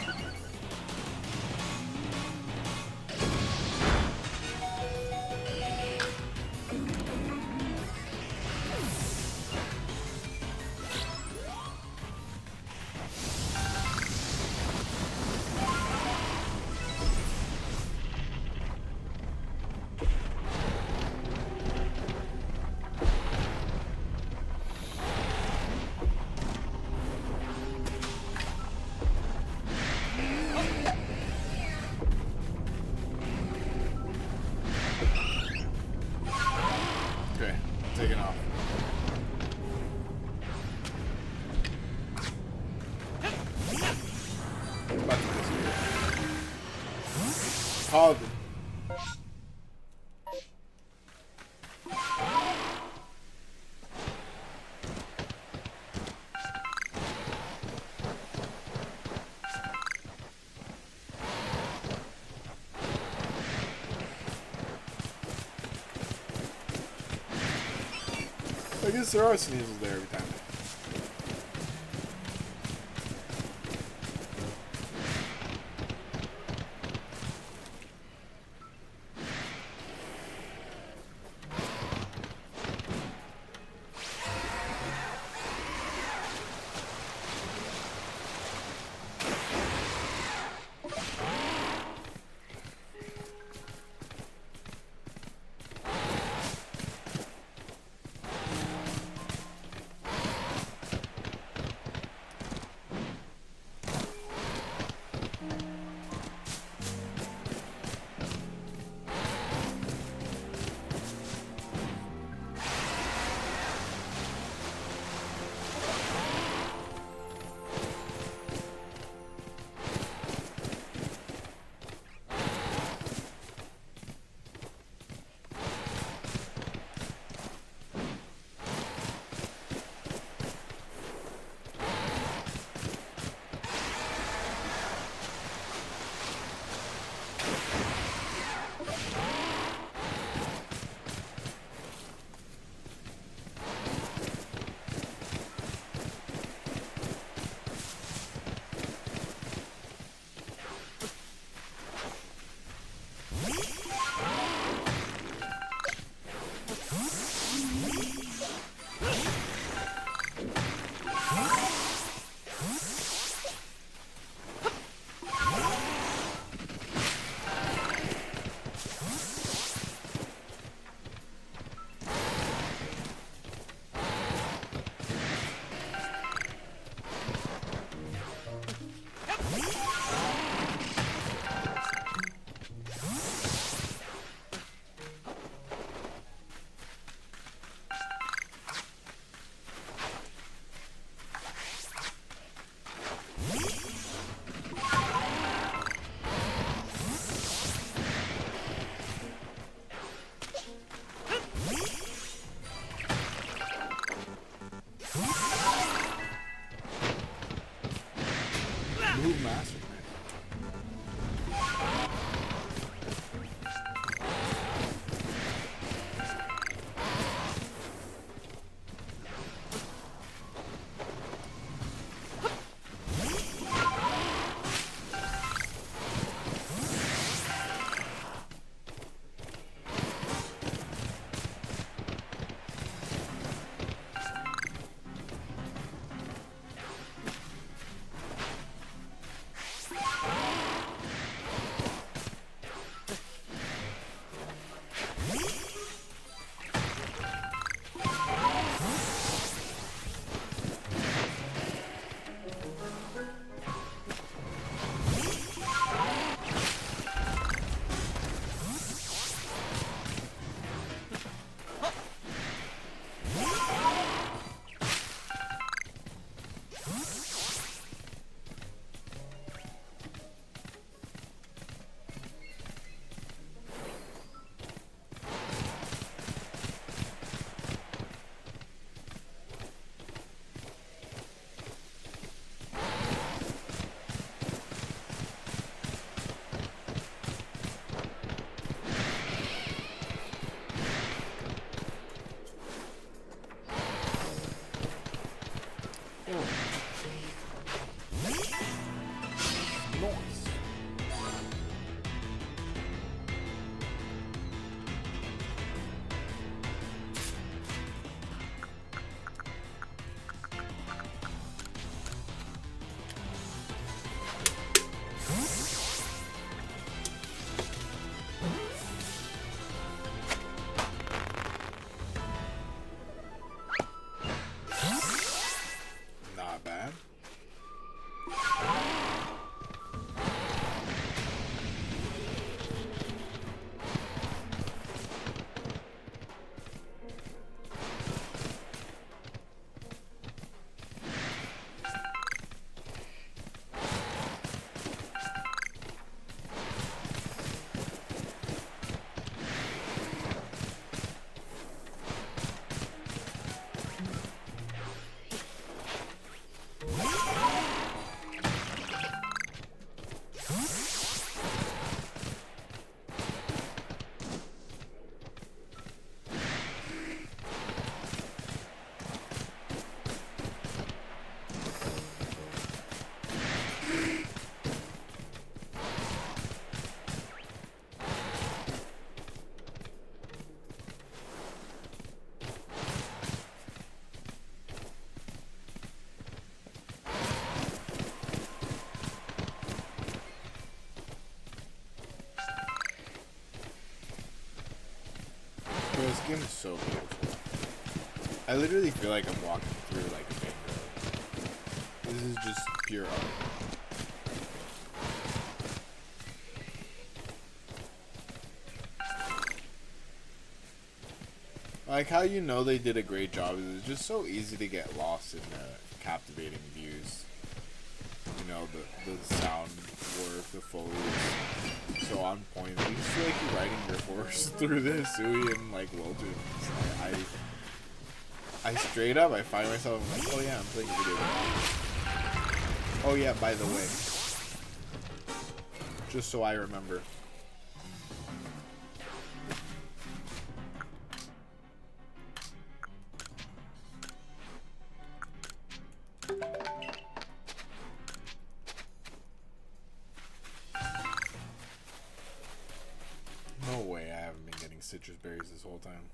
Taking off. Hog. I guess there are sneezes there every time. Move master. this game is so beautiful. I literally feel like I'm walking through like a Van Gogh. This is just pure art. Like how you know they did a great job is it's just so easy to get lost in the captivating views. You know, the sound work, the foliage, so on point. You just feel like you're riding your horse through the Hisui and like wilderness. I straight up, I find myself like, oh yeah, I'm playing a video game. Oh yeah, by the way, just so I remember. No way, I haven't been getting citrus berries this whole time.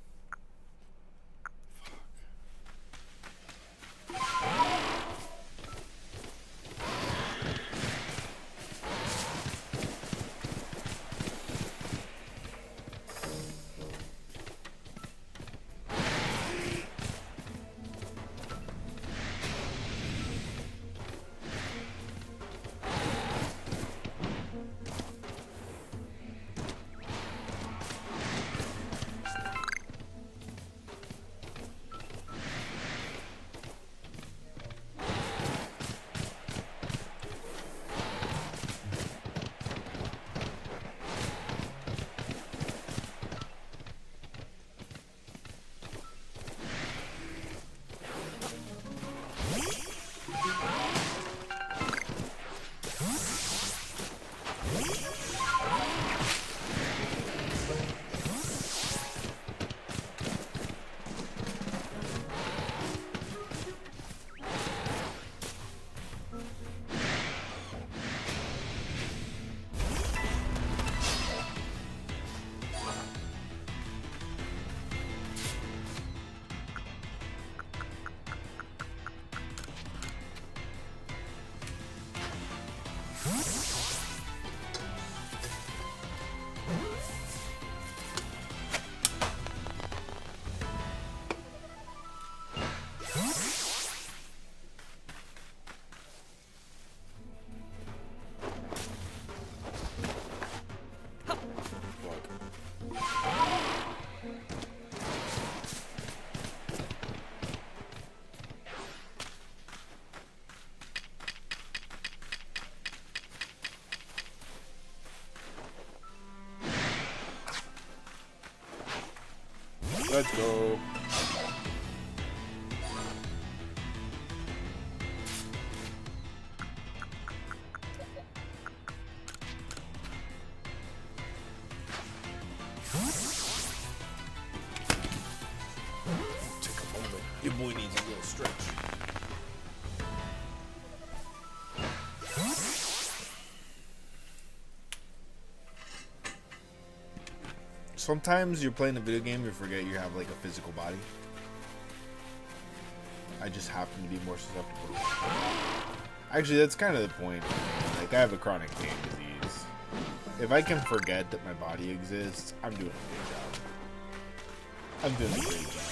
Let's go. Take a moment. Your boy needs a little stretch. Sometimes you're playing a video game, you forget you have like a physical body. I just happen to be more susceptible. Actually, that's kind of the point. Like, I have a chronic pain disease. If I can forget that my body exists, I'm doing a good job. I'm doing a great job.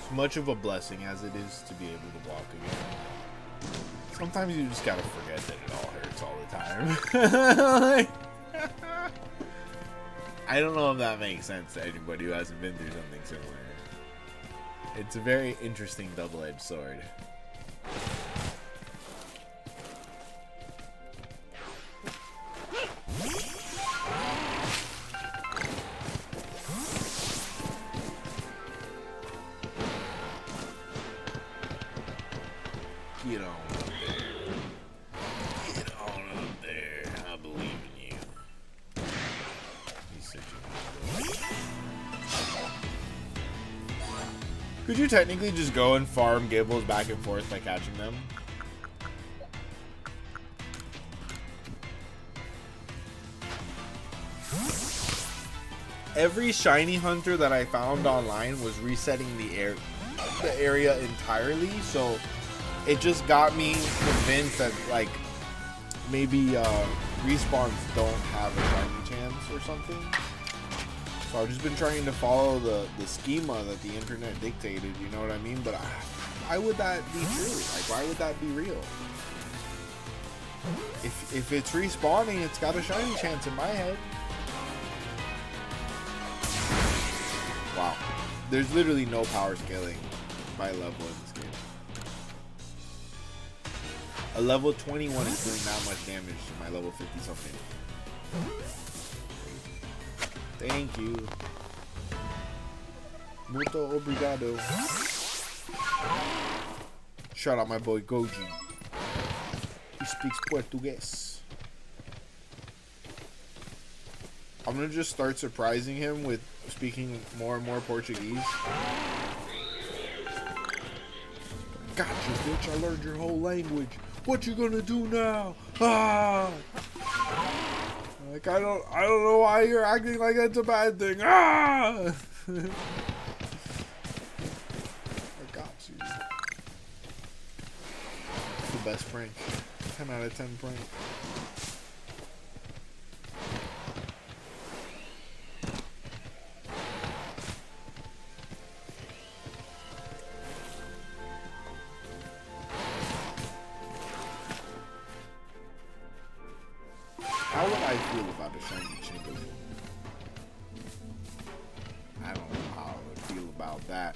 As much of a blessing as it is to be able to walk again, sometimes you just gotta forget that it all hurts all the time. I don't know if that makes sense to anybody who hasn't been through something similar. It's a very interesting double-edged sword. Get on up there. Get on up there. I believe in you. He's such a... Could you technically just go and farm Gibbles back and forth by catching them? Every shiny hunter that I found online was resetting the area entirely, so it just got me convinced that like maybe respawns don't have a shiny chance or something. So I've just been trying to follow the schema that the internet dictated, you know what I mean? But why would that be true? Like, why would that be real? If it's respawning, it's got a shiny chance in my head. Wow. There's literally no power scaling by level in this game. A level 21 is doing that much damage to my level 50 something. Thank you. Muito obrigado. Shout out my boy Goji. He speaks Portuguese. I'm gonna just start surprising him with speaking more and more Portuguese. Gotcha, bitch. I learned your whole language. What you gonna do now? Ah! Like, I don't know why you're acting like that's a bad thing. Ah! I got you. It's the best prank. 10 out of 10 prank. How would I feel about a shiny Cyndaquil? I don't know how I would feel about that.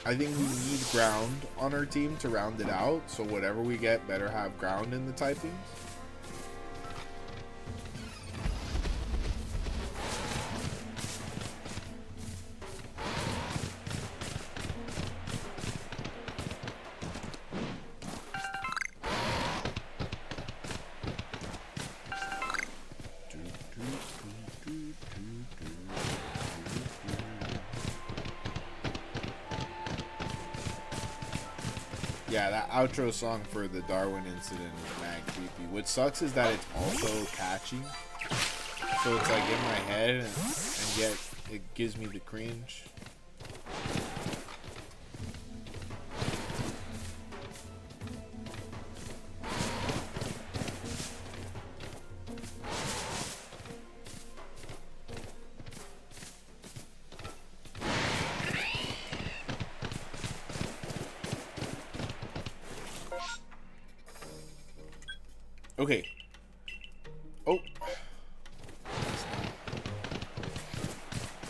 I think we need ground on our team to round it out, so whatever we get better have ground in the typings. Yeah, that outro song for the Darwin incident is mad creepy. What sucks is that it's also catchy. So it's like in my head, and yet it gives me the cringe. Okay. Oh.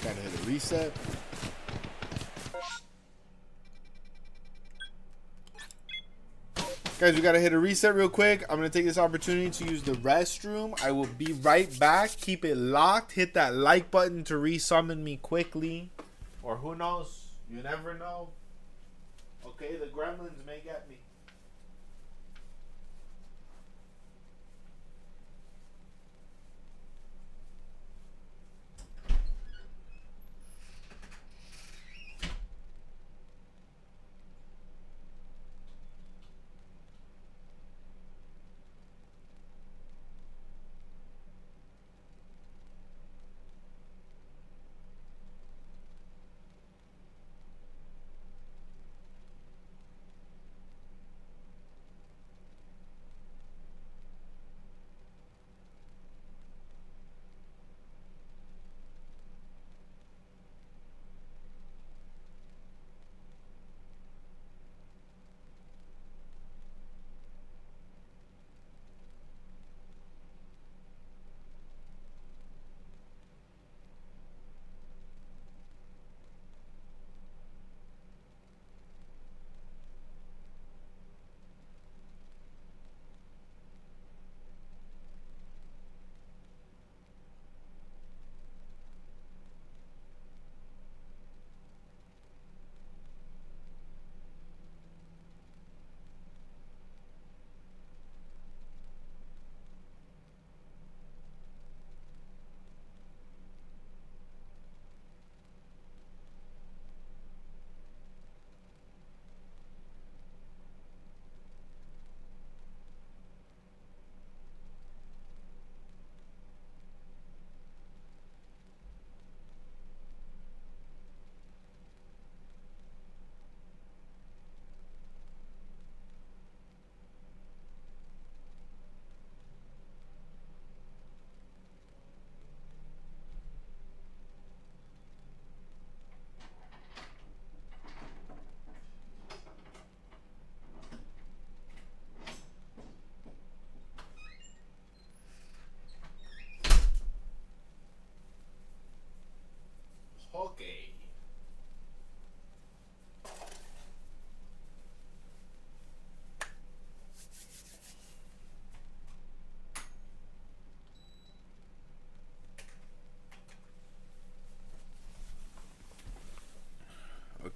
Gotta hit a reset. Guys, we gotta hit a reset real quick. I'm gonna take this opportunity to use the restroom. I will be right back. Keep it locked. Hit that like button to resummon me quickly. Or who knows? You never know. Okay, the gremlins may get me.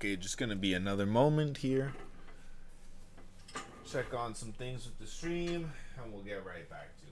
Okay, just gonna be another moment here. Check on some things with the stream, and we'll get right back to it.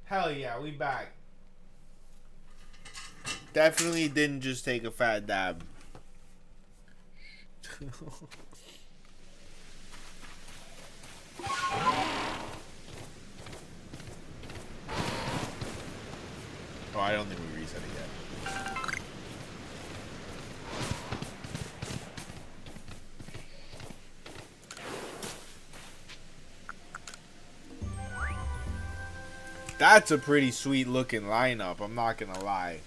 Hell yeah, we back. Definitely didn't just take a fat dab. Oh, I don't think we reset it yet. That's a pretty sweet looking lineup, I'm not gonna lie.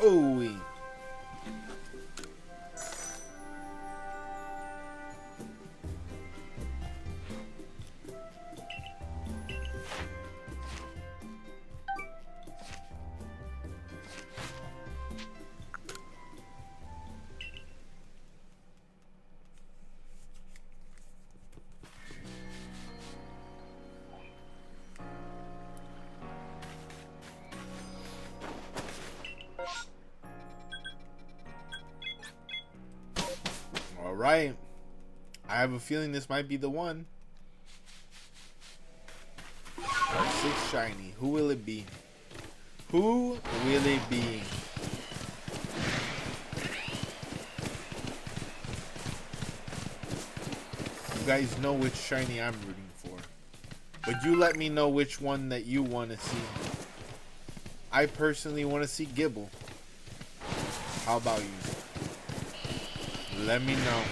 Ooh. Alright. I have a feeling this might be the one. Arceus shiny. Who will it be? Who will it be? You guys know which shiny I'm rooting for. But you let me know which one that you want to see. I personally want to see Gibble. How about you? Let me know.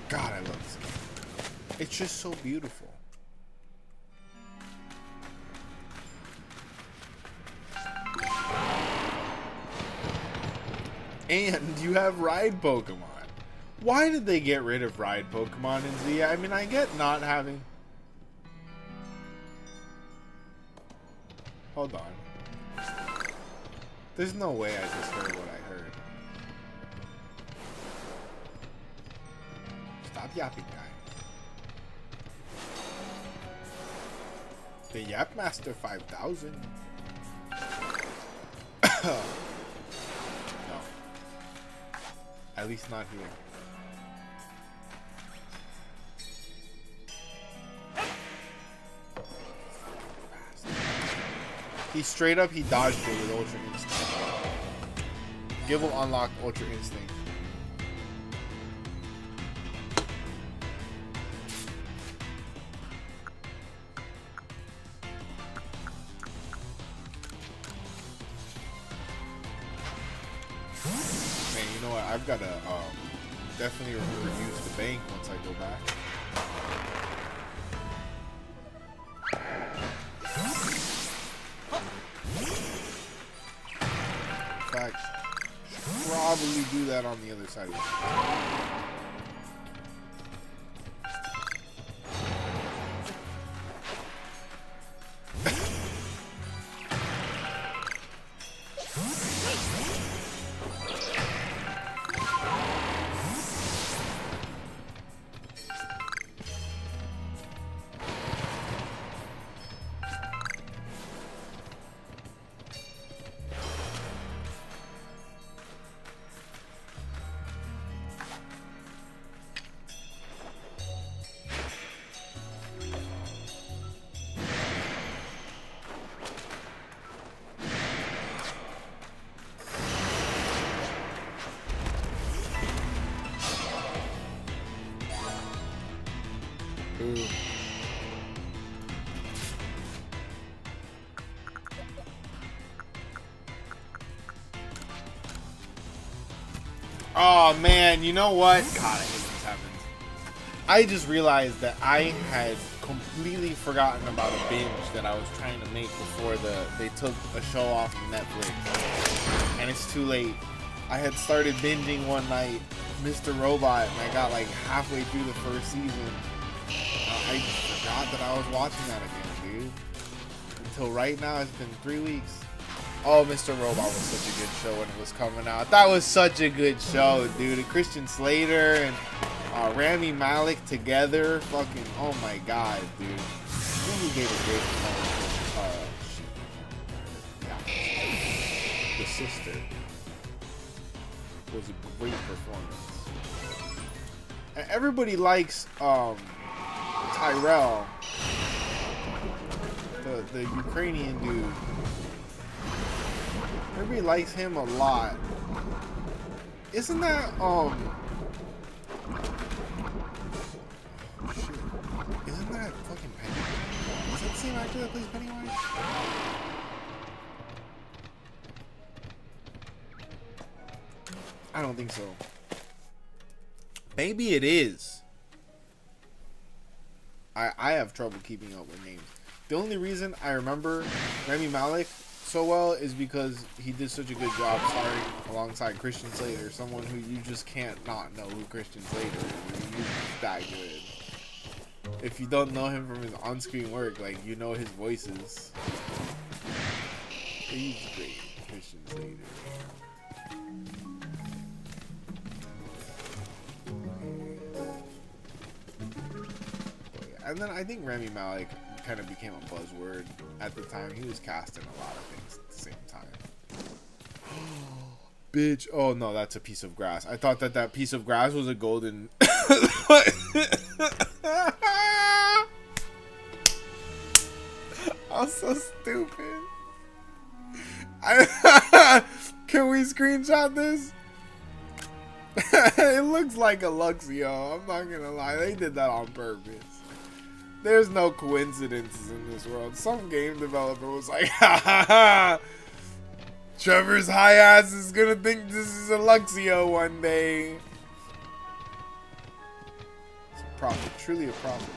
God, I love this game. It's just so beautiful. And you have ride Pokemon. Why did they get rid of ride Pokemon in Z? I mean, I get not having... Hold on. There's no way I just heard what I heard. Stop yapping, guy. The Yap Master 5000. No. At least not here. He straight up, he dodged it with Ultra Instinct. Gible unlocked Ultra Instinct. Man, you know what? I've got to definitely reuse the bank once I go back. In fact, should probably do that on the other side of it. Oh man, you know what? God, I hate this happens. I just realized that I had completely forgotten about a binge that I was trying to make before they took a show off of Netflix. And it's too late. I had started binging one night, Mr. Robot, and I got like halfway through the first season. I just forgot that I was watching that again, dude. Until right now, it's been 3 weeks. Oh, Mr. Robot was such a good show when it was coming out. That was such a good show, dude. And Christian Slater and Rami Malek together. Fucking, oh my god, dude. Who gave a great performance? Yeah. The sister was a great performance. And everybody likes Tyrell, the Ukrainian dude. Everybody likes him a lot. Isn't that oh shit. Isn't that fucking Pennywise? Is that the same actor that plays Pennywise? I don't think so. Maybe it is. I have trouble keeping up with names. The only reason I remember Rami Malek so well is because he did such a good job starring alongside Christian Slater, someone who you just can't not know who Christian Slater is. He's that good. If you don't know him from his on-screen work, like, you know his voices. He's great, Christian Slater. And then I think Rami Malek kind of became a buzzword at the time. He was casting a lot of things at the same time. Bitch. Oh no, that's a piece of grass. I thought that piece of grass was a golden. I'm so stupid. Can we screenshot this? It looks like a Luxio. I'm not gonna lie. They did that on purpose. There's no coincidences in this world. Some game developer was like, ha ha ha, Trevor's high ass is gonna think this is a Luxio one day. It's a profit, truly a profit.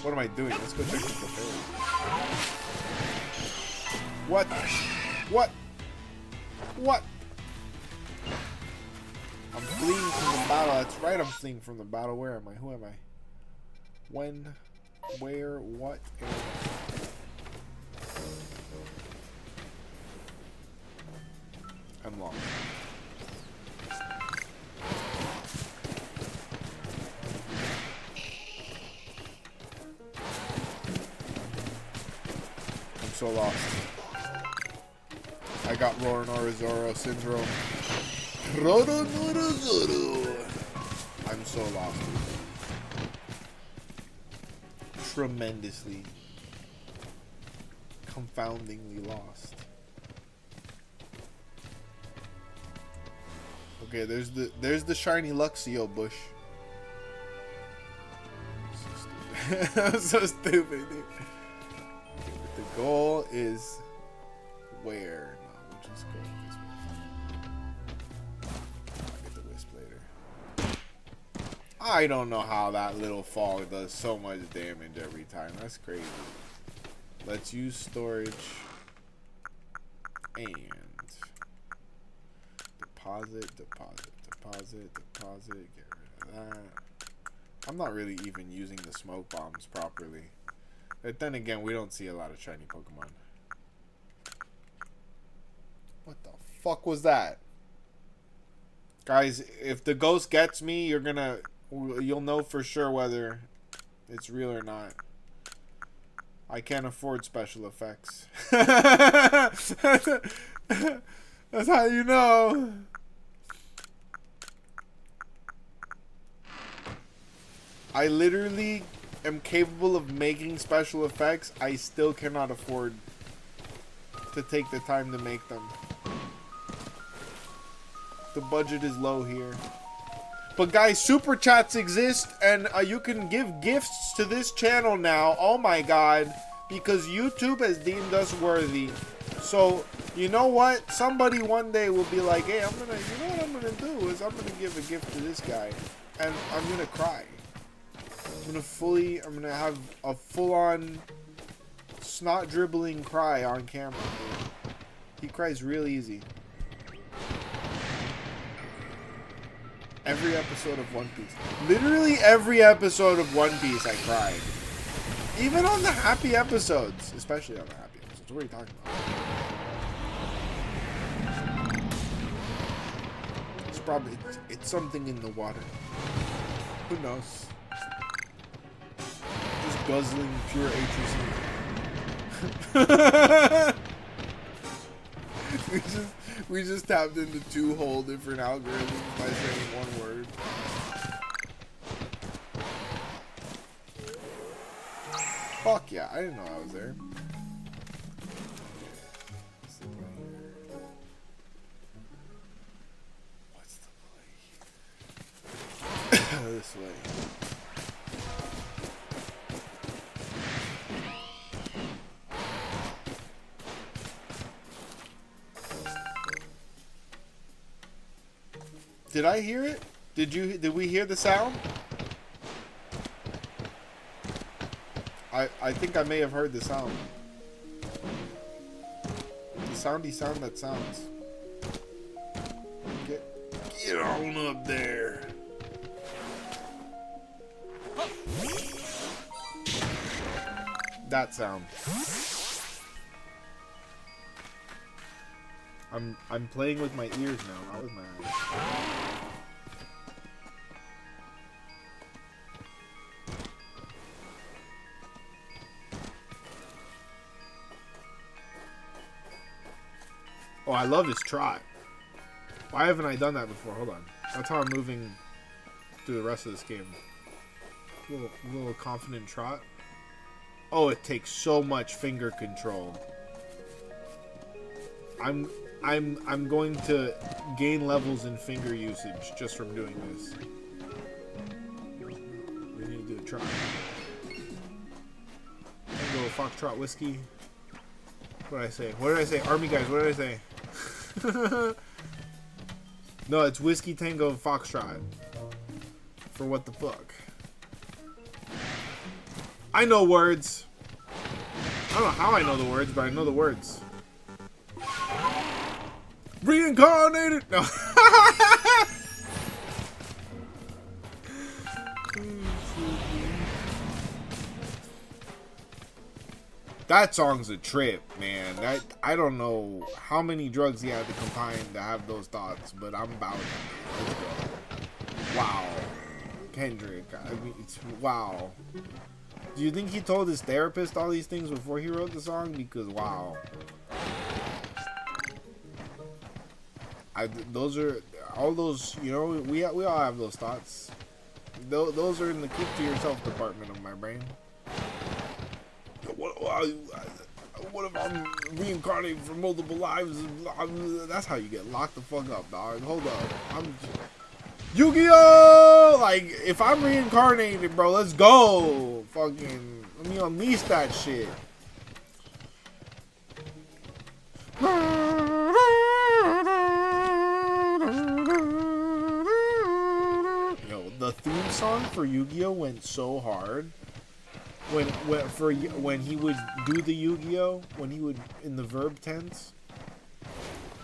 What am I doing? Let's go check the fairy. What? What? What? I'm fleeing from the battle. That's right, I'm fleeing from the battle. Where am I? Who am I? When? Where? What? I'm lost. I'm so lost. I got Roronorazoro syndrome. Roronorazoro. I'm so lost. Tremendously, confoundingly lost. Okay, there's the shiny Luxio bush. So stupid. I'm so stupid, dude. Okay, but the goal is where? No, we'll just go this way. I'll get the wisp later. I don't know how that little fog does so much damage every time. That's crazy. Let's use storage and deposit. Get rid of that. I'm not really even using the smoke bombs properly. But then again, we don't see a lot of shiny Pokemon. What the fuck was that? Guys, if the ghost gets me, you'll know for sure whether it's real or not. I can't afford special effects. That's how you know. I literally am capable of making special effects. I still cannot afford to take the time to make them. The budget is low here. But guys, super chats exist, and you can give gifts to this channel now. Oh my god. Because YouTube has deemed us worthy. So, you know what? Somebody one day will be like, hey, you know what I'm gonna do is I'm gonna give a gift to this guy. And I'm gonna cry. I'm gonna have a full-on snot dribbling cry on camera. Dude. He cries real easy. Every episode of One Piece. Literally every episode of One Piece I cried. Even on the happy episodes. Especially on the happy episodes. What are you talking about? It's something in the water. Who knows? Just guzzling pure HUC. We just tapped into 2 whole different algorithms by saying one word. Fuck yeah, I didn't know I was there. What's the play here? This way. Did I hear it? Did we hear the sound? I think I may have heard the sound. The soundy sound that sounds. Get on up there. That sound. I'm playing with my ears now, not with my eyes. Oh, I love his trot. Why haven't I done that before? Hold on. That's how I'm moving through the rest of this game. Little confident trot. Oh, it takes so much finger control. I'm going to gain levels in finger usage just from doing this. We need to do a trot. Go Foxtrot whiskey. What did I say? What did I say? Army guys, what did I say? No, it's Whiskey Tango Foxtrot. For what the fuck? I know words. I don't know how I know the words, but I know the words. Reincarnated. No. That song's a trip, man. That I don't know how many drugs he had to combine to have those thoughts, but I'm about it. Let's go. Wow. Kendrick. I mean, it's wow. Do you think he told his therapist all these things before he wrote the song? Because wow. Those are all those, you know, we all have those thoughts. Those are in the keep to yourself department of my brain. What if I'm reincarnated for multiple lives? That's how you get locked the fuck up, dog. Hold up. I'm Yu-Gi-Oh! Like, if I'm reincarnated, bro, let's go. Fucking, let me unleash that shit. Yo, the theme song for Yu-Gi-Oh went so hard. When he would do the Yu-Gi-Oh, when he would in the verb tense,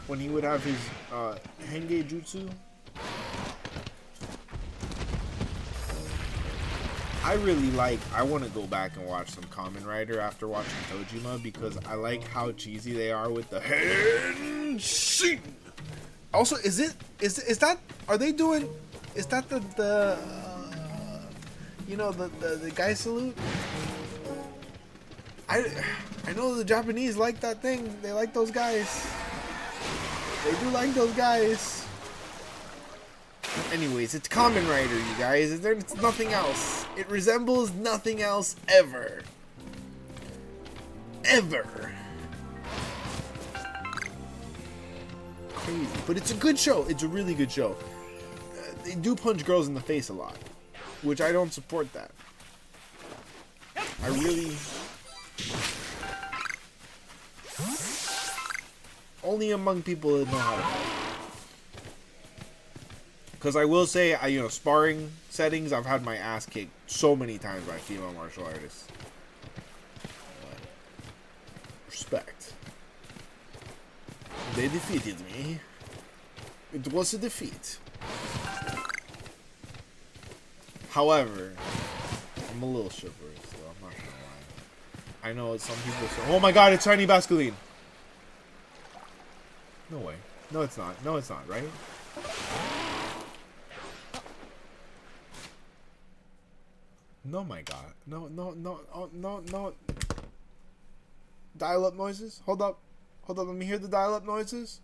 when he would have his Henge Jutsu. I want to go back and watch some Kamen Rider after watching Tojima because I like how cheesy they are with the Henshin. Also, is that the you know, the guy salute? I know the Japanese like that thing. They like those guys. They do like those guys. Anyways, it's Kamen Rider, you guys. It's nothing else. It resembles nothing else ever. Ever. Crazy. But it's a good show. It's a really good show. They do punch girls in the face a lot, which I don't support that. I really... Only among people that know how to fight. Because I will say, sparring settings, I've had my ass kicked so many times by female martial artists. Respect. They defeated me. It was a defeat. However, I'm a little chivalrous, though. I'm not gonna lie. I know some people say, "Oh my God, it's shiny Basculine." No way. No, it's not. No, it's not. Right? No, my God. No. Oh, no. Dial-up noises. Hold up. Let me hear the dial-up noises.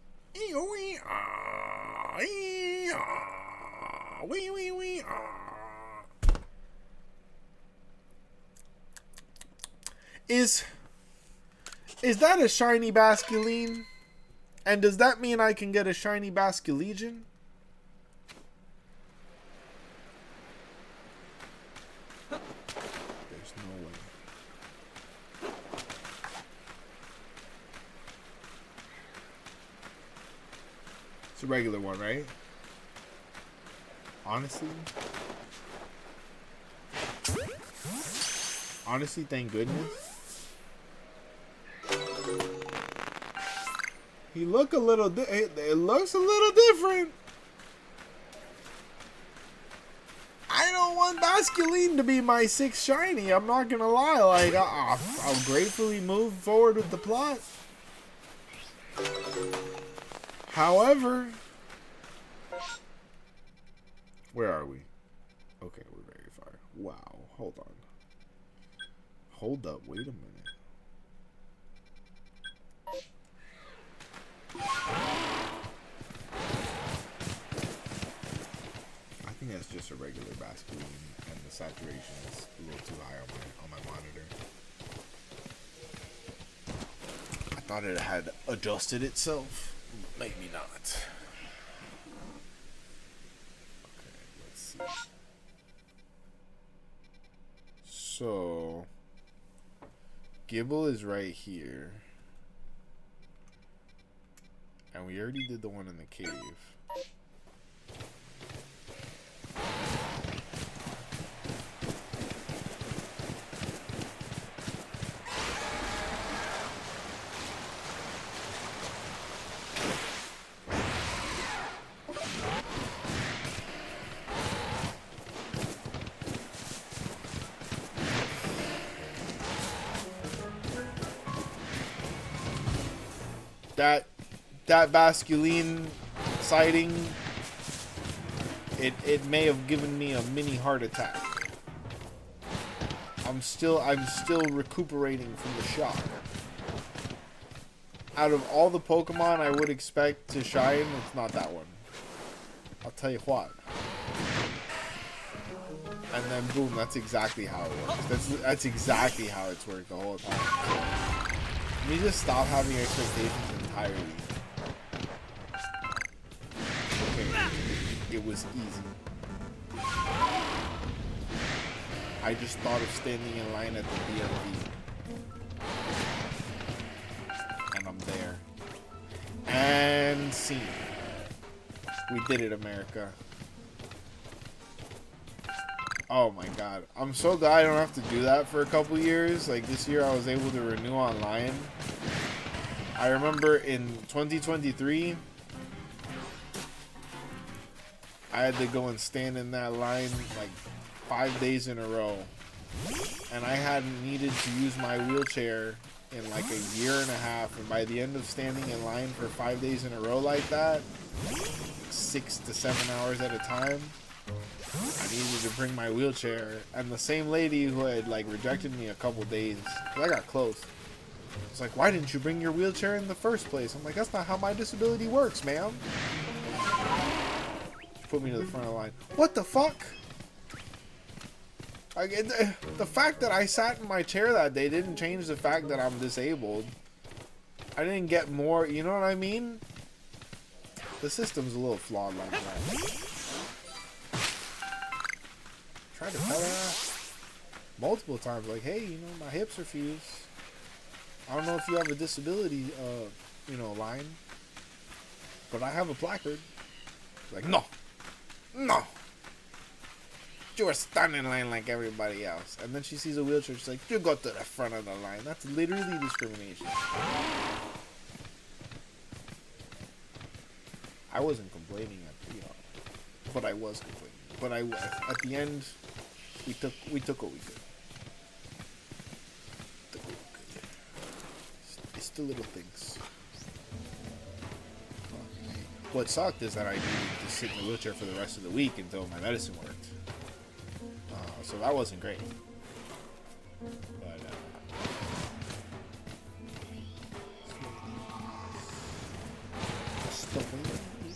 Is that a shiny Basculine? And does that mean I can get a shiny Basculegion? There's no way. It's a regular one, right? Honestly, thank goodness. It looks a little different. I don't want Basculine to be my 6th shiny. I'm not gonna lie. Like, I'll gratefully move forward with the plot. However, where are we? Okay, we're very far. Wow. Hold on. Hold up. Wait a minute. I think that's just a regular Basculine, and the saturation is a little too high on my monitor. I thought it had adjusted itself. Maybe not. Okay, let's see. So, Gibble is right here. And we already did the one in the cave. that Basculine sighting, it may have given me a mini heart attack. I'm still recuperating from the shock. Out of all the Pokemon I would expect to shine, it's not that one. I'll tell you what. And then boom, that's exactly how it works. That's exactly how it's worked the whole time. So, let me just stop having expectations entirely. Okay, it was easy. I just thought of standing in line at the DMV. And I'm there. And scene. We did it, America. Oh my god. I'm so glad I don't have to do that for a couple years. Like this year I was able to renew online. I remember in 2023 I had to go and stand in that line like 5 days in a row. And I hadn't needed to use my wheelchair in like a year and a half. And by the end of standing in line for 5 days in a row like that, 6 to 7 hours at a time, I needed to bring my wheelchair. And the same lady who had like rejected me a couple days, cause I got close, it's like, why didn't you bring your wheelchair in the first place? I'm like, that's not how my disability works, ma'am. She put me to the front of the line. What the fuck? The fact that I sat in my chair that day didn't change the fact that I'm disabled. I didn't get more, you know what I mean? The system's a little flawed like that. Tried to tell her multiple times, like, hey, you know, my hips are fused. I don't know if you have a disability, you know, line, but I have a placard. Like, no, no. You are standing in line like everybody else. And then she sees a wheelchair, she's like, you go to the front of the line. That's literally discrimination. I wasn't complaining at, you know, but I was complaining. But at the end, we took what we could. It's the little things. What sucked is that I needed to sit in the wheelchair for the rest of the week until my medicine worked. So that wasn't great. But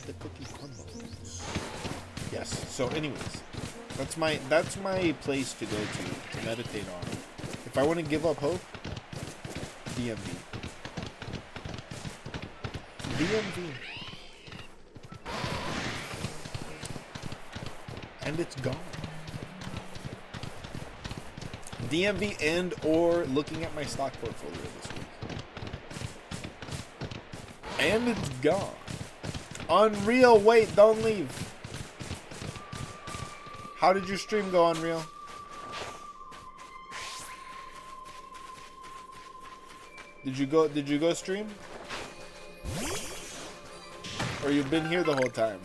the cookie crumbles. Yes. So, anyways, that's my place to go to meditate on. If I want to give up hope, DMV. DMV. And it's gone. DMV and or looking at my stock portfolio this week. And it's gone. Unreal, wait, don't leave. How did your stream go, Unreal? Did you go stream? Or you've been here the whole time?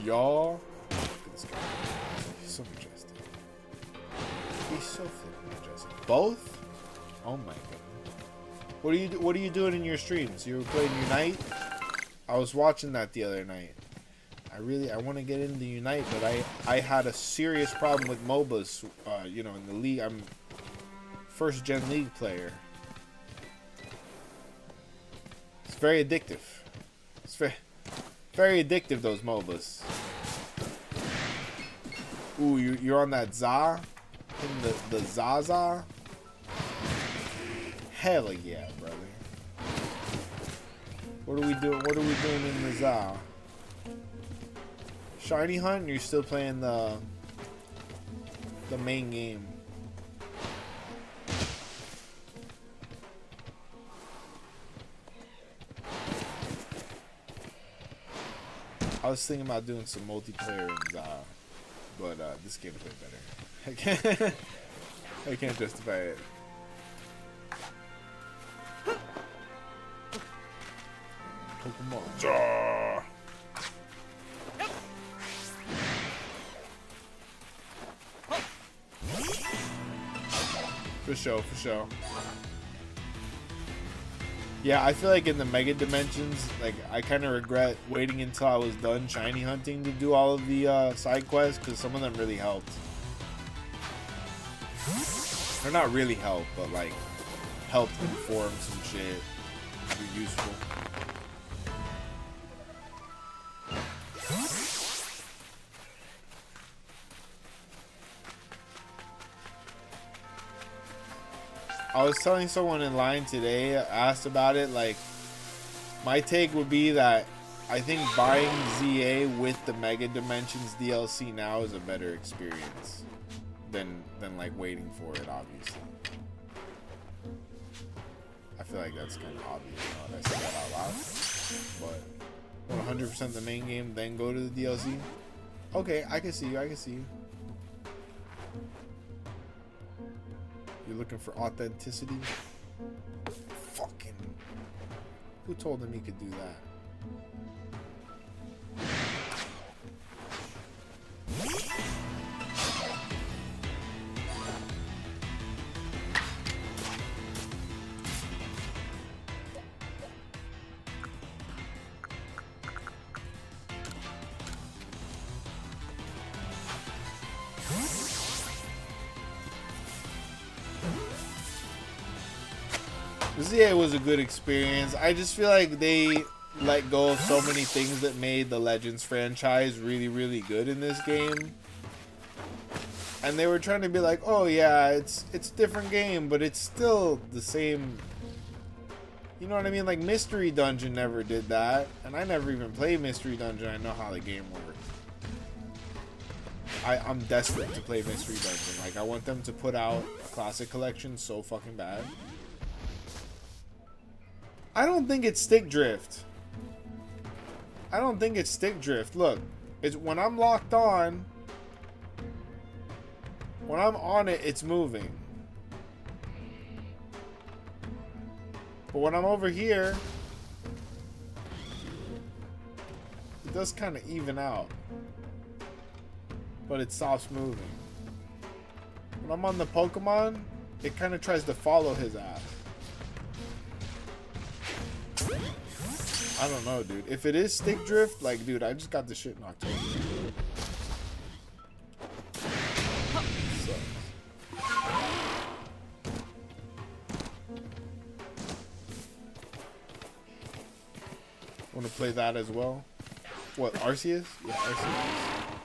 Y'all, this guy, he's so majestic. He's so flippin' majestic. Both? Oh my goodness. What are you doing in your streams? You were playing Unite? I was watching that the other night. I want to get into Unite, but I had a serious problem with MOBAs. You know, in the league, I'm first gen league player. It's very addictive. It's very addictive, those MOBAs. Ooh, you're on that Za? The Zaza? Hell yeah, brother. What are we doing? What are we doing in the Za? Shiny Hunt? Or you're still playing the main game? I was thinking about doing some multiplayer in Za, but this game's way better. I can't justify it. Pokemon. Za! For sure, for sure. Yeah, I feel like in the Mega Dimensions, like, I kind of regret waiting until I was done shiny hunting to do all of the side quests, because some of them really helped. Or not really helped, but, like, helped inform some shit. Be useful. I was telling someone in line today, asked about it, like, my take would be that I think buying ZA with the Mega Dimensions DLC now is a better experience than like waiting for it, obviously. I feel like that's kind of obvious now that I said that out loud. But 100% the main game, then go to the DLC? Okay, I can see you, I can see you. You're looking for authenticity? Fucking... Who told him he could do that? ZA was a good experience. I just feel like they let go of so many things that made the Legends franchise really, really good in this game. And they were trying to be like, oh yeah, it's a different game, but it's still the same. You know what I mean? Like Mystery Dungeon never did that. And I never even played Mystery Dungeon. I know how the game works. I'm desperate to play Mystery Dungeon. Like I want them to put out a classic collection so fucking bad. I don't think it's stick drift. I don't think it's stick drift. Look, it's when I'm locked on. When I'm on it, it's moving. But when I'm over here, it does kind of even out. But it stops moving. When I'm on the Pokemon, it kind of tries to follow his ass. I don't know, dude. If it is stick drift, like, dude, I just got the shit knocked over. Want to play that as well? What, Arceus? Yeah, Arceus.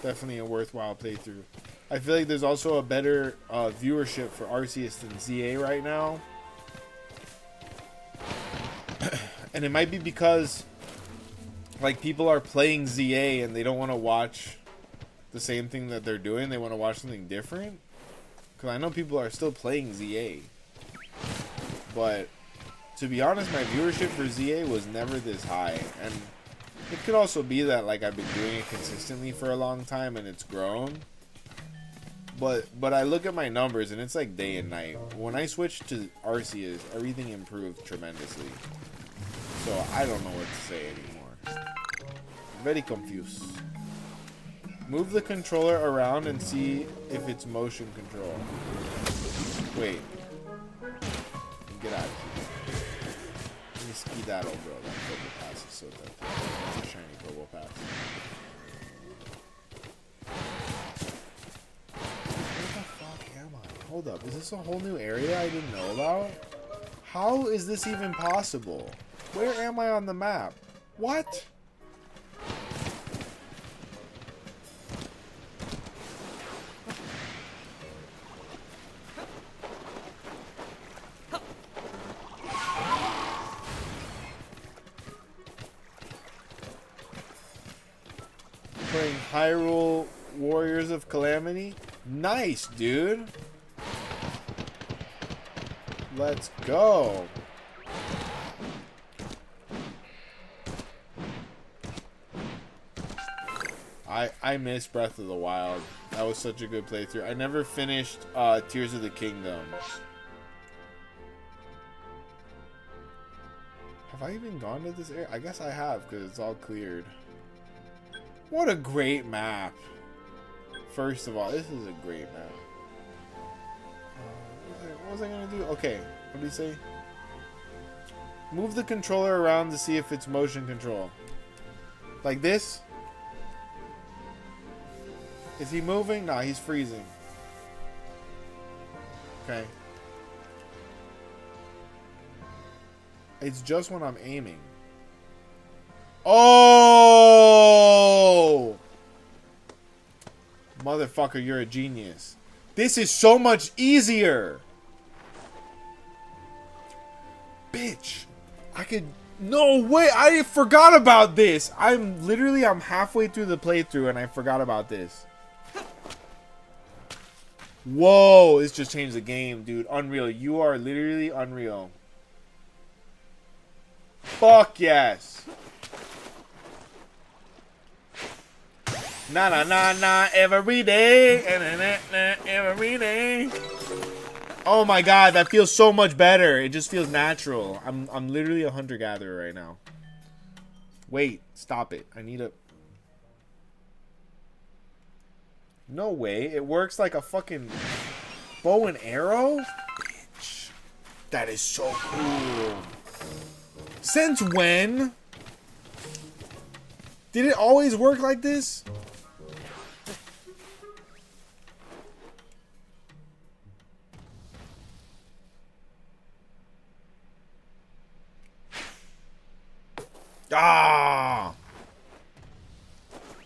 Definitely a worthwhile playthrough. I feel like there's also a better viewership for Arceus than ZA right now. And it might be because, like, people are playing ZA and they don't want to watch the same thing that they're doing. They want to watch something different. Because I know people are still playing ZA. But, to be honest, my viewership for ZA was never this high. And it could also be that, like, I've been doing it consistently for a long time and it's grown. But I look at my numbers and it's like day and night. When I switched to Arceus, everything improved tremendously. So I don't know what to say anymore. Very confused. Move the controller around and see if it's motion control. Wait. Get out of here. Let me skedaddle, bro. That purple pass is so dead. That's a shiny purple pass. Where the fuck am I? Hold up. Is this a whole new area I didn't know about? How is this even possible? Where am I on the map? What? Playing Hyrule Warriors of Calamity? Nice, dude. Let's go. I miss Breath of the Wild. That was such a good playthrough. I never finished Tears of the Kingdom. Have I even gone to this area? I guess I have, because it's all cleared. What a great map. First of all, this is a great map. Where was I gonna do? Okay, what did he say? Move the controller around to see if it's motion control. Like this? Is he moving? Nah, he's freezing. Okay. It's just when I'm aiming. Oh! Motherfucker, you're a genius. This is so much easier. Bitch. I could... No way! I forgot about this! I'm halfway through the playthrough and I forgot about this. Whoa! This just changed the game, dude. Unreal. You are literally unreal. Fuck yes! Na na na na every day. Na, na, na, every day. Oh my god, that feels so much better. It just feels natural. I'm literally a hunter-gatherer right now. Wait, stop it. I need a... No way. It works like a fucking bow and arrow? Bitch. That is so cool. Since when? Did it always work like this? Ah!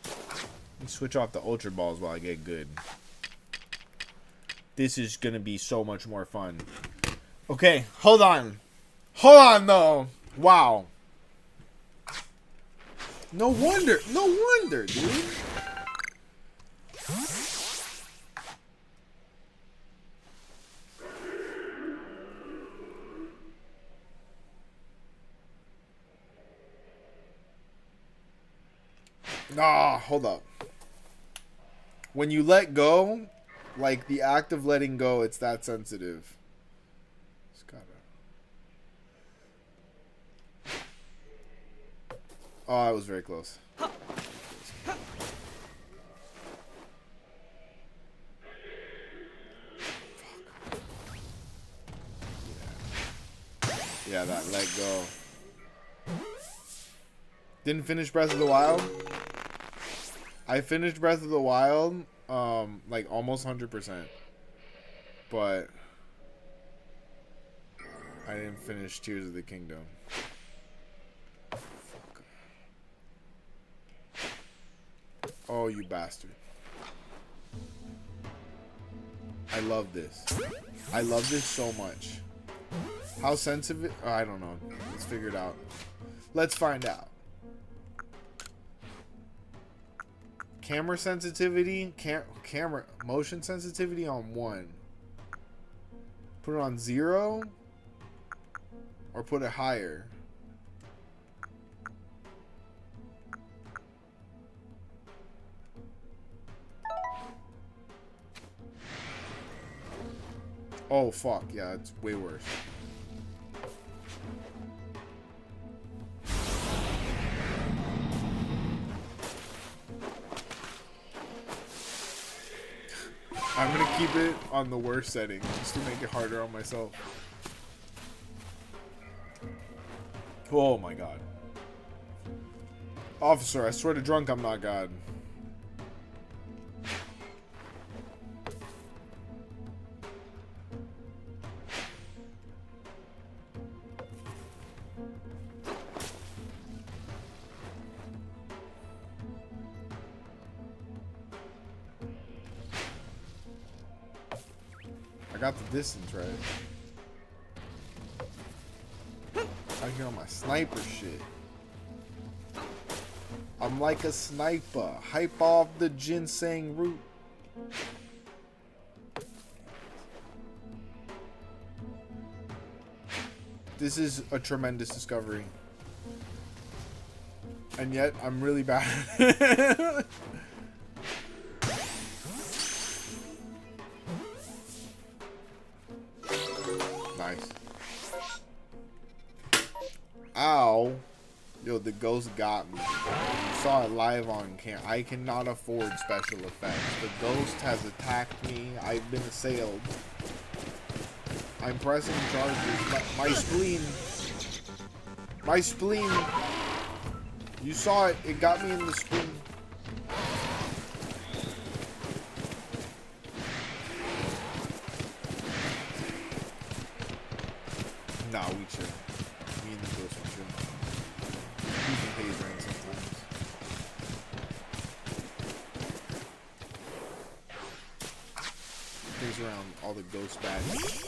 Let me switch off the Ultra Balls while I get good. This is gonna be so much more fun. Okay, hold on. Hold on, though. Wow. No wonder, dude. Nah, hold up. When you let go, like the act of letting go, it's that sensitive. It's gotta... Oh, I was very close. Yeah, that let go. Didn't finish Breath of the Wild. I finished Breath of the Wild, like almost 100%. But I didn't finish Tears of the Kingdom. Fuck. Oh, you bastard. I love this. I love this so much. How sensitive? Oh, I don't know. Let's figure it out. Let's find out. Camera sensitivity, camera motion sensitivity on 1. Put it on 0 or put it higher. Oh fuck, yeah, it's way worse. I'm gonna keep it on the worst setting just to make it harder on myself. Oh my god. Officer, I swear to drunk I'm not God. I got the distance right. I get on my sniper shit. I'm like a sniper. Hype off the ginseng root. This is a tremendous discovery. And yet, I'm really bad at it. Nice. Ow. Yo, the ghost got me. I saw it live on cam. I cannot afford special effects. The ghost has attacked me. I've been assailed. I'm pressing charges. My spleen. My spleen. You saw it. It got me in the spleen. Nah, we chill. Me and the ghost are chill. Using haze rain sometimes. Things around all the ghost badges.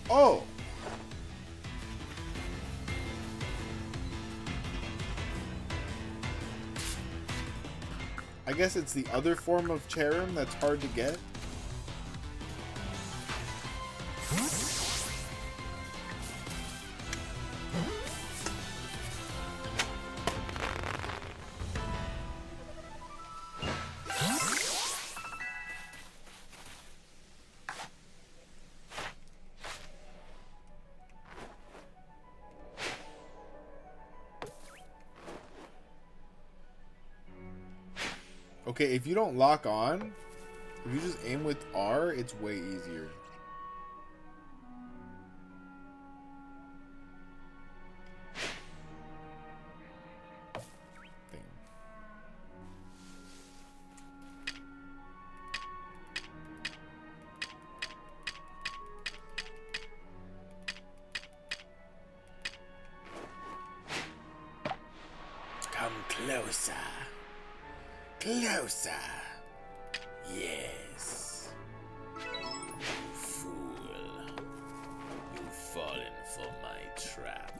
Oh! I guess it's the other form of Cherim that's hard to get. Okay, if you don't lock on, if you just aim with R, it's way easier. Damn. Come closer. Closer. Yes. Fool. You've fallen for my trap.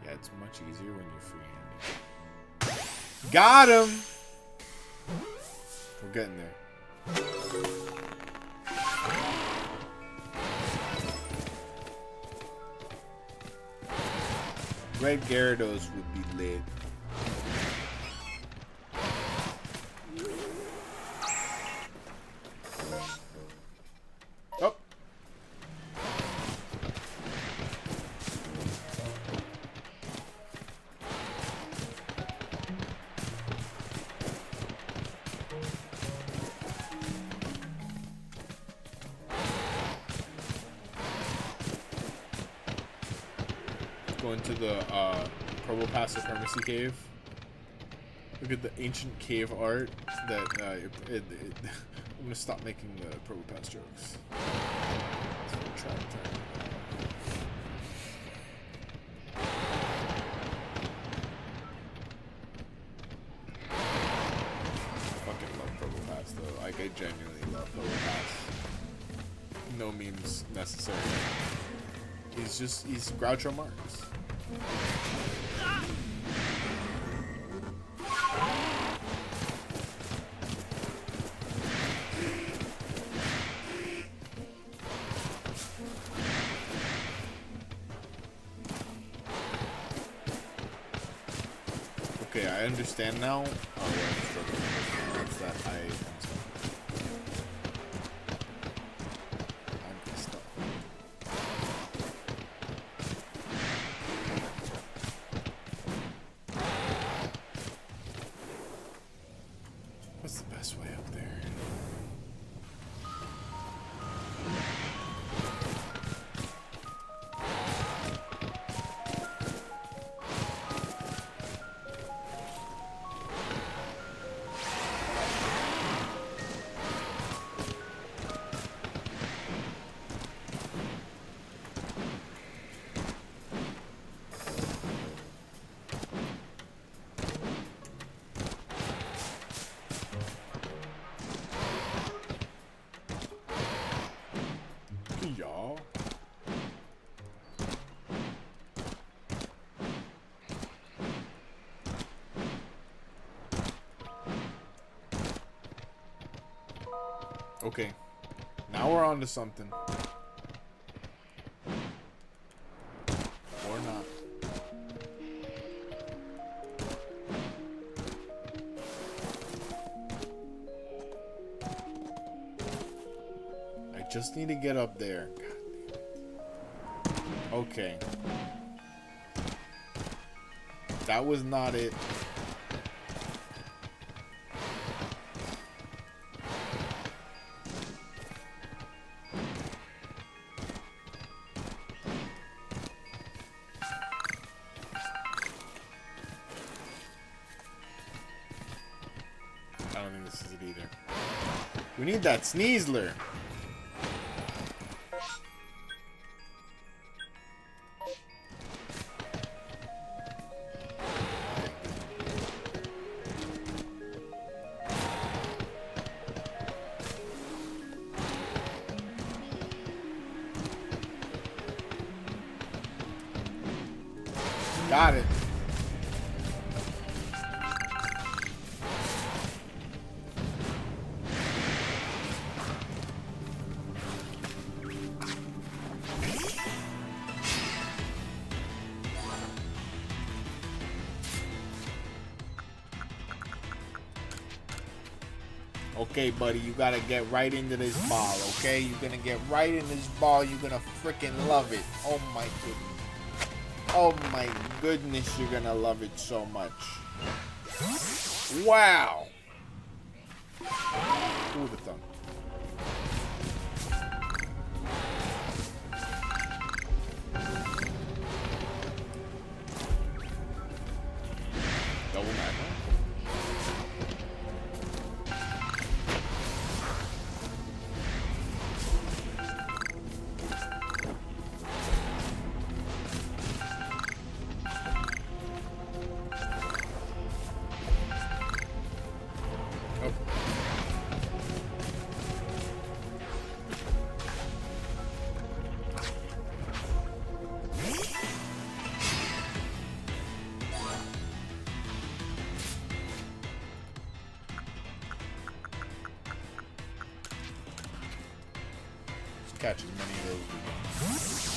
Yeah, it's much easier when you're free-handed. Got him! We're getting there. Red Gyarados would be lit. Going to the Probo Pass Supremacy Cave. Look at the ancient cave art that I'm gonna stop making the Probo Pass jokes. Try. Fucking love Probo Pass though. Like I genuinely love Probo Pass. No memes necessary. He's Groucho Marx. Okay, I understand now. Oh, what I'm struggling with. That's that I'm pissed off. What's the best way up there? Y'all. Okay, now we're on to something. Or not. I just need to get up there. Okay. That was not it. We need that Sneasler. Got it. Okay, buddy, you gotta get right into this ball, okay? You're gonna get right in this ball. You're gonna freaking love it. Oh my goodness. Oh my goodness, you're gonna love it so much. Wow. Ooh, the thumb. Double magma. Catch as many of those as we can.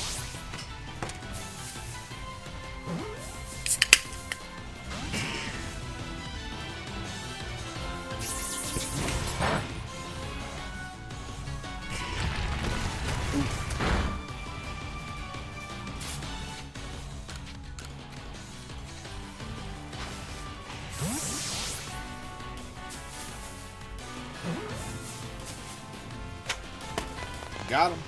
Got him.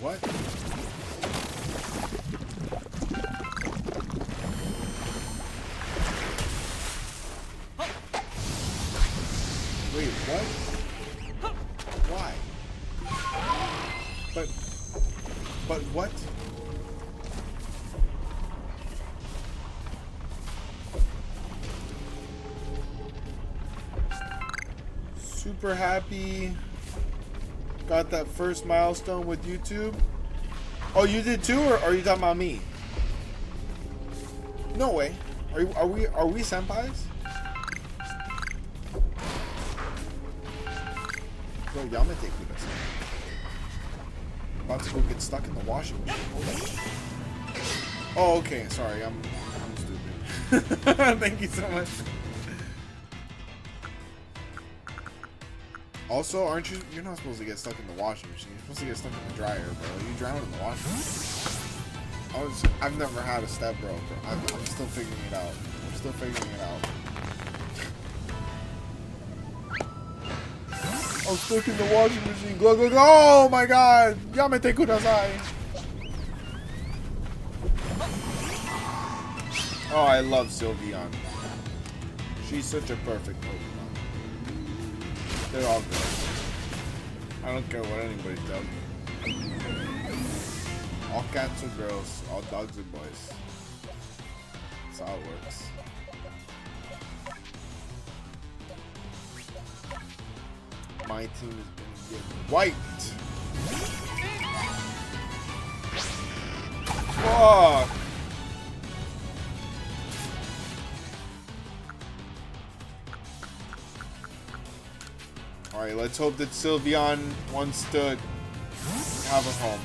What? Wait, what? Why? But what? Super happy. Got that first milestone with YouTube. Oh, you did too, or are you talking about me? No way. Are we senpais? Bro, Yamete put us. About to go get stuck in the washing machine. Hold on. Oh, okay. Sorry, I'm stupid. Thank you so much. Also, aren't you? You're not supposed to get stuck in the washing machine. You're supposed to get stuck in the dryer, bro. You drown in the washing machine. I've never had a step bro. I'm still figuring it out. I'm still figuring it out. I'm stuck in the washing machine. Go, go, go. Oh my god. Yamete kudasai. Oh, I love Sylveon. She's such a perfect Pokemon. They're all good. I don't care what anybody tells me. All cats are girls. All dogs are boys. That's how it works. My team is gonna get wiped. Fuck. Alright, let's hope that Sylveon wants to have a home.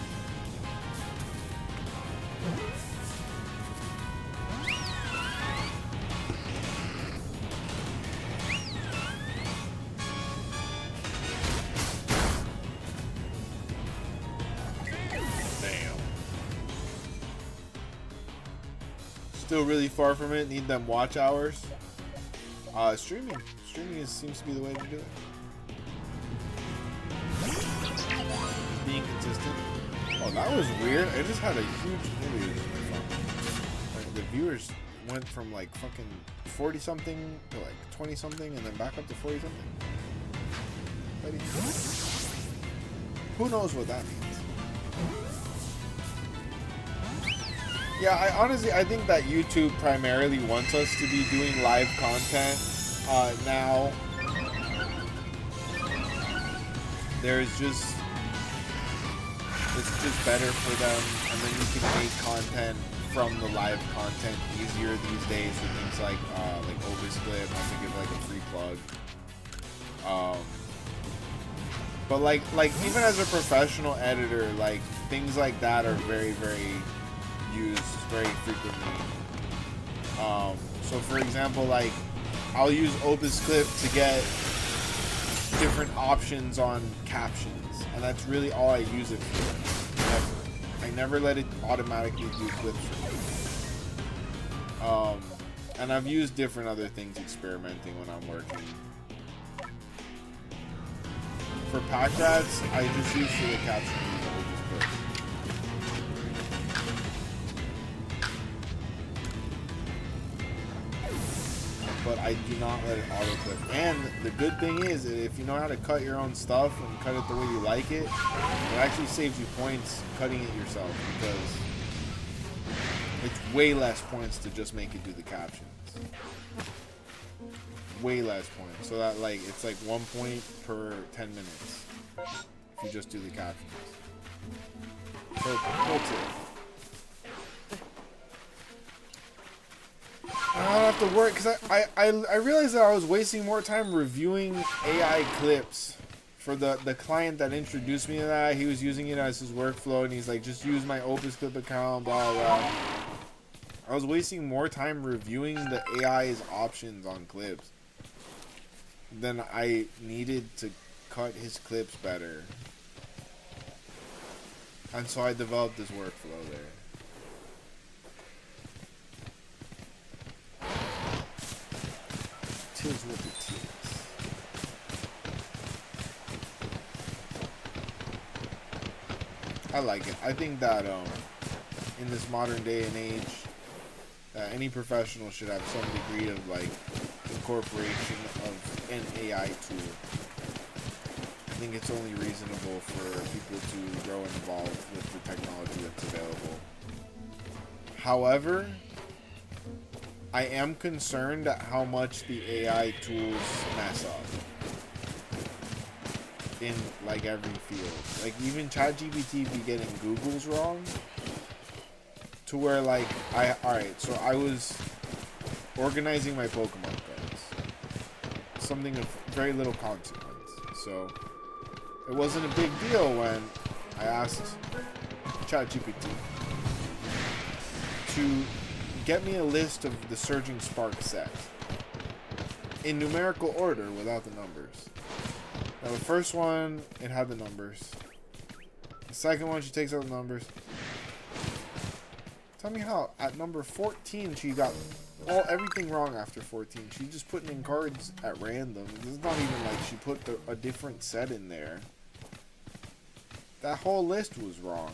Still really far from it. Need them watch hours. Streaming. Streaming seems to be the way to do it. Being consistent. Oh, that was weird. I just had a huge image. Like, the viewers went from like fucking 40 something to like 20 something and then back up to 40 something. Who knows what that means? Yeah, I think that YouTube primarily wants us to be doing live content now. It's just better for them, and then you can make content from the live content easier these days with things like Oversplit. I think it's like a free plug. But like even as a professional editor, like things like that are very, very used very frequently. So for example, like I'll use Oversplit to get different options on captions, and that's really all I use it for. I never let it automatically do clips for me. And I've used different other things experimenting when I'm working. For packrats, I just use for the caption. But I do not let it autoclip. And the good thing is, if you know how to cut your own stuff and cut it the way you like it, it actually saves you points cutting it yourself, because it's way less points to just make it do the captions. Way less points. So that like it's like 1 point per 10 minutes if you just do the captions. So that's it. I don't have to work because I realized that I was wasting more time reviewing AI clips for the client that introduced me to that. He was using it as his workflow, and he's like, just use my Opus Clip account, blah blah. I was wasting more time reviewing the AI's options on clips than I needed to cut his clips better. And so I developed this workflow there. Tis what it is. I like it. I think that in this modern day and age, any professional should have some degree of like incorporation of an AI tool. I think it's only reasonable for people to grow involved with the technology that's available. However, I am concerned at how much the AI tools mess up in like every field. Like even ChatGPT be getting Google's wrong to where like alright, so I was organizing my Pokemon cards. Something of very little consequence. So it wasn't a big deal when I asked ChatGPT to get me a list of the Surging Spark set in numerical order without the numbers. Now the first one, it had the numbers. The second one, she takes out the numbers. Tell me how at number 14 she got everything wrong after 14. She's just putting in cards at random. It's not even like she put a different set in there. That whole list was wrong.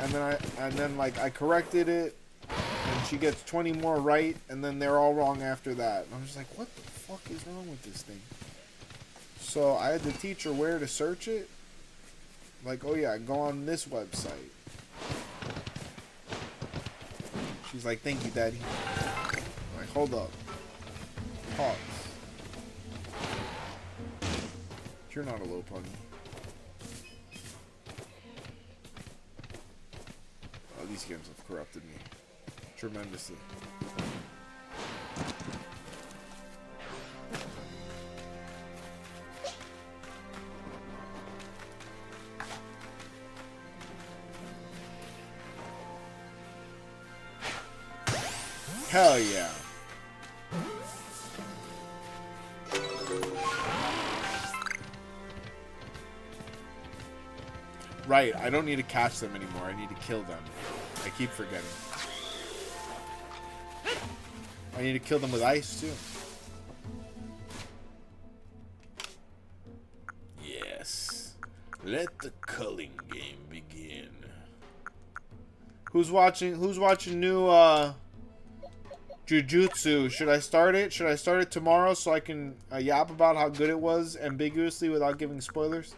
And then I corrected it. And she gets 20 more right, and then they're all wrong after that. And I'm just like, what the fuck is wrong with this thing? So I had to teach her where to search it. Like, oh yeah, go on this website. She's like, thank you, Daddy. I'm like, hold up. Pause. You're not a low pun. Oh, these games have corrupted me tremendously. Hell yeah. Right, I don't need to catch them anymore. I need to kill them. I keep forgetting. I need to kill them with ice too. Yes. Let the culling game begin. Who's watching new Jujutsu? Should I start it? Should I start it tomorrow so I can yap about how good it was ambiguously without giving spoilers?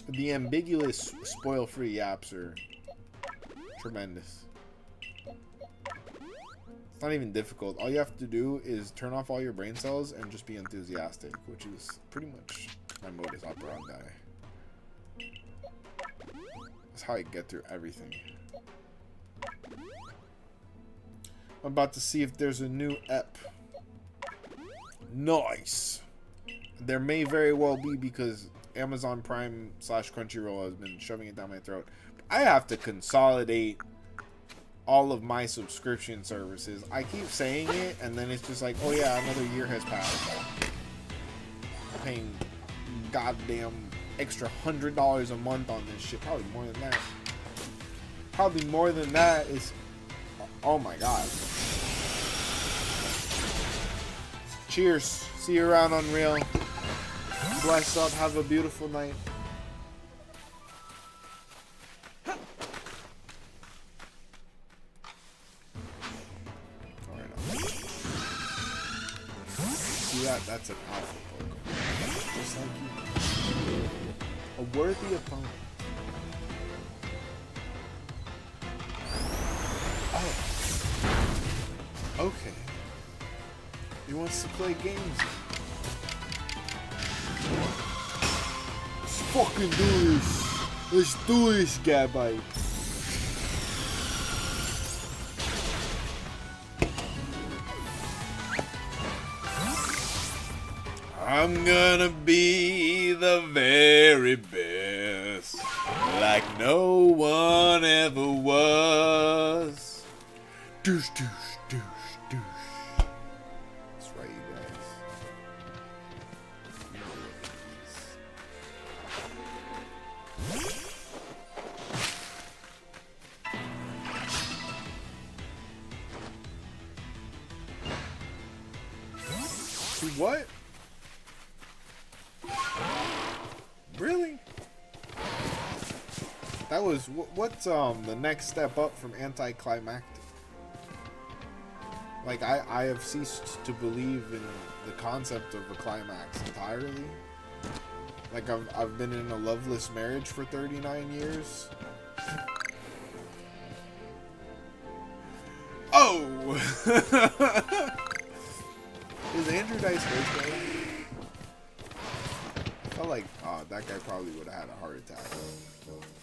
The ambiguous spoil-free yaps are tremendous. It's not even difficult. All you have to do is turn off all your brain cells and just be enthusiastic, which is pretty much my modus operandi. That's how I get through everything. I'm about to see if there's a new ep. Nice. There may very well be because Amazon Prime / Crunchyroll has been shoving it down my throat. I have to consolidate all of my subscription services. I keep saying it, and then it's just like, oh yeah, another year has passed. I'm paying goddamn extra $100 a month on this shit. Probably more than that. Probably more than that is. Oh my god. Cheers. See you around Unreal. Bless up. Have a beautiful night. See that? That's an alpha Pokemon. Just like you. A worthy opponent. Oh. Okay. He wants to play games. Let's fucking do this. Let's do this, Gabite. I'm gonna be the very best, like no one ever was. Douche, douche, douche, douche. That's right, you guys. You know what it is. What? Really? That was what's the next step up from anticlimactic? Like I have ceased to believe in the concept of a climax entirely. Like I've been in a loveless marriage for 39 years. Oh! Is Andrew Dice birthday? I felt like that guy probably would have had a heart attack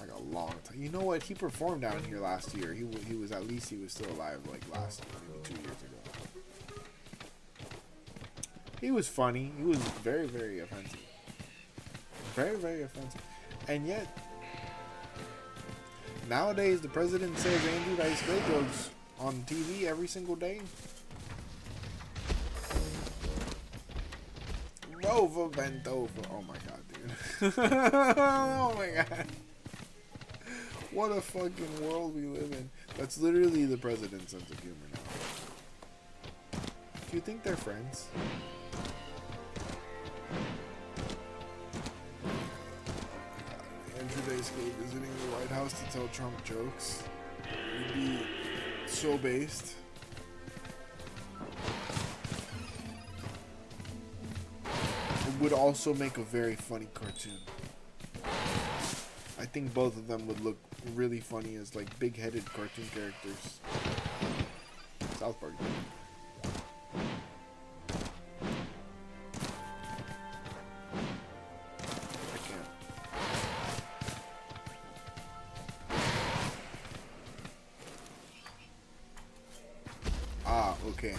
like a long time. You know what? He performed down here last year. He was at least he was still alive like last year, maybe 2 years ago. He was funny. He was very, very offensive. Very, very offensive. And yet, nowadays the president says Andrew Dice Clay jokes on TV every single day. Rover bent over. Oh my god, dude. Oh my god. What a fucking world we live in. That's literally the president's sense of humor now. Do you think they're friends? Andrew Dice Clay visiting the White House to tell Trump jokes. Would be so based. Would also make a very funny cartoon. I think both of them would look really funny as like big-headed cartoon characters. South Park. I can't. Ah, okay.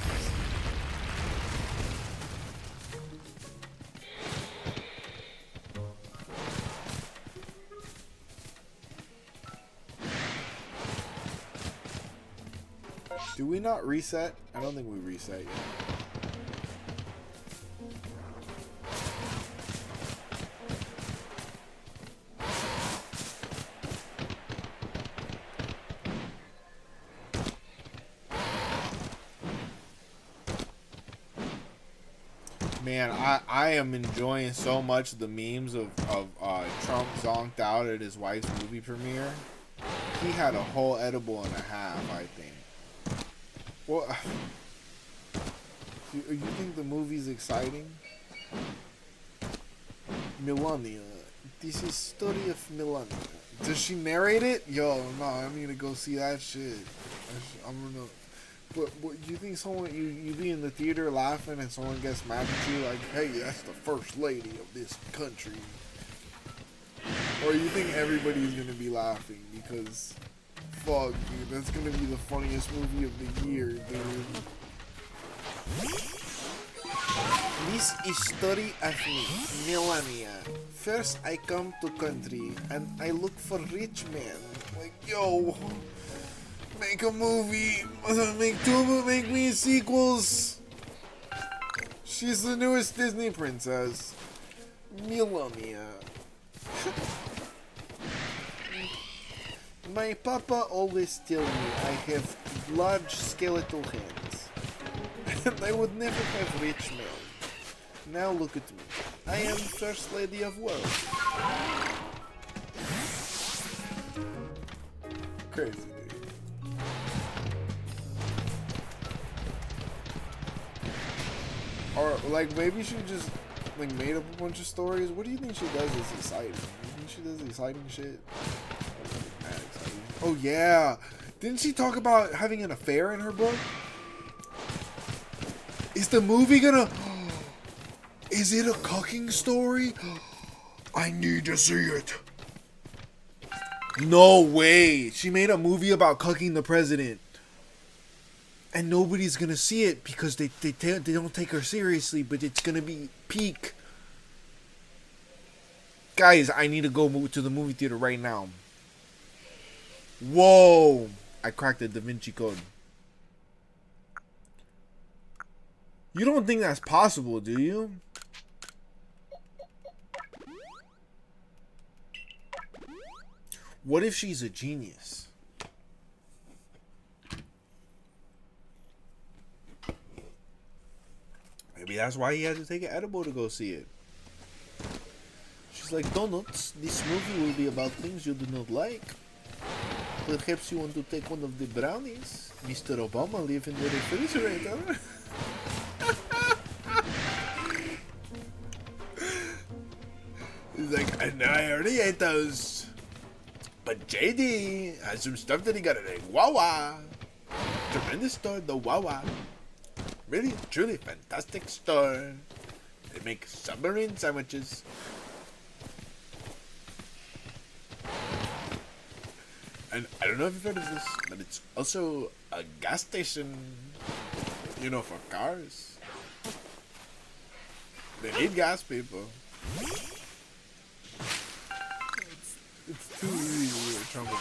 Do we not reset? I don't think we reset yet. Man, I am enjoying so much the memes of Trump zonked out at his wife's movie premiere. He had a whole edible and a half, I think. Well, you think the movie's exciting? Melania. This is story of Melania. Does she narrate it? Yo, no, I'm gonna go see that shit. I'm gonna. But you think someone you be in the theater laughing and someone gets mad at you like, hey, that's the first lady of this country, or you think everybody's gonna be laughing because, fuck, dude, that's gonna be the funniest movie of the year, dude. This is story of me, Melania. First, I come to country and I look for rich man. Like, yo. Make a movie. Make me sequels. She's the newest Disney princess. Melania. My papa always tell me I have large skeletal hands. And I would never have rich men. Now look at me. I am first lady of world. Crazy. Or, like, maybe she just, like, made up a bunch of stories. What do you think she does that's exciting? You think she does exciting shit? Exciting. Oh, yeah. Didn't she talk about having an affair in her book? Is the movie gonna... Is it a cucking story? I need to see it. No way. She made a movie about cucking the president. And nobody's gonna see it because they don't take her seriously, but it's gonna be peak. Guys, I need to go to the movie theater right now. Whoa! I cracked the Da Vinci Code. You don't think that's possible, do you? What if she's a genius? Maybe that's why he had to take an edible to go see it. She's like, donuts, this movie will be about things you do not like. Perhaps you want to take one of the brownies? Mr. Obama live in the refrigerator. He's like, and I already ate those. But JD has some stuff that he got at a Wawa. Tremendous store, the Wawa. Really, truly fantastic store. They make submarine sandwiches. And I don't know if you've heard of this, but it's also a gas station, you know, for cars. They need gas, people. It's too easy to trouble.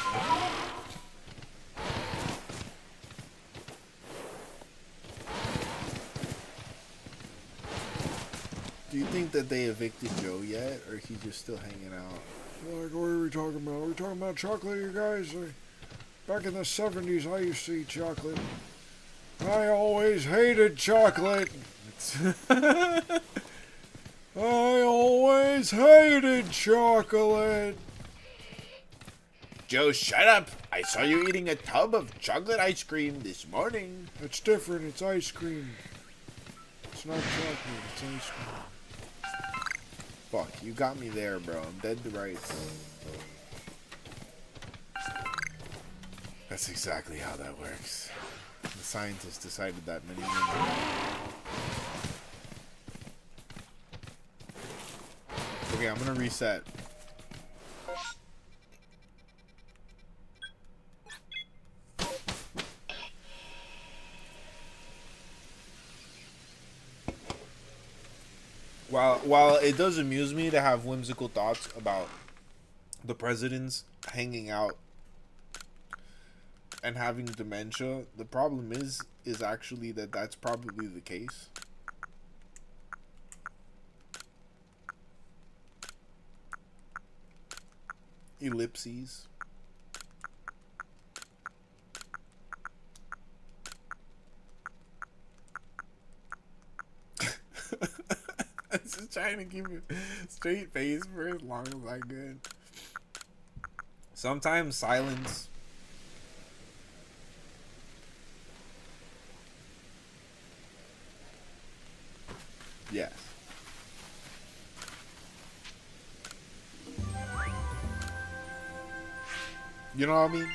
Do you think that they evicted Joe yet, or he's just still hanging out? Like, what are we talking about? Are we talking about chocolate, you guys? Back in the 70s, I used to eat chocolate. I always hated chocolate. I always hated chocolate. Joe, shut up! I saw you eating a tub of chocolate ice cream this morning. It's different. It's ice cream. It's not chocolate. It's ice cream. Fuck, you got me there, bro. I'm dead to rights. That's exactly how that works. The scientists decided that many years ago. Okay, I'm gonna reset. While it does amuse me to have whimsical thoughts about the presidents hanging out and having dementia, the problem is actually that's probably the case. Ellipses. trying to keep a straight face for as long as I could. Sometimes silence. Yes. You know what I mean?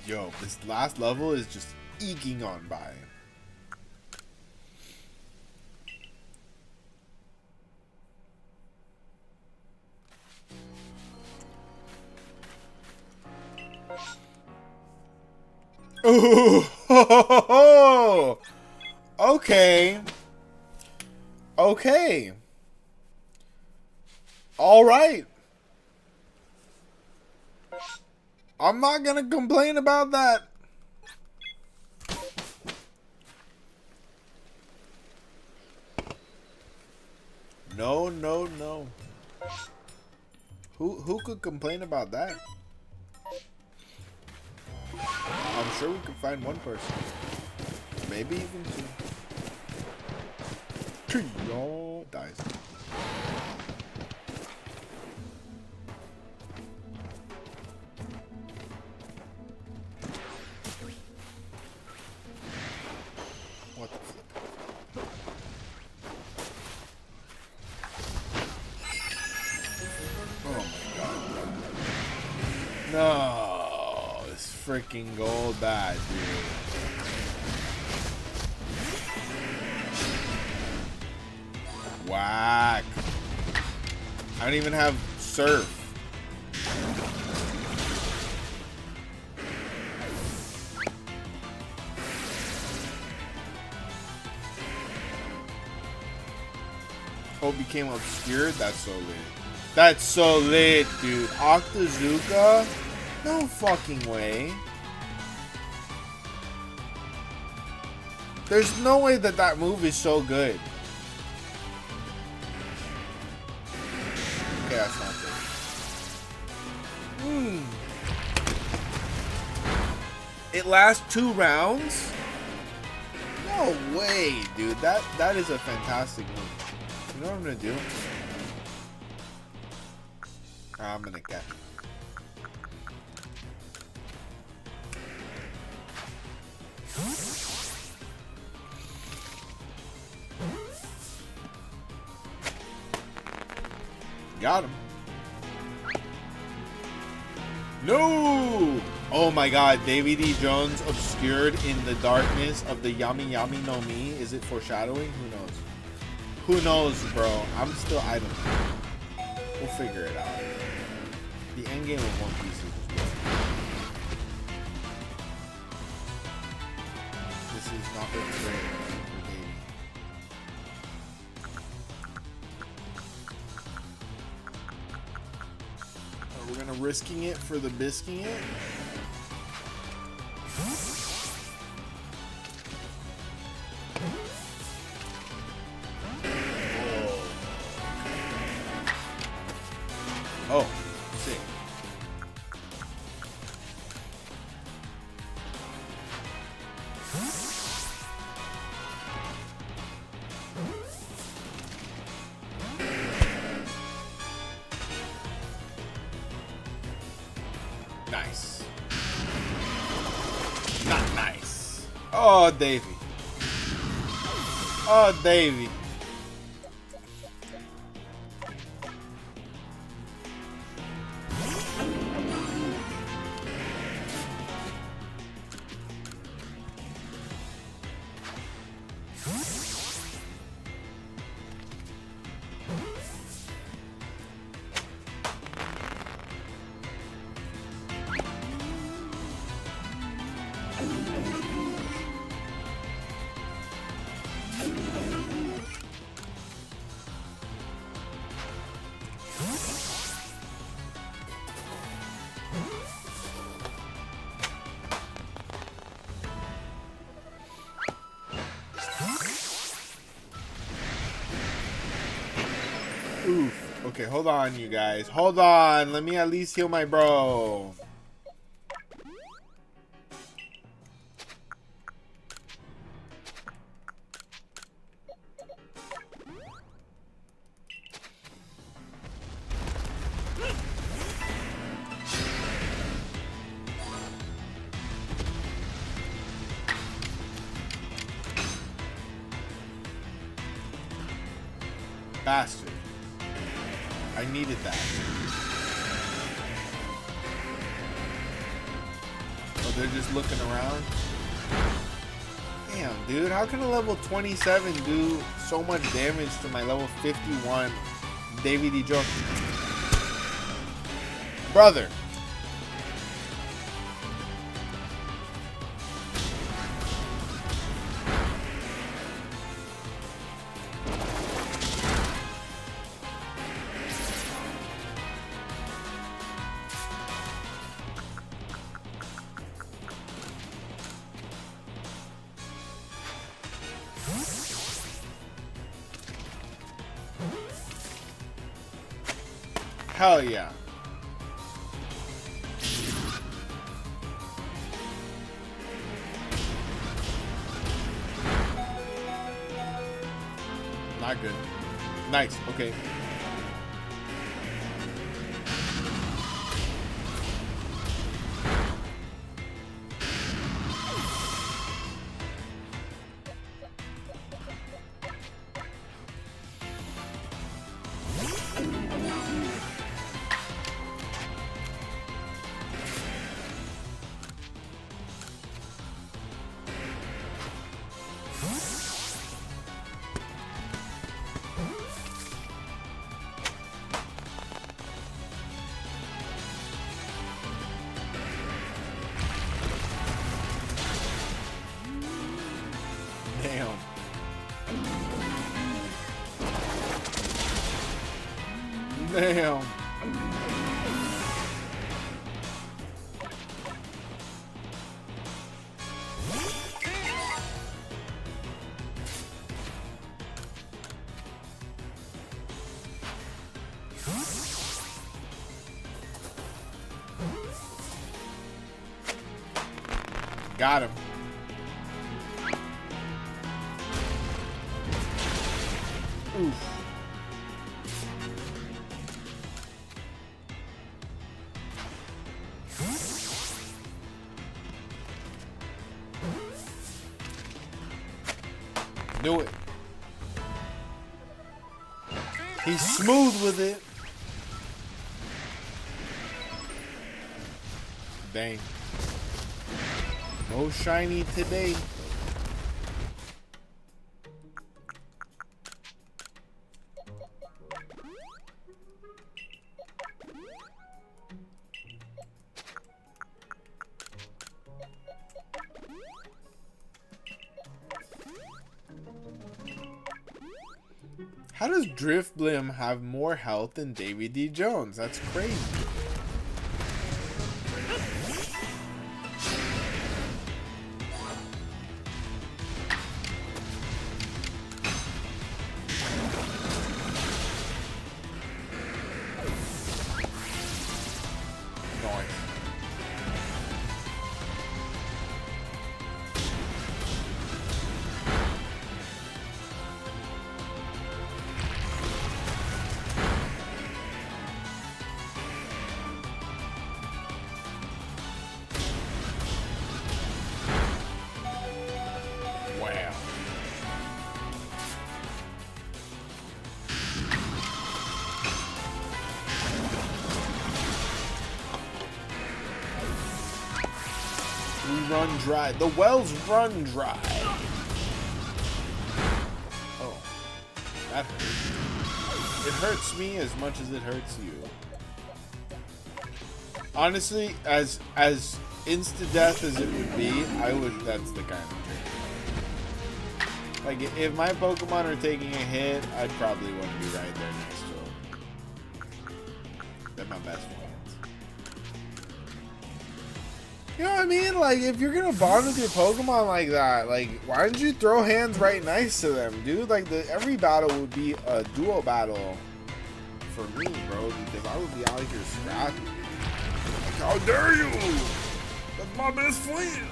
Yo, this last level is just eking on by. Ooh, okay. Okay. All right. I'm not gonna complain about that. No, no, no. Who could complain about that? I'm sure we could find one person. Maybe even two. Y'all dies. What the flip? Oh my god. No, this freaking gold bad, dude. Whack. I don't even have surf. Oh, became obscured? That's so lit. That's so lit, dude. Octazooka? No fucking way. There's no way that that move is so good. Okay, that's not good. It lasts 2 rounds? No way, dude. That is a fantastic move. You know what I'm gonna do? I'm gonna catch it. Got him. No! Oh my god, Davy D. Jones obscured in the darkness of the Yami Yami no Mi. Is it foreshadowing? Who knows? Who knows, bro? I'm still item. We'll figure it out. The end game of One Piece is just good. This is not looking great for Davy. We're gonna risking it for the bisking it. Oh, sick. Nice. Not nice. Oh, Davy. Oh, Davy. Okay, hold on, you guys. Hold on. Let me at least heal my bro. Bastard. I needed that. Oh, they're just looking around? Damn, dude. How can a level 27 do so much damage to my level 51 Davy D. Jones? Brother. Hell yeah. Not good. Nice. Okay. Damn. Damn. Got him. Oof. Do it. He's smooth with it. Dang. No shiny today. How does Driftblim have more health than Davy D. Jones? That's crazy. Run dry. The wells run dry. Oh, that hurts. It hurts me as much as it hurts you. Honestly, as insta death as it would be, that's the kind of thing. Like, if my Pokemon are taking a hit, I'd probably want to be right there next to them. They're my best friends. You know what I mean? Like, if you're gonna bond with your Pokemon like that, like, why don't you throw hands right nice to them, dude? Like, every battle would be a duo battle for me, bro, because I would be out here scrapping. Like, how dare you? That's my best friend.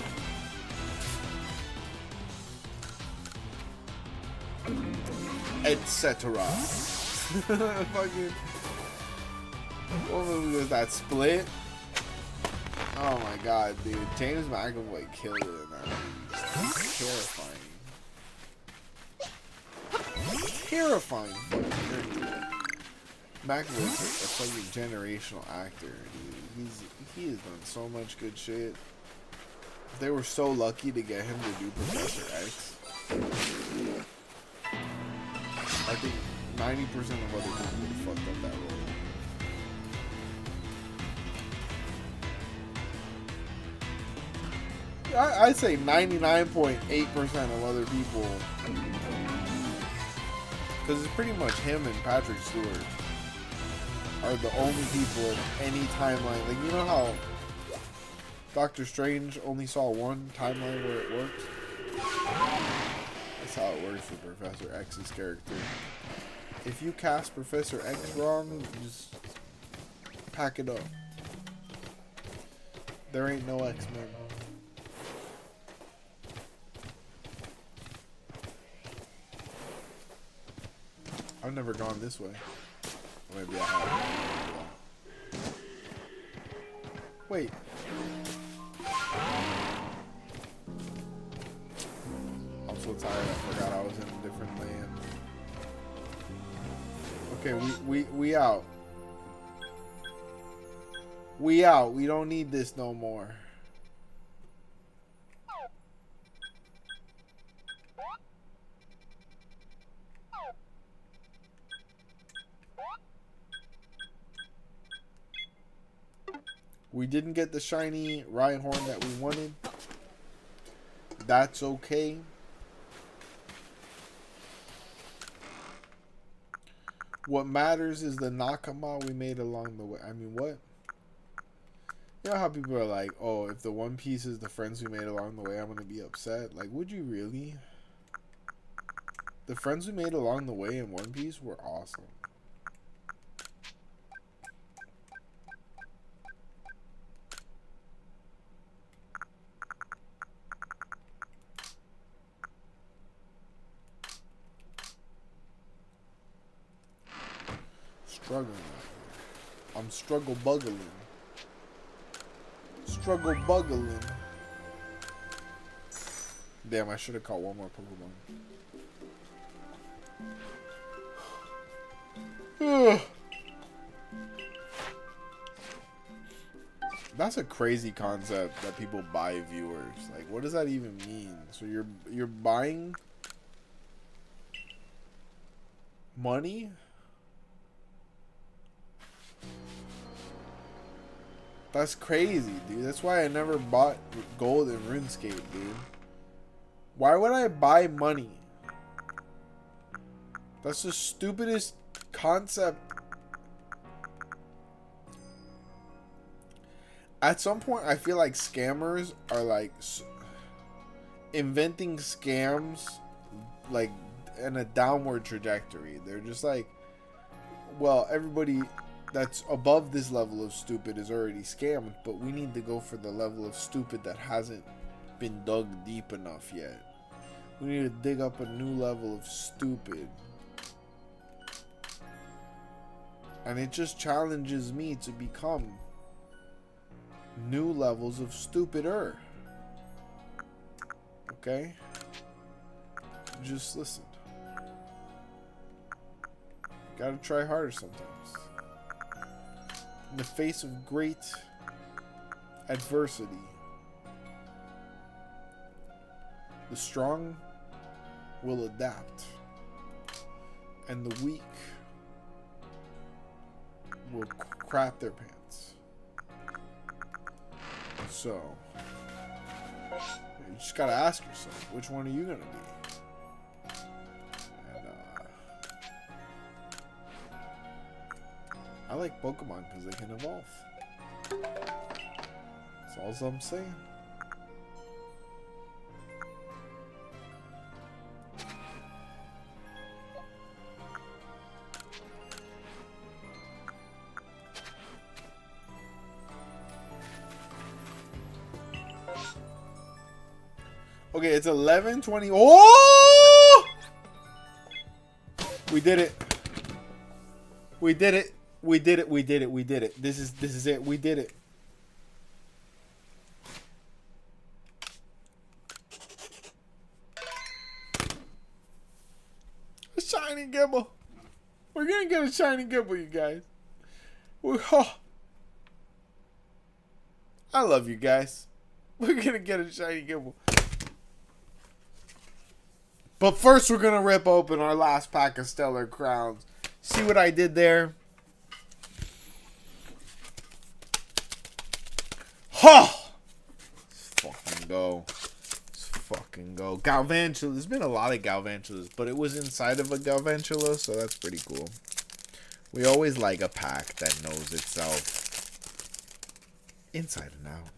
Etc. Fucking. What movie was that? Split? Oh my god, dude. James McAvoy killed it in that movie. Terrifying. Terrifying fucking character. McAvoy's a fucking generational actor, dude. He has done so much good shit. They were so lucky to get him to do Professor X. I think 90% of other people would have fucked up that role. I'd say 99.8% of other people, because it's pretty much him and Patrick Stewart are the only people in any timeline. Like, you know how Doctor Strange only saw one timeline where it worked? That's how it works with Professor X's character. If you cast Professor X wrong, just pack it up. There ain't no X-Men. I've never gone this way. Maybe I have. Wait. I'm so tired. I forgot I was in a different land. Okay, we out. We out. We don't need this no more. We didn't get the shiny Rhyhorn that we wanted. That's okay. What matters is the Nakama we made along the way. I mean, what? You know how people are like, oh, if the One Piece is the friends we made along the way, I'm going to be upset. Like, would you really? The friends we made along the way in One Piece were awesome. Struggling. I'm struggle buggling. Struggle buggling. Damn, I should have caught one more Pokemon. That's a crazy concept that people buy viewers. Like, what does that even mean? So you're buying money? That's crazy, dude. That's why I never bought gold in RuneScape, dude. Why would I buy money? That's the stupidest concept. At some point, I feel like scammers are like inventing scams like in a downward trajectory. They're just like, well, everybody that's above this level of stupid is already scammed, but we need to go for the level of stupid that hasn't been dug deep enough yet. We need to dig up a new level of stupid. And it just challenges me to become new levels of stupider. Okay? Just listen. Gotta try harder sometimes. In the face of great adversity, the strong will adapt, and the weak will crap their pants. So, you just gotta ask yourself, which one are you gonna be? And, I like Pokemon because they can evolve. That's all I'm saying. Okay, it's 11:20. Oh! We did it. We did it. We did it. We did it. We did it. This is it. We did it. A shiny Gibble. We're gonna get a shiny Gibble, you guys. I love you guys. We're gonna get a shiny Gibble. But first, we're gonna rip open our last pack of Stellar Crowns. See what I did there? Ha! Let's fucking go. Let's fucking go. Galvantula. There's been a lot of Galvantulas, but it was inside of a Galvantula, so that's pretty cool. We always like a pack that knows itself inside and out.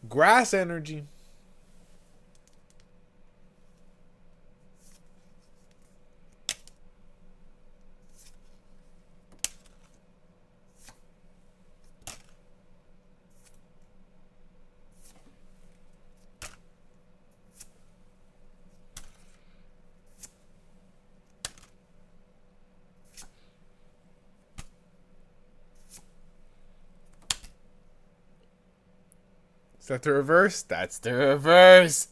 Grass energy. Is that the reverse? That's the reverse.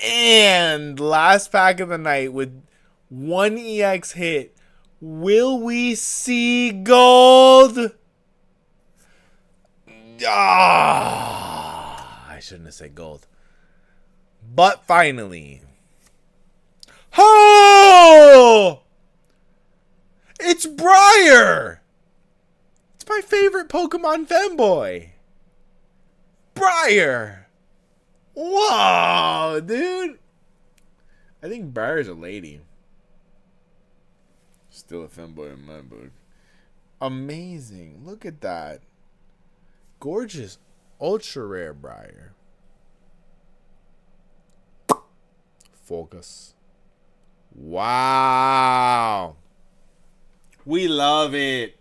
And last pack of the night with one EX hit. Will we see gold? I shouldn't have said gold. But finally. Oh! It's Briar! It's my favorite Pokemon femboy. Briar! Whoa, dude! I think Briar's a lady. Still a femboy in my book. Amazing. Look at that. Gorgeous. Ultra rare Briar. Focus. Wow. We love it.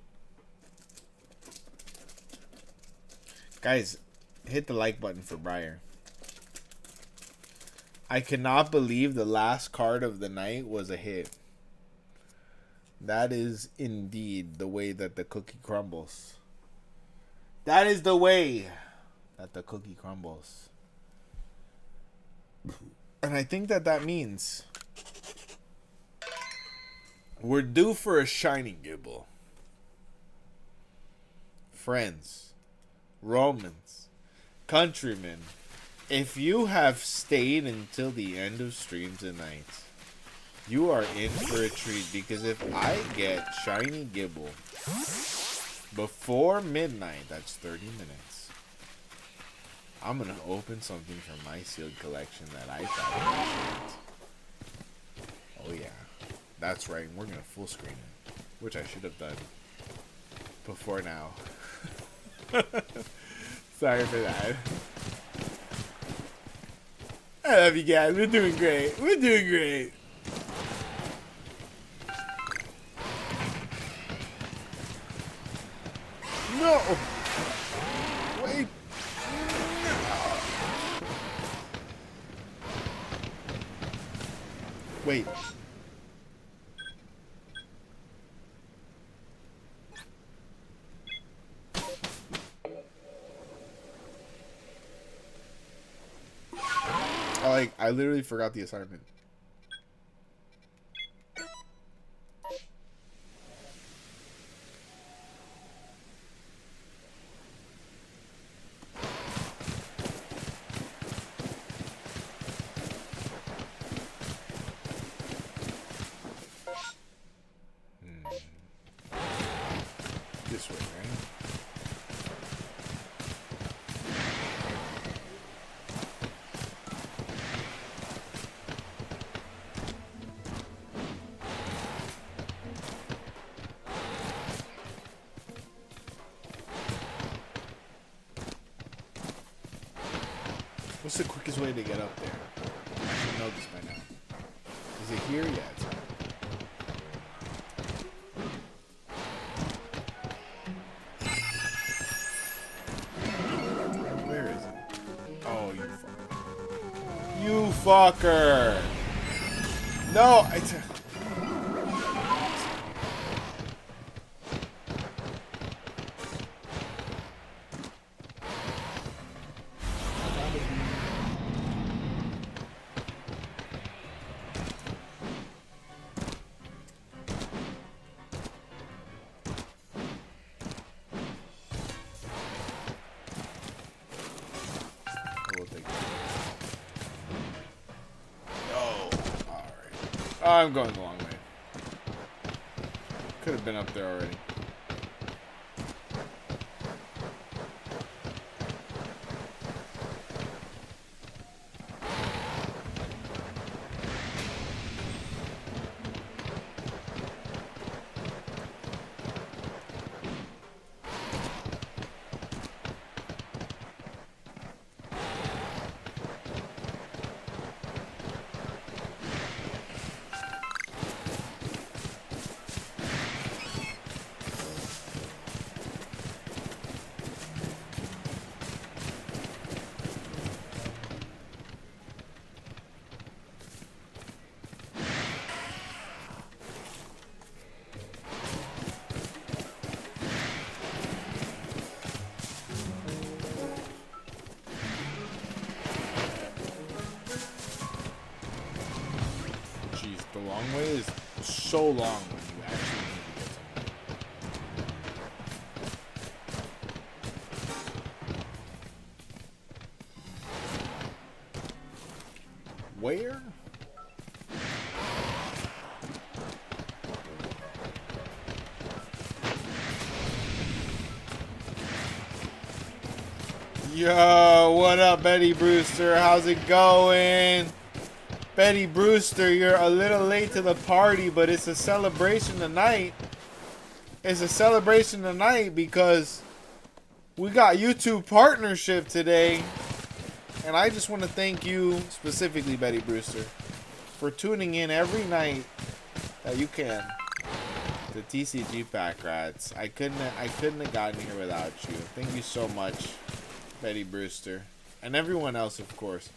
Guys, hit the like button for Briar. I cannot believe the last card of the night was a hit. That is indeed the way that the cookie crumbles. That is the way that the cookie crumbles. And I think that that means we're due for a shiny Gibble. Friends, Romans, countrymen, if you have stayed until the end of stream tonight, you are in for a treat, because if I get shiny Gibble before midnight, that's 30 minutes, I'm going to open something from my sealed collection that I thought. Oh yeah, that's right, we're going to full screen it, which I should have done before now. Sorry for that. I love you guys. We're doing great. We're doing great. No. Wait. Wait. I literally forgot the assignment. This way, right? What's the quickest way to get up there? I should know this by now. Is it here? Yeah, it's here. fucker. No, I'm going the long way. Could have been up there already. The long way is so long when you actually need to get somewhere. Where? Yo, what up, Betty Brewster? How's it going? Betty Brewster, you're a little late to the party, but it's a celebration tonight. It's a celebration tonight because we got YouTube partnership today. And I just want to thank you, specifically Betty Brewster, for tuning in every night that you can to tcgpackrats. I couldn't have gotten here without you. Thank you so much, Betty Brewster. And everyone else, of course.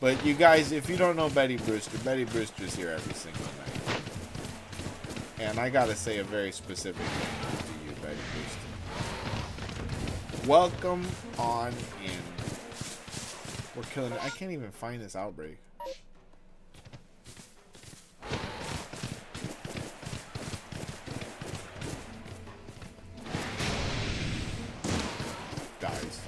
But you guys, if you don't know Betty Brewster's here every single night. And I gotta say a very specific thank you to you, Betty Brewster. Welcome on in. We're killing it. I can't even find this outbreak. Guys.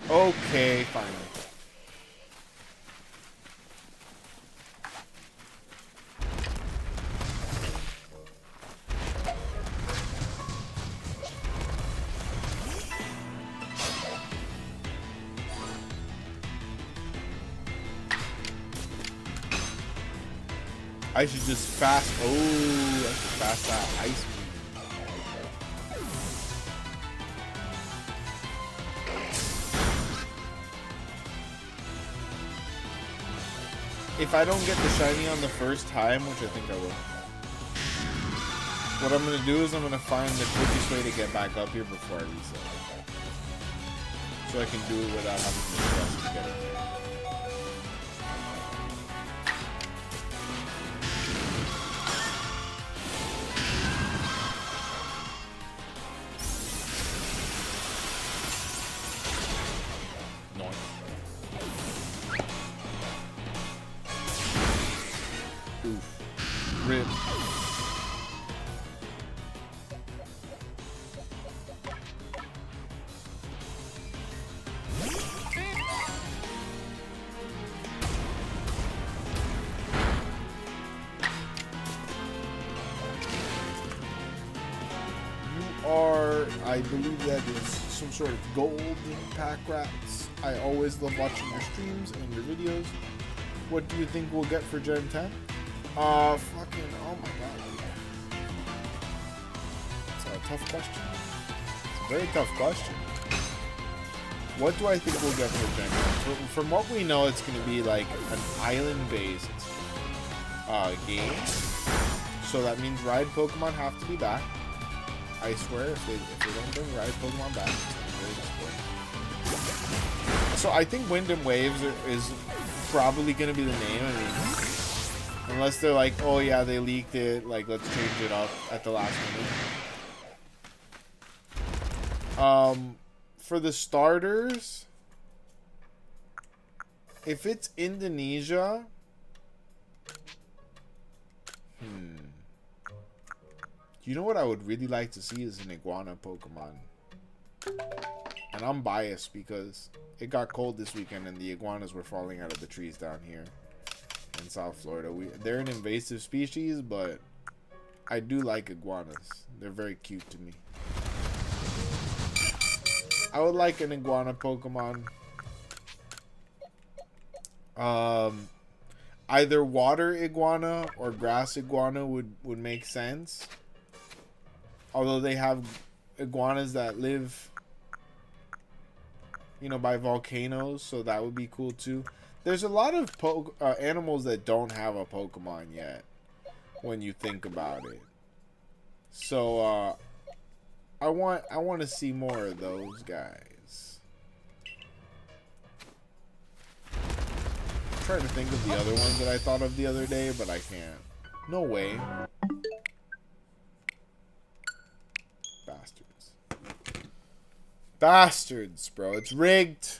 Okay, finally. I should just fast. Oh, I should fast that ice cream. If I don't get the shiny on the first time, which I think I will, what I'm going to do is I'm going to find the quickest way to get back up here before I reset. So I can do it without having to stress to get it there. Rip. You are, I believe that is some sort of gold pack rats. I always love watching your streams and your videos. What do you think we'll get for Gen 10? Oh my god. It's a tough question. It's a very tough question. What do I think we'll get for Gen 1? From what we know, it's going to be like an island-based game. So that means ride Pokemon have to be back. I swear, if they don't bring ride Pokemon back, it's going to be very disappointing. So I think Wind and Waves is probably going to be the name. I mean, unless they're like, oh yeah, they leaked it, like let's change it up at the last minute. For the starters, if it's Indonesia, you know what I would really like to see is an iguana Pokemon. And I'm biased because it got cold this weekend and the iguanas were falling out of the trees down here in South Florida. They're an invasive species, but I do like iguanas. They're very cute to me. I would like an iguana Pokemon. Either water iguana or grass iguana would make sense. Although they have iguanas that live, you know, by volcanoes, so that would be cool too. There's a lot of animals that don't have a Pokemon yet, when you think about it. So I want to see more of those guys. I'm trying to think of the other ones that I thought of the other day, but I can't. No way. Bastards. Bastards, bro. It's rigged.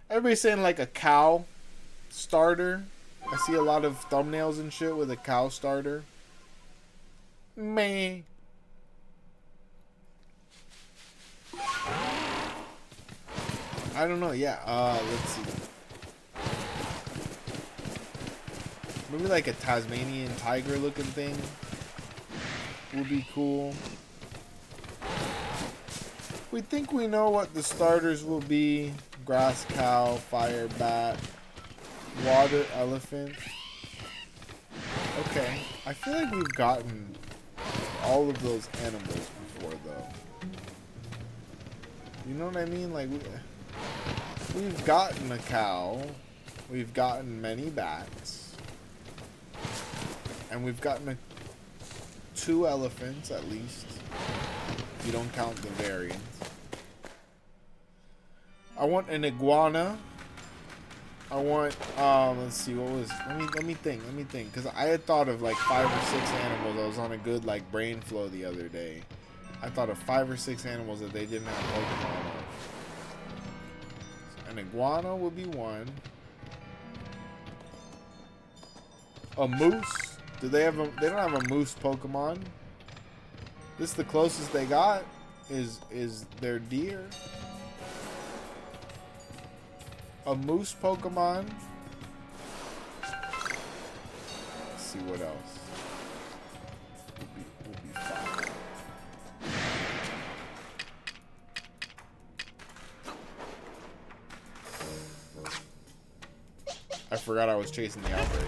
Everybody's saying like a cow starter. I see a lot of thumbnails and shit with a cow starter. Meh. I don't know. Yeah. Let's see. Maybe like a Tasmanian tiger looking thing would be cool. We think we know what the starters will be. Grass cow, fire bat, water elephant. Okay. I feel like we've gotten all of those animals before, though. You know what I mean? Like, we've gotten a cow. We've gotten many bats. And we've gotten 2 elephants, at least. If you don't count the variants. I want an iguana. I want, let's see, what was, let me think, because I had thought of like 5 or 6 animals. I was on a good, like, brain flow the other day. I thought of 5 or 6 animals that they didn't have Pokemon of. So an iguana would be one. A moose? Do they have they don't have a moose Pokemon. This is the closest they got is their deer. A moose Pokemon. Let's see what else. Would be fine. I forgot I was chasing the outbreak.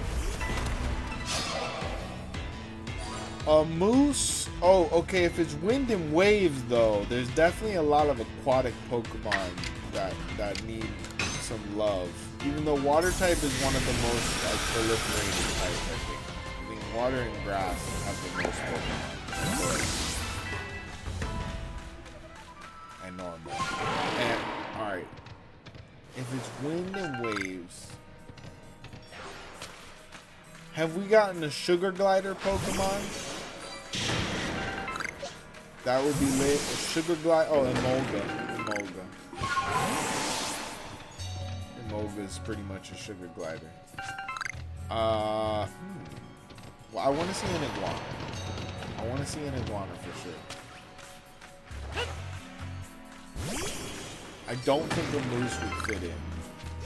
A moose. Oh, okay. If it's wind and waves, though, there's definitely a lot of aquatic Pokemon that need some love. Even though water type is one of the most like proliferating types, I think water and grass have the most Pokemon. And normal. And alright. If it's wind and waves. Have we gotten a sugar glider Pokemon? That would be lit. A sugar glider. Oh, Emolga. Emolga is pretty much a sugar glider. Well, I want to see an iguana. I want to see an iguana for sure. I don't think a moose would fit in.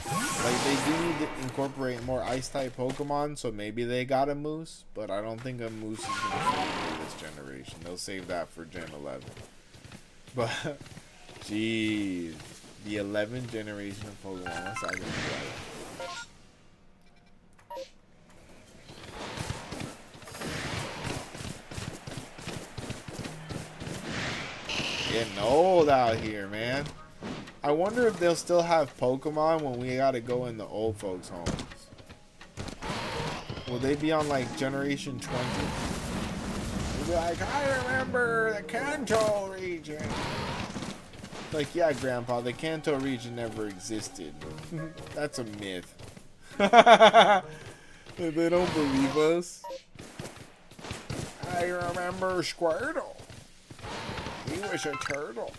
Like, they do need to incorporate more ice-type Pokemon, so maybe they got a moose, but I don't think a moose is going to fit into this generation. They'll save that for Gen 11. But, jeez. The 11th generation of Pokemon. What's that going to be like? Getting old out here, man. I wonder if they'll still have Pokemon when we gotta go in the old folks' homes. Will they be on like Generation 20? They'll be like, I remember the Kanto region. Like, yeah, Grandpa, the Kanto region never existed. That's a myth. They don't believe us. I remember Squirtle. He was a turtle.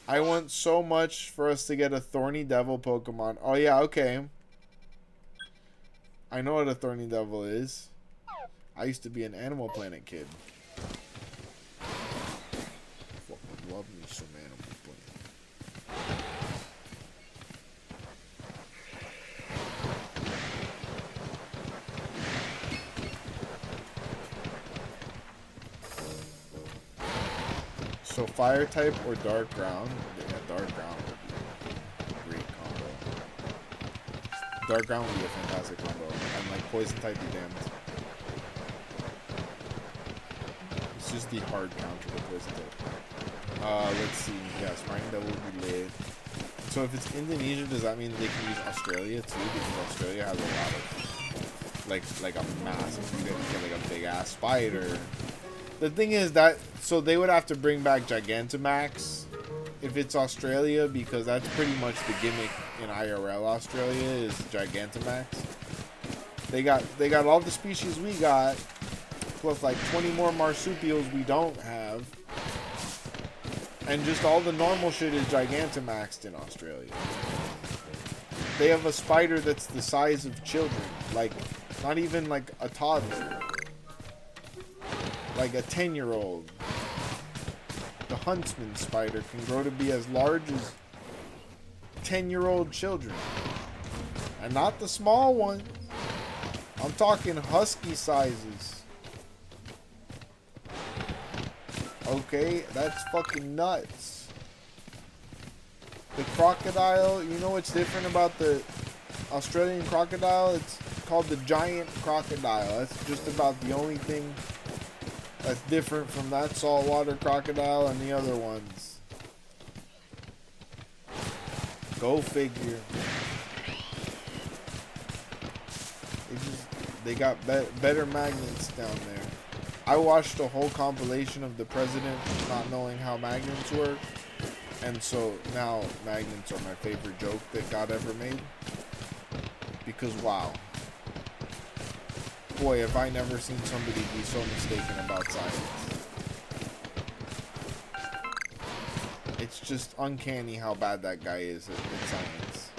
I want so much for us to get a Thorny Devil Pokemon. Oh, yeah, okay. I know what a Thorny Devil is. I used to be an Animal Planet kid. Fucking love me some Animal Planet. So fire type or dark ground? Yeah, dark ground would be a great combo. Dark ground would be a fantastic combo. And like poison type be damned. It's just the hard counter to poison type. Let's see. Yeah, Sparking Devil would be lit. So if it's Indonesia, does that mean they can use Australia too? Because Australia has a lot of like a massive, you get like a big ass spider. The thing is that, so they would have to bring back Gigantamax if it's Australia, because that's pretty much the gimmick in IRL Australia is Gigantamax. They got all the species we got, plus like 20 more marsupials we don't have, and just all the normal shit is Gigantamaxed in Australia. They have a spider that's the size of children, like not even like a toddler. Like a 10-year-old. The huntsman spider can grow to be as large as 10-year-old children. And not the small ones. I'm talking husky sizes. Okay, that's fucking nuts. The crocodile, you know what's different about the Australian crocodile? It's called the giant crocodile. That's just about the only thing that's different from that saltwater crocodile and the other ones. Go figure. They got better magnets down there. I watched a whole compilation of the president not knowing how magnets work. And so now magnets are my favorite joke that God ever made. Because wow. Boy, have I never seen somebody be so mistaken about science. It's just uncanny how bad that guy is at science.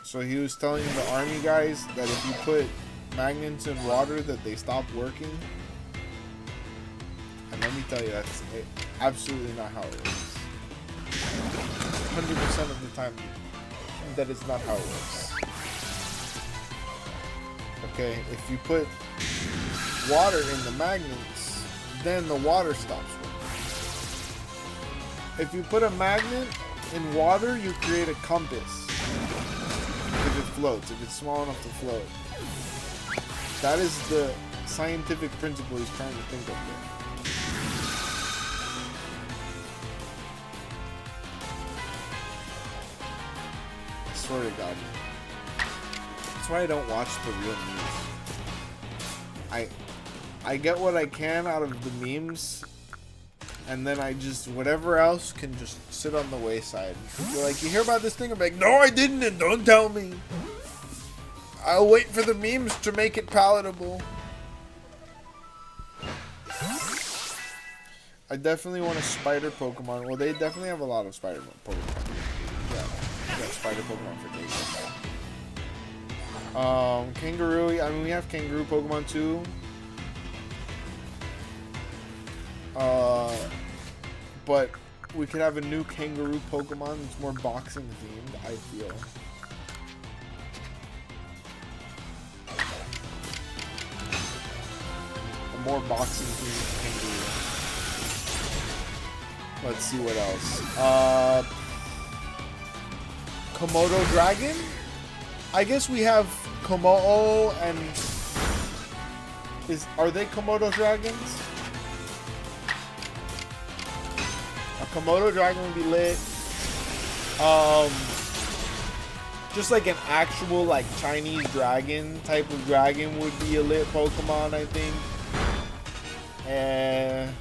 So he was telling the army guys that if you put magnets in water that they stop working. And let me tell you, that's absolutely not how it works. 100% of the time, that is not how it works. Okay, if you put water in the magnets, then the water stops working. If you put a magnet in water, you create a compass. If it floats, if it's small enough to float. That is the scientific principle he's trying to think of there. I swear to God. That's why I don't watch the real news. I get what I can out of the memes, and then I just, whatever else can just sit on the wayside. You're like, you hear about this thing? I'm like, no I didn't, and don't tell me. I'll wait for the memes to make it palatable. I definitely want a spider Pokemon. Well, they definitely have a lot of spider Pokemon. Yeah, spider Pokemon for days. Kangaroo. I mean, we have kangaroo Pokemon too. But we could have a new kangaroo Pokemon that's more boxing themed, I feel. A more boxing themed kangaroo. Let's see what else. Komodo Dragon? I guess we have Komodo and Are they Komodo dragons? A Komodo dragon would be lit. Just like an actual like Chinese dragon type of dragon would be a lit Pokemon, I think. And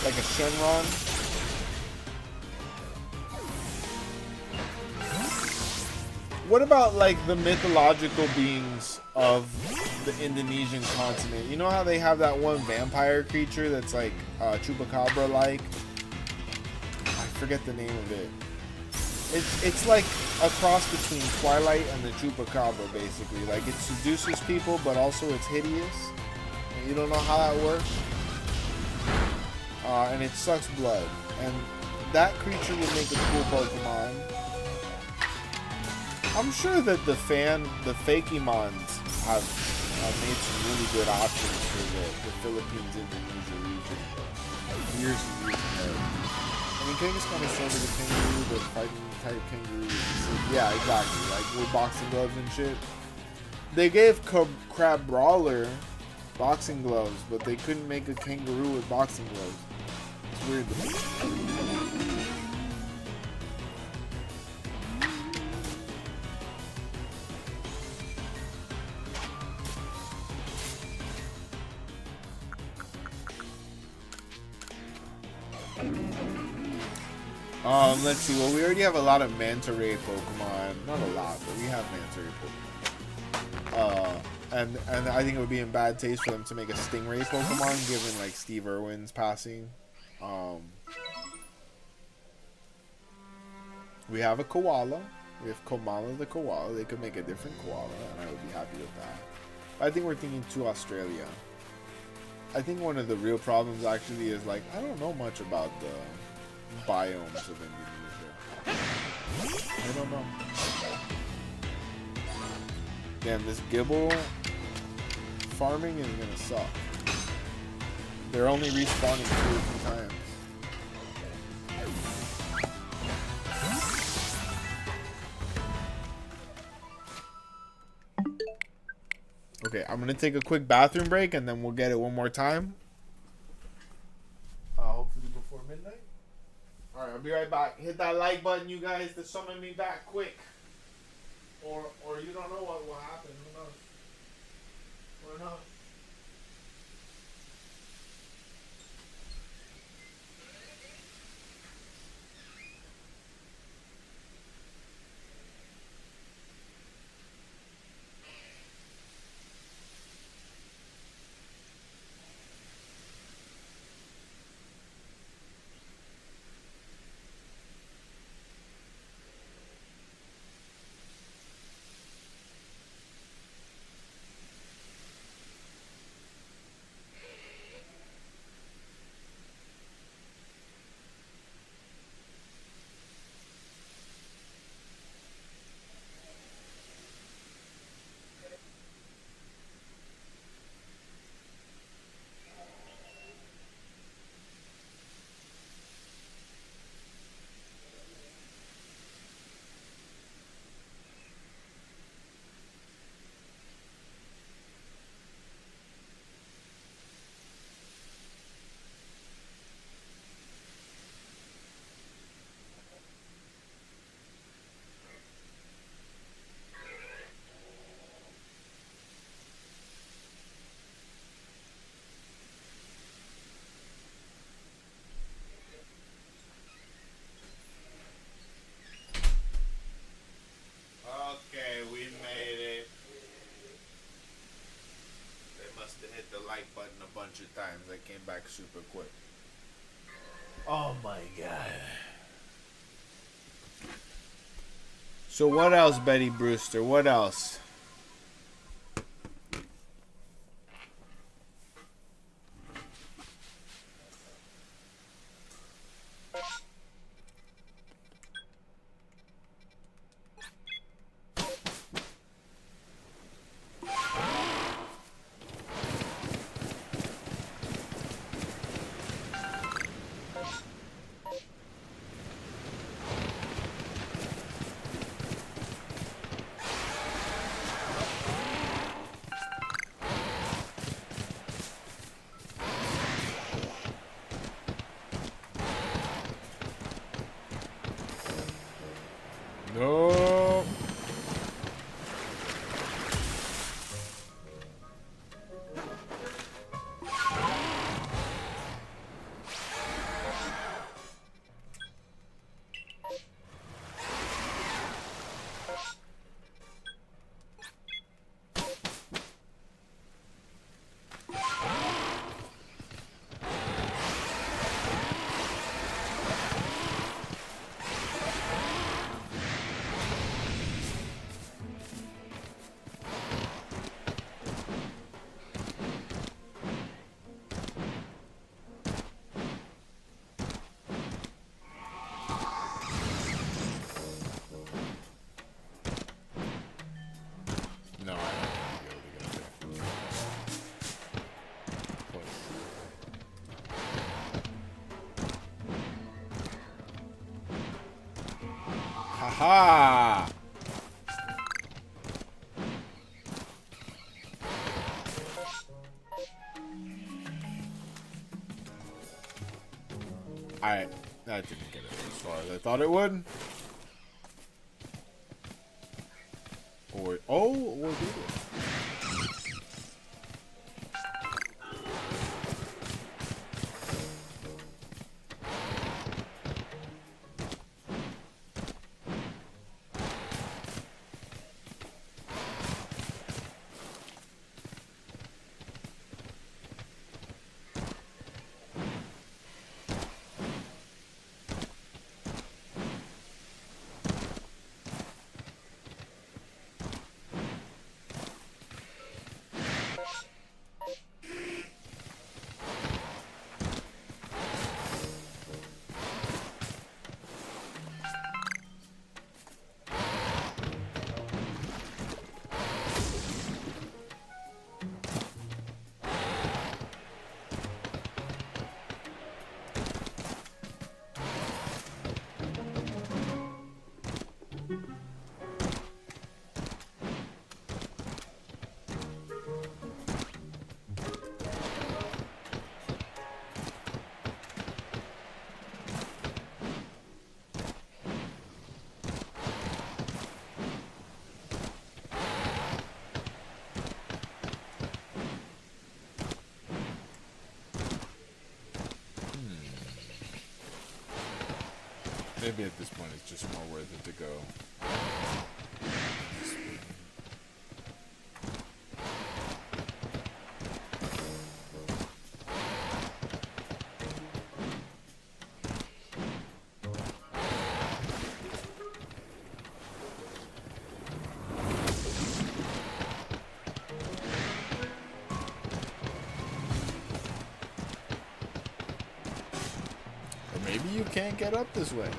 like a Shenron. What about like the mythological beings of the Indonesian continent? You know how they have that one vampire creature that's like chupacabra-like? I forget the name of it. It's like a cross between Twilight and the chupacabra, basically. Like it seduces people, but also it's hideous. And you don't know how that works. And it sucks blood. And that creature would make a cool Pokemon. I'm sure that the Fakemons have made some really good options for the Philippines, Indonesia region. Years and years ago. I mean, Kangaskhan kind of started with kangaroo, but fighting type kangaroo. Yeah, exactly. Like with boxing gloves and shit. They gave Crab Brawler boxing gloves, but they couldn't make a kangaroo with boxing gloves. It's weird to me. Let's see. Well, we already have a lot of Manta Ray Pokemon. Not a lot, but we have Manta Ray Pokemon. And I think it would be in bad taste for them to make a Stingray Pokemon, given like Steve Irwin's passing. We have a Koala. We have Komala the Koala. They could make a different Koala, and I would be happy with that. I think we're thinking to Australia. I think one of the real problems actually is like I don't know much about the biomes of Indonesia. I don't know. Damn, this Gibble farming is gonna suck. They're only respawning 2 or 3 times. Okay, I'm gonna take a quick bathroom break and then we'll get it one more time. Hopefully before midnight. Alright, I'll be right back. Hit that like button, you guys, to summon me back quick. Or you don't know what will happen. Who knows? Who knows? Okay, we made it. They must have hit the like button a bunch of times. I came back super quick. Oh my god. So what else, Betty Brewster? What else? Aha! That didn't get it as far as I thought it would. Or did it? Maybe at this point it's just more worth it to go. Or maybe you can't get up this way.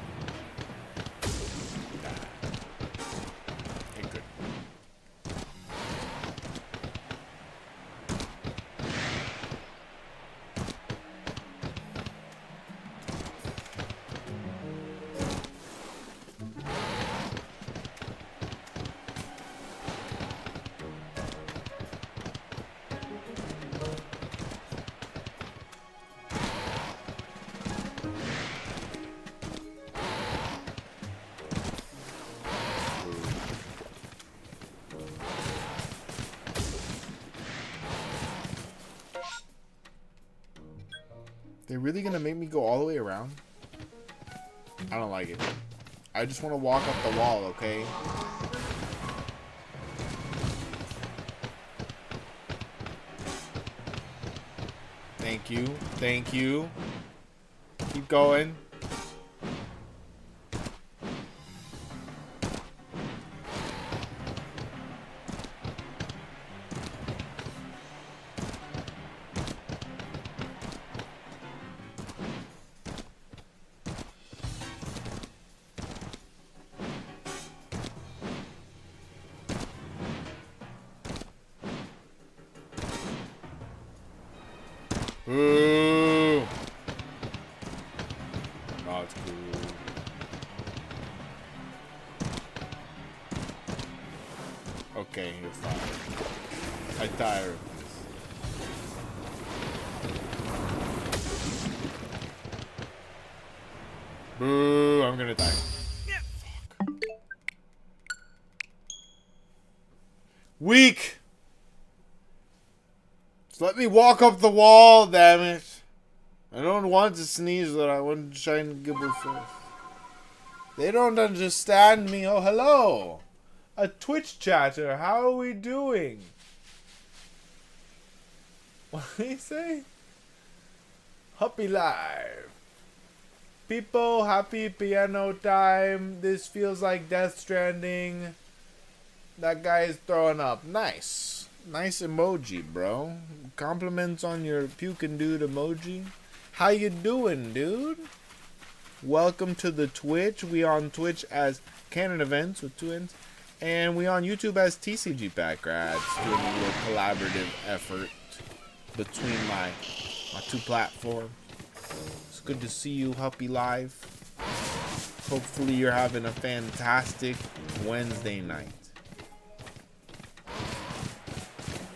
They're really gonna make me go all the way around? I don't like it. I just want to walk up the wall, okay? Thank you. Thank you. Keep going. Ooh. Oh, it's cool. Okay, you're fine. I'm tired of this. Boo, I'm gonna die. Fuck. Weak! Just let me walk up the wall, damn it. I don't want to sneeze, but I want to shine and gibble first. They don't understand me. Oh, hello. A Twitch chatter. How are we doing? What did he say? Happy live. People, happy piano time. This feels like Death Stranding. That guy is throwing up. Nice. Nice emoji, bro. Compliments on your pukin' dude emoji. How you doing, dude? Welcome to the Twitch. We on Twitch as Canon Events with 2 N's. And we on YouTube as tcgpackrats. Doing a little collaborative effort between my two platforms. It's good to see you, Huppy Live. Hopefully you're having a fantastic Wednesday night.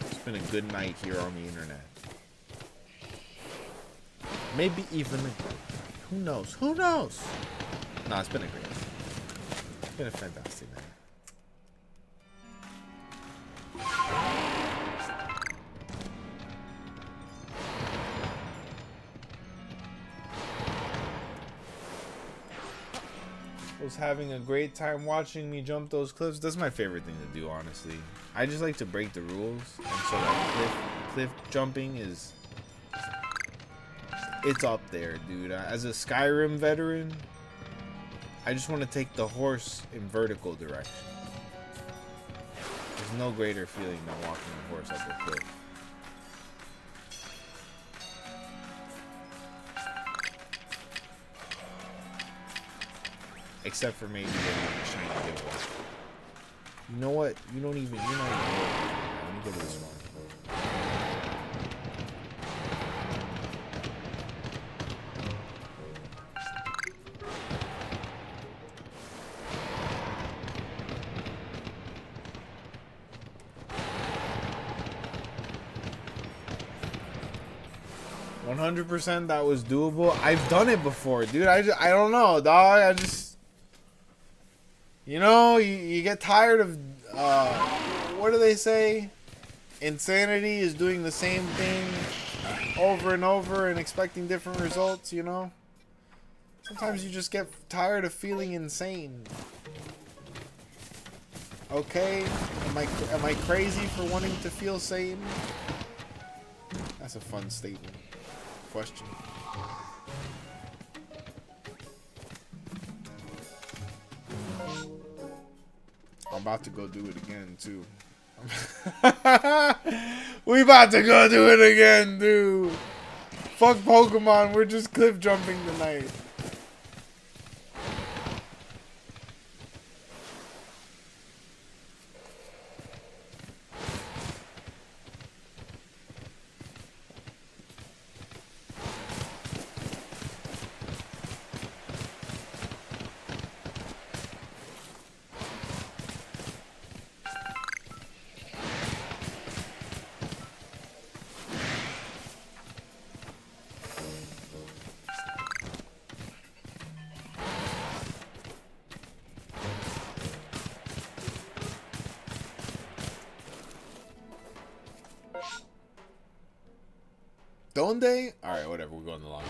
It's been a good night here on the internet. Maybe even a good. Who knows? Who knows? Nah, it's been a great night. It's been a fantastic night. Was having a great time watching me jump those cliffs. That's my favorite thing to do, honestly. I just like to break the rules, and so that cliff jumping is, it's up there, dude. As a Skyrim veteran, I just want to take the horse in vertical direction. There's no greater feeling than walking a horse up a cliff. Except for maybe getting a shiny giveaway. You know what? You don't even. You're not even. Let me go to this one. 100% that was doable. I've done it before, dude. I don't know, dog. I just, you know, you get tired of, what do they say? Insanity is doing the same thing over and over and expecting different results, you know? Sometimes you just get tired of feeling insane. Okay? Am I crazy for wanting to feel sane? That's a fun statement. Question. I'm about to go do it again too. We about to go do it again, dude. Fuck Pokemon, we're just cliff jumping tonight. Don't they? Alright, whatever, we're going the long way.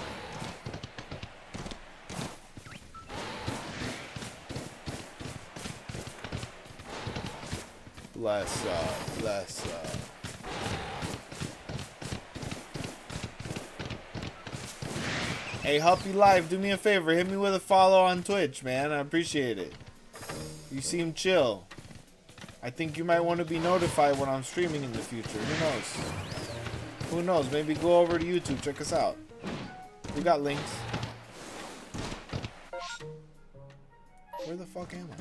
Bless. Hey, Huppy Live, do me a favor. Hit me with a follow on Twitch, man. I appreciate it. You seem chill. I think you might want to be notified when I'm streaming in the future. Who knows? Who knows? Maybe go over to YouTube. Check us out. We got links. Where the fuck am I?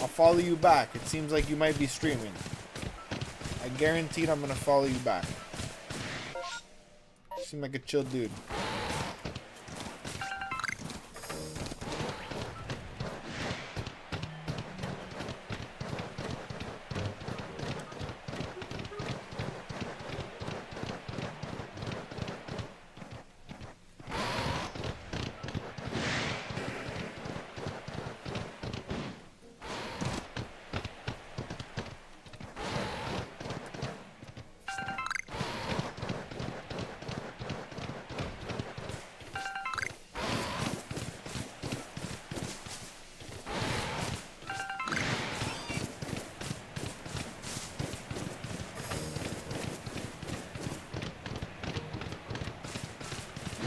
I'll follow you back. It seems like you might be streaming. I guaranteed I'm gonna follow you back. You seem like a chill dude.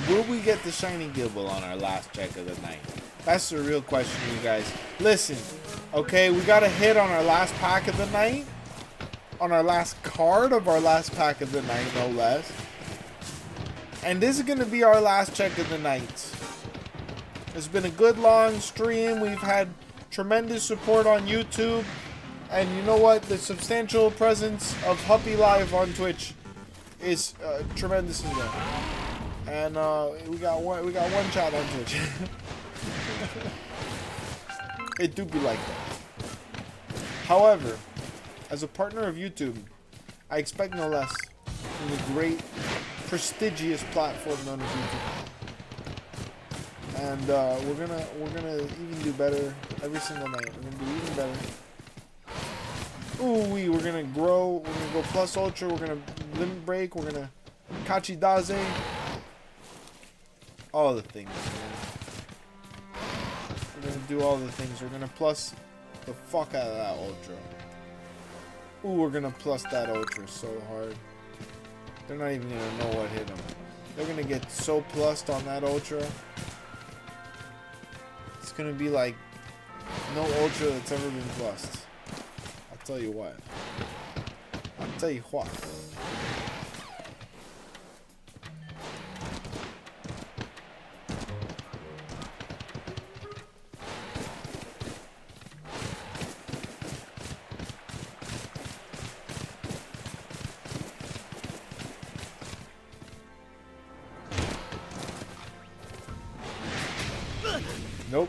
Will we get the shiny Gible on our last check of the night? That's the real question, you guys. Listen, okay, we got a hit on our last pack of the night. On our last card of our last pack of the night, no less. And this is going to be our last check of the night. It's been a good long stream. We've had tremendous support on YouTube. And you know what? The substantial presence of Huppy Live on Twitch is tremendous as well. And we got one chat on Twitch. It do be like that. However, as a partner of YouTube, I expect no less from the great, prestigious platform known as YouTube. And we're gonna even do better every single night. We're gonna do even better. Ooh, we're gonna grow. We're gonna go plus ultra. We're gonna limit break. We're gonna kachidaze. All the things, man. We're gonna do all the things. We're gonna plus the fuck out of that ultra. Ooh, we're gonna plus that ultra so hard. They're not even gonna know what hit them. They're gonna get so plussed on that ultra. It's gonna be like no ultra that's ever been plussed. I'll tell you what. I'll tell you what. Nope.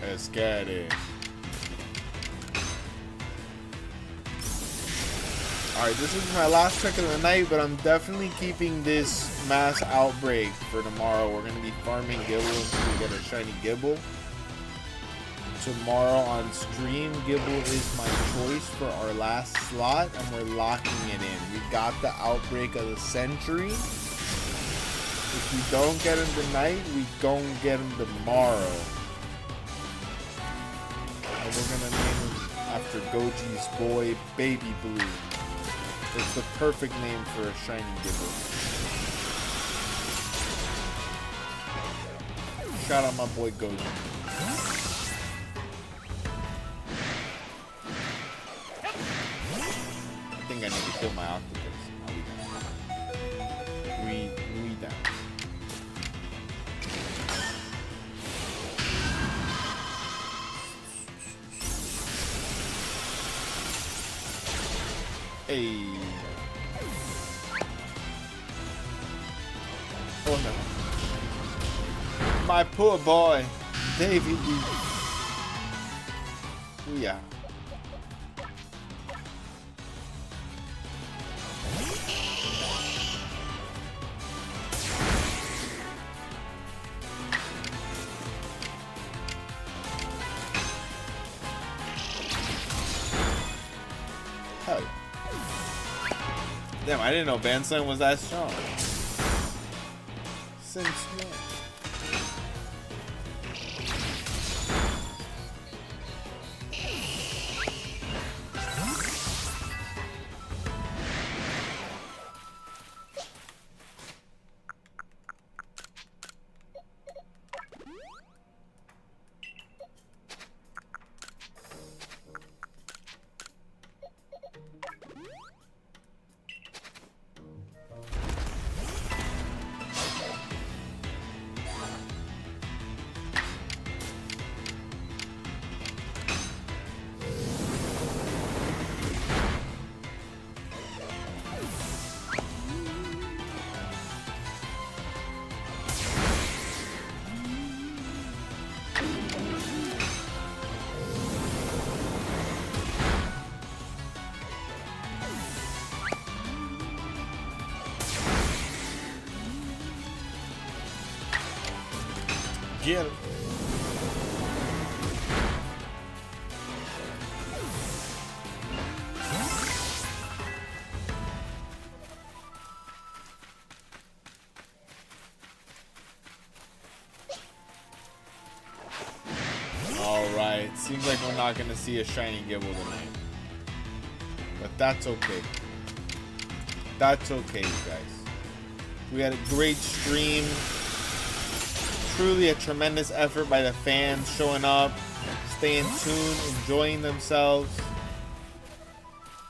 Let's get it. Alright, this is my last trick of the night, but I'm definitely keeping this mass outbreak for tomorrow. We're going to be farming Gibble until we get a shiny Gibble. Tomorrow on stream, Gibble is my choice for our last slot, and we're locking it in. We got the outbreak of the century. If we don't get him tonight, we gon' get him tomorrow. And we're gonna name him after Goji's boy, Baby Blue. It's the perfect name for a shiny Gibble. Shout out my boy Goji. I think I need to kill my octopus. We down. Hey. Oh no. My poor boy, David. Yeah. Hell yeah. Damn, I didn't know Bandstand was that strong. Since when? Get him. Alright, seems like we're not going to see a shiny Gibble tonight. But that's okay. That's okay, you guys. We had a great stream. Truly a tremendous effort by the fans showing up, staying tuned, enjoying themselves.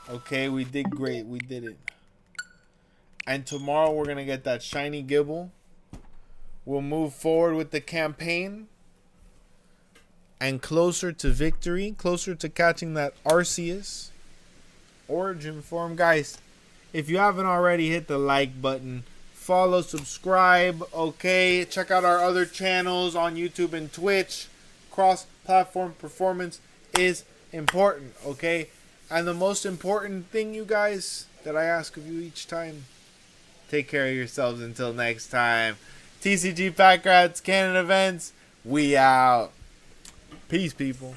Okay, we did great. We did it. And tomorrow we're going to get that shiny Gibble. We'll move forward with the campaign. And closer to victory. Closer to catching that Arceus origin form. Guys, if you haven't already, hit the like button. Follow, subscribe. Okay, check out our other channels on YouTube and Twitch. Cross-platform performance is important. Okay, and the most important thing, you guys, that I ask of you each time, take care of yourselves until next time. TCG Packrats, Canon Events, we out. Peace, people.